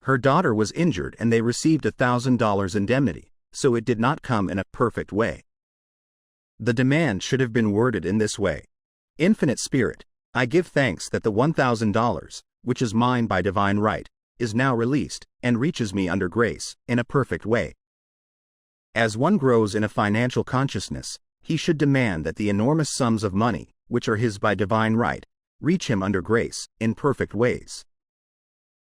Speaker 1: Her daughter was injured and they received $1,000 indemnity, so it did not come in a perfect way. The demand should have been worded in this way: Infinite Spirit, I give thanks that the $1,000, which is mine by divine right, is now released, and reaches me under grace, in a perfect way. As one grows in a financial consciousness, he should demand that the enormous sums of money, which are his by divine right, reach him under grace, in perfect ways.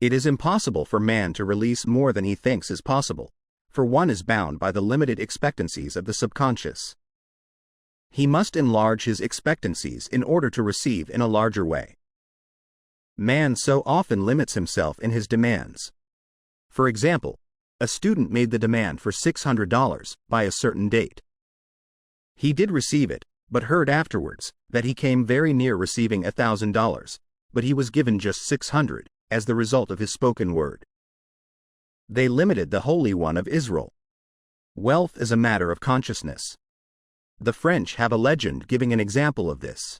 Speaker 1: It is impossible for man to release more than he thinks is possible, for one is bound by the limited expectancies of the subconscious. He must enlarge his expectancies in order to receive in a larger way. Man so often limits himself in his demands. For example, a student made the demand for $600 by a certain date. He did receive it, but heard afterwards that he came very near receiving $1,000, but he was given just $600, as the result of his spoken word. They limited the Holy One of Israel. Wealth is a matter of consciousness. The French have a legend giving an example of this.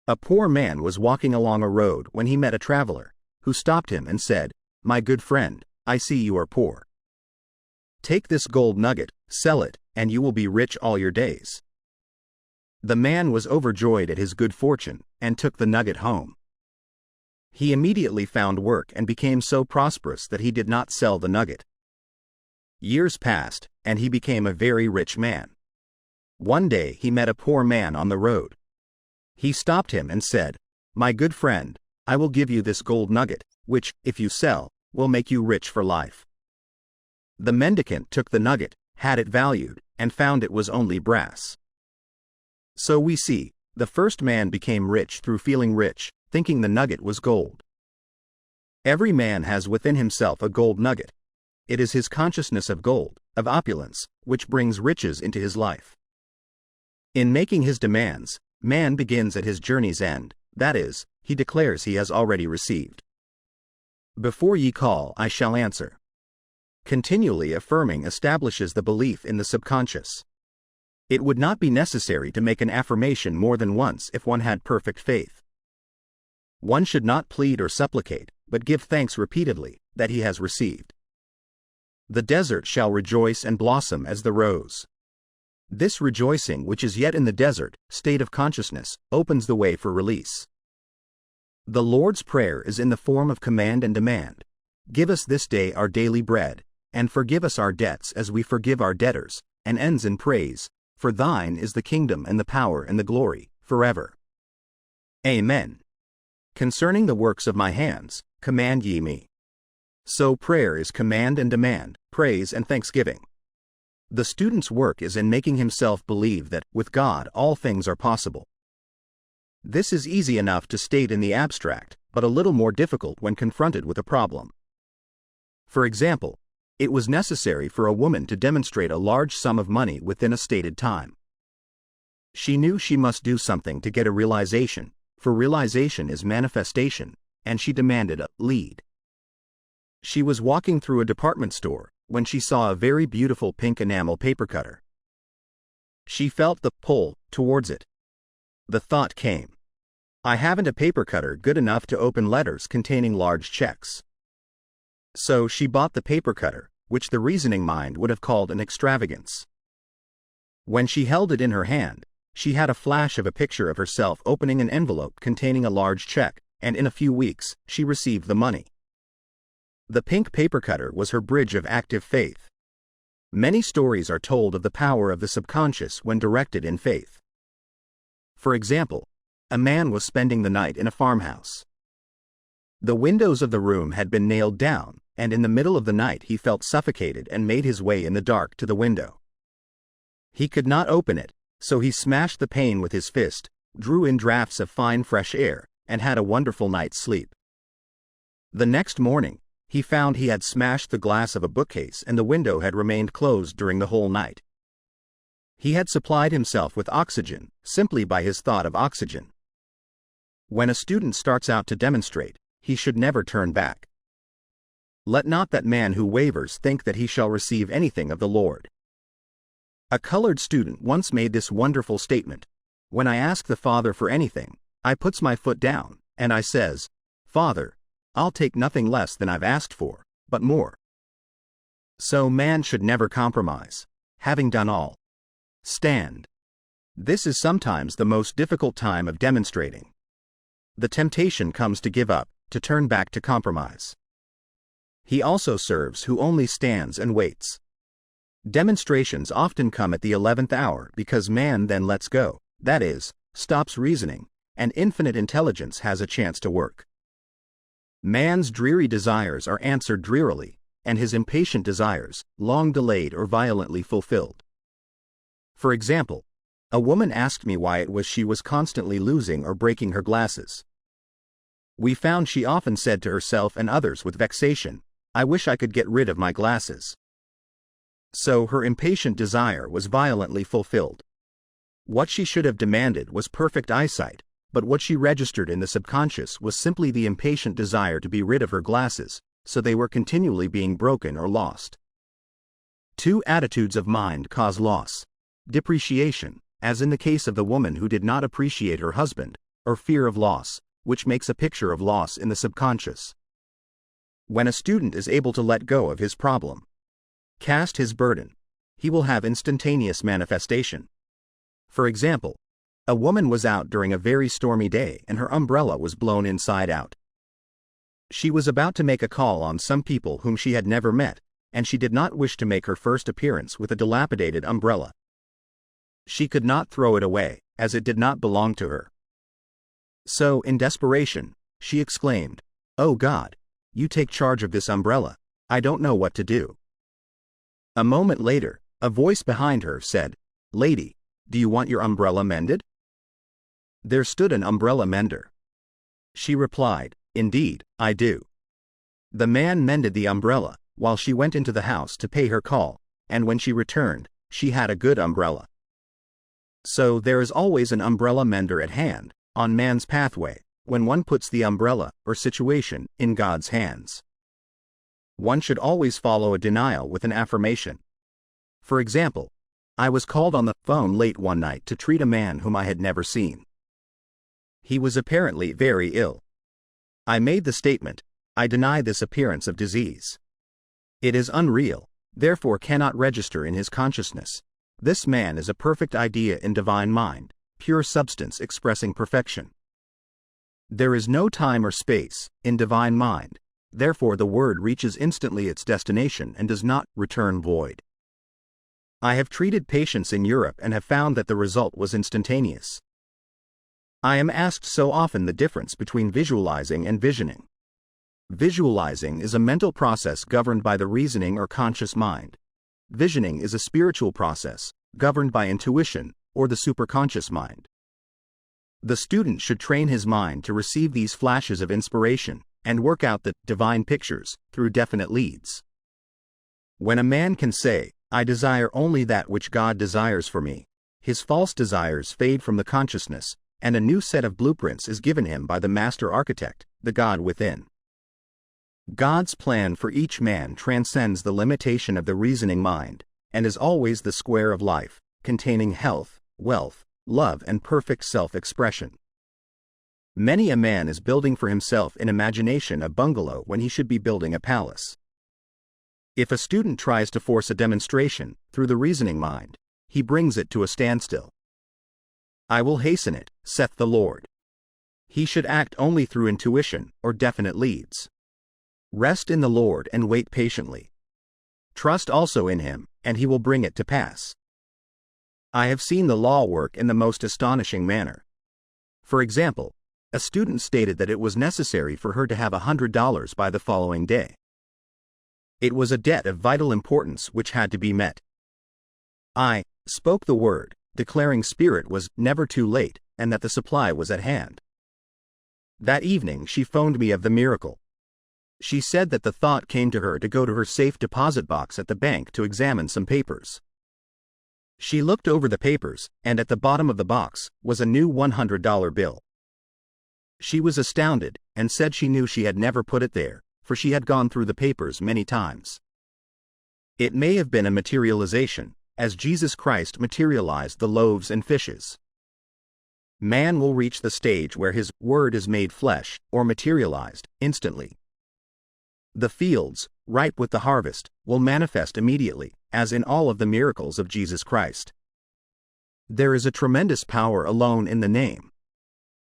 Speaker 1: A poor man was walking along a road when he met a traveler, who stopped him and said, "My good friend, I see you are poor. Take this gold nugget, sell it, and you will be rich all your days." The man was overjoyed at his good fortune, and took the nugget home. He immediately found work and became so prosperous that he did not sell the nugget. Years passed, and he became a very rich man. One day he met a poor man on the road. He stopped him and said, "My good friend, I will give you this gold nugget, which, if you sell, will make you rich for life." The mendicant took the nugget, had it valued, and found it was only brass. So we see, the first man became rich through feeling rich, thinking the nugget was gold. Every man has within himself a gold nugget. It is his consciousness of gold, of opulence, which brings riches into his life. In making his demands, man begins at his journey's end, that is, he declares he has already received. Before ye call, I shall answer. Continually affirming establishes the belief in the subconscious. It would not be necessary to make an affirmation more than once if one had perfect faith. One should not plead or supplicate, but give thanks repeatedly, that he has received. The desert shall rejoice and blossom as the rose. This rejoicing, which is yet in the desert state of consciousness, opens the way for release. The Lord's Prayer is in the form of command and demand. Give us this day our daily bread, and forgive us our debts as we forgive our debtors, and ends in praise, for thine is the kingdom and the power and the glory, forever. Amen. Concerning the works of my hands, command ye me. So prayer is command and demand, praise and thanksgiving. The student's work is in making himself believe that, with God, all things are possible. This is easy enough to state in the abstract, but a little more difficult when confronted with a problem. For example, it was necessary for a woman to demonstrate a large sum of money within a stated time. She knew she must do something to get a realization, for realization is manifestation, and she demanded a lead. She was walking through a department store when she saw a very beautiful pink enamel paper cutter. She felt the pull towards it. The thought came, I haven't a paper cutter good enough to open letters containing large checks. So she bought the paper cutter, which the reasoning mind would have called an extravagance. When she held it in her hand, she had a flash of a picture of herself opening an envelope containing a large check, and in a few weeks, she received the money. The pink paper cutter was her bridge of active faith. Many stories are told of the power of the subconscious when directed in faith. For example, a man was spending the night in a farmhouse. The windows of the room had been nailed down, and in the middle of the night he felt suffocated and made his way in the dark to the window. He could not open it, so he smashed the pane with his fist, drew in draughts of fine fresh air, and had a wonderful night's sleep. The next morning, he found he had smashed the glass of a bookcase and the window had remained closed during the whole night. He had supplied himself with oxygen, simply by his thought of oxygen. When a student starts out to demonstrate, he should never turn back. Let not that man who wavers think that he shall receive anything of the Lord. A colored student once made this wonderful statement, "When I ask the Father for anything, I puts my foot down, and I says, 'Father, I'll take nothing less than I've asked for, but more.'" So man should never compromise. Having done all, stand. This is sometimes the most difficult time of demonstrating. The temptation comes to give up, to turn back to compromise. He also serves who only stands and waits. Demonstrations often come at the 11th hour because man then lets go, that is, stops reasoning, and infinite intelligence has a chance to work. Man's dreary desires are answered drearily, and his impatient desires, long delayed or violently fulfilled. For example, a woman asked me why it was she was constantly losing or breaking her glasses. We found she often said to herself and others with vexation, "I wish I could get rid of my glasses." So her impatient desire was violently fulfilled. What she should have demanded was perfect eyesight, but what she registered in the subconscious was simply the impatient desire to be rid of her glasses, so they were continually being broken or lost. Two attitudes of mind cause loss: depreciation, as in the case of the woman who did not appreciate her husband, or fear of loss, which makes a picture of loss in the subconscious. When a student is able to let go of his problem, cast his burden, he will have instantaneous manifestation. For example, a woman was out during a very stormy day and her umbrella was blown inside out. She was about to make a call on some people whom she had never met, and she did not wish to make her first appearance with a dilapidated umbrella. She could not throw it away, as it did not belong to her. So, in desperation, she exclaimed, "Oh God, you take charge of this umbrella, I don't know what to do." A moment later, a voice behind her said, "Lady, do you want your umbrella mended?" There stood an umbrella mender. She replied, "Indeed, I do." The man mended the umbrella, while she went into the house to pay her call, and when she returned, she had a good umbrella. So there is always an umbrella mender at hand, on man's pathway, when one puts the umbrella, or situation, in God's hands. One should always follow a denial with an affirmation. For example, I was called on the phone late one night to treat a man whom I had never seen. He was apparently very ill. I made the statement, "I deny this appearance of disease. It is unreal, therefore cannot register in his consciousness. This man is a perfect idea in divine mind, pure substance expressing perfection. There is no time or space in divine mind, therefore the word reaches instantly its destination and does not return void." I have treated patients in Europe and have found that the result was instantaneous. I am asked so often the difference between visualizing and visioning. Visualizing is a mental process governed by the reasoning or conscious mind. Visioning is a spiritual process, governed by intuition, or the superconscious mind. The student should train his mind to receive these flashes of inspiration, and work out the divine pictures through definite leads. When a man can say, "I desire only that which God desires for me," his false desires fade from the consciousness, and a new set of blueprints is given him by the master architect, the God within. God's plan for each man transcends the limitation of the reasoning mind, and is always the square of life, containing health, wealth, love and perfect self-expression. Many a man is building for himself in imagination a bungalow when he should be building a palace. If a student tries to force a demonstration through the reasoning mind, he brings it to a standstill. "I will hasten it," saith the Lord. He should act only through intuition or definite leads. Rest in the Lord and wait patiently. Trust also in Him, and He will bring it to pass. I have seen the law work in the most astonishing manner. For example, a student stated that it was necessary for her to have $100 by the following day. It was a debt of vital importance which had to be met. I spoke the word, declaring Spirit was never too late, and that the supply was at hand. That evening she phoned me of the miracle. She said that the thought came to her to go to her safe deposit box at the bank to examine some papers. She looked over the papers, and at the bottom of the box was a new $100 bill. She was astounded, and said she knew she had never put it there, for she had gone through the papers many times. It may have been a materialization, as Jesus Christ materialized the loaves and fishes. Man will reach the stage where his word is made flesh, or materialized, instantly. The fields, ripe with the harvest, will manifest immediately, as in all of the miracles of Jesus Christ. There is a tremendous power alone in the name,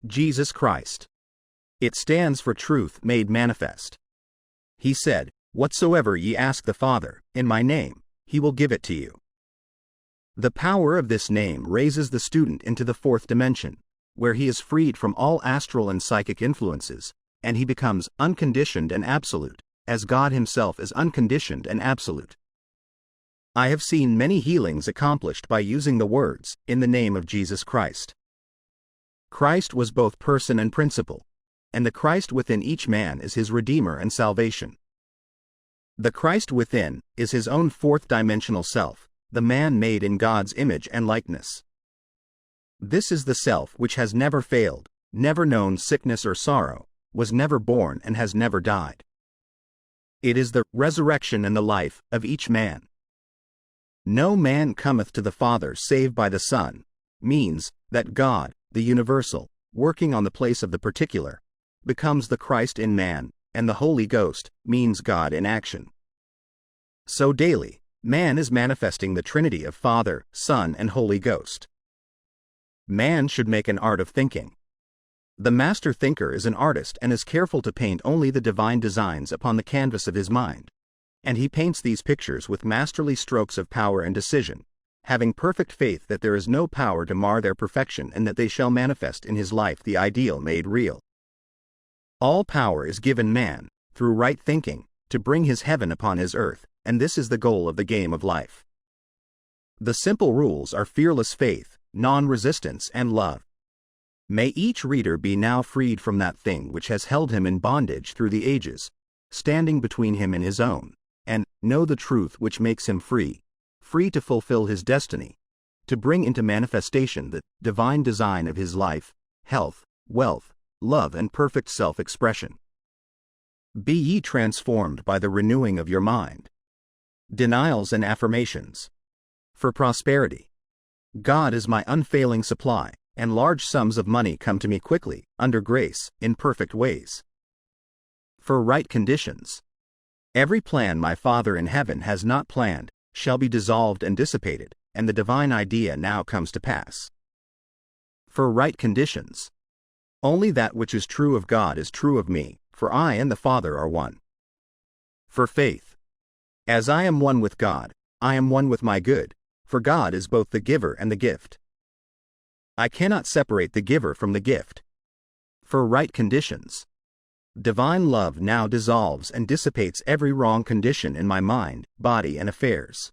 Speaker 1: Jesus Christ. It stands for truth made manifest. He said, "Whatsoever ye ask the Father, in my name, He will give it to you." The power of this name raises the student into the fourth dimension, where he is freed from all astral and psychic influences, and he becomes unconditioned and absolute, as God Himself is unconditioned and absolute. I have seen many healings accomplished by using the words, "in the name of Jesus Christ." Christ was both person and principle, and the Christ within each man is his Redeemer and salvation. The Christ within is his own fourth-dimensional self, the man made in God's image and likeness. This is the self which has never failed, never known sickness or sorrow, was never born and has never died. It is the resurrection and the life of each man. No man cometh to the Father save by the Son, means that God, the universal, working on the place of the particular, becomes the Christ in man, and the Holy Ghost means God in action. So daily, man is manifesting the Trinity of Father, Son, and Holy Ghost. Man should make an art of thinking. The master thinker is an artist and is careful to paint only the divine designs upon the canvas of his mind, and he paints these pictures with masterly strokes of power and decision, having perfect faith that there is no power to mar their perfection and that they shall manifest in his life the ideal made real. All power is given man, through right thinking, to bring his heaven upon his earth, and this is the goal of the game of life. The simple rules are fearless faith, non-resistance, and love. May each reader be now freed from that thing which has held him in bondage through the ages, standing between him and his own, and know the truth which makes him free, free to fulfill his destiny, to bring into manifestation the divine design of his life, health, wealth, love, and perfect self-expression. Be ye transformed by the renewing of your mind. Denials and affirmations. For prosperity. God is my unfailing supply, and large sums of money come to me quickly, under grace, in perfect ways. For right conditions. Every plan my Father in heaven has not planned shall be dissolved and dissipated, and the divine idea now comes to pass. For right conditions. Only that which is true of God is true of me, for I and the Father are one. For faith. As I am one with God, I am one with my good, for God is both the giver and the gift. I cannot separate the giver from the gift. For right conditions. Divine love now dissolves and dissipates every wrong condition in my mind, body, and affairs.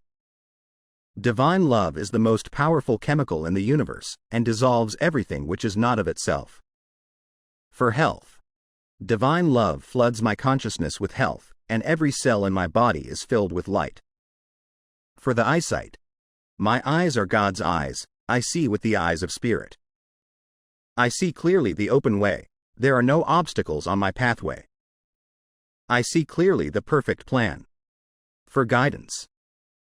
Speaker 1: Divine love is the most powerful chemical in the universe, and dissolves everything which is not of itself. For health. Divine love floods my consciousness with health, and every cell in my body is filled with light. For the eyesight. My eyes are God's eyes, I see with the eyes of spirit. I see clearly the open way, there are no obstacles on my pathway. I see clearly the perfect plan. For guidance.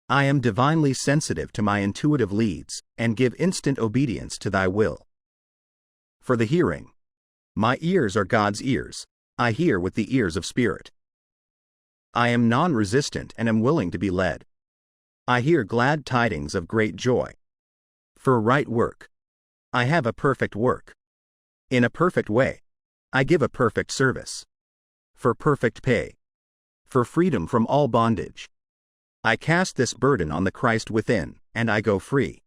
Speaker 1: I am divinely sensitive to my intuitive leads, and give instant obedience to thy will. For the hearing. My ears are God's ears, I hear with the ears of spirit. I am non-resistant and am willing to be led. I hear glad tidings of great joy. For right work. I have a perfect work. In a perfect way. I give a perfect service. For perfect pay. For freedom from all bondage. I cast this burden on the Christ within, and I go free.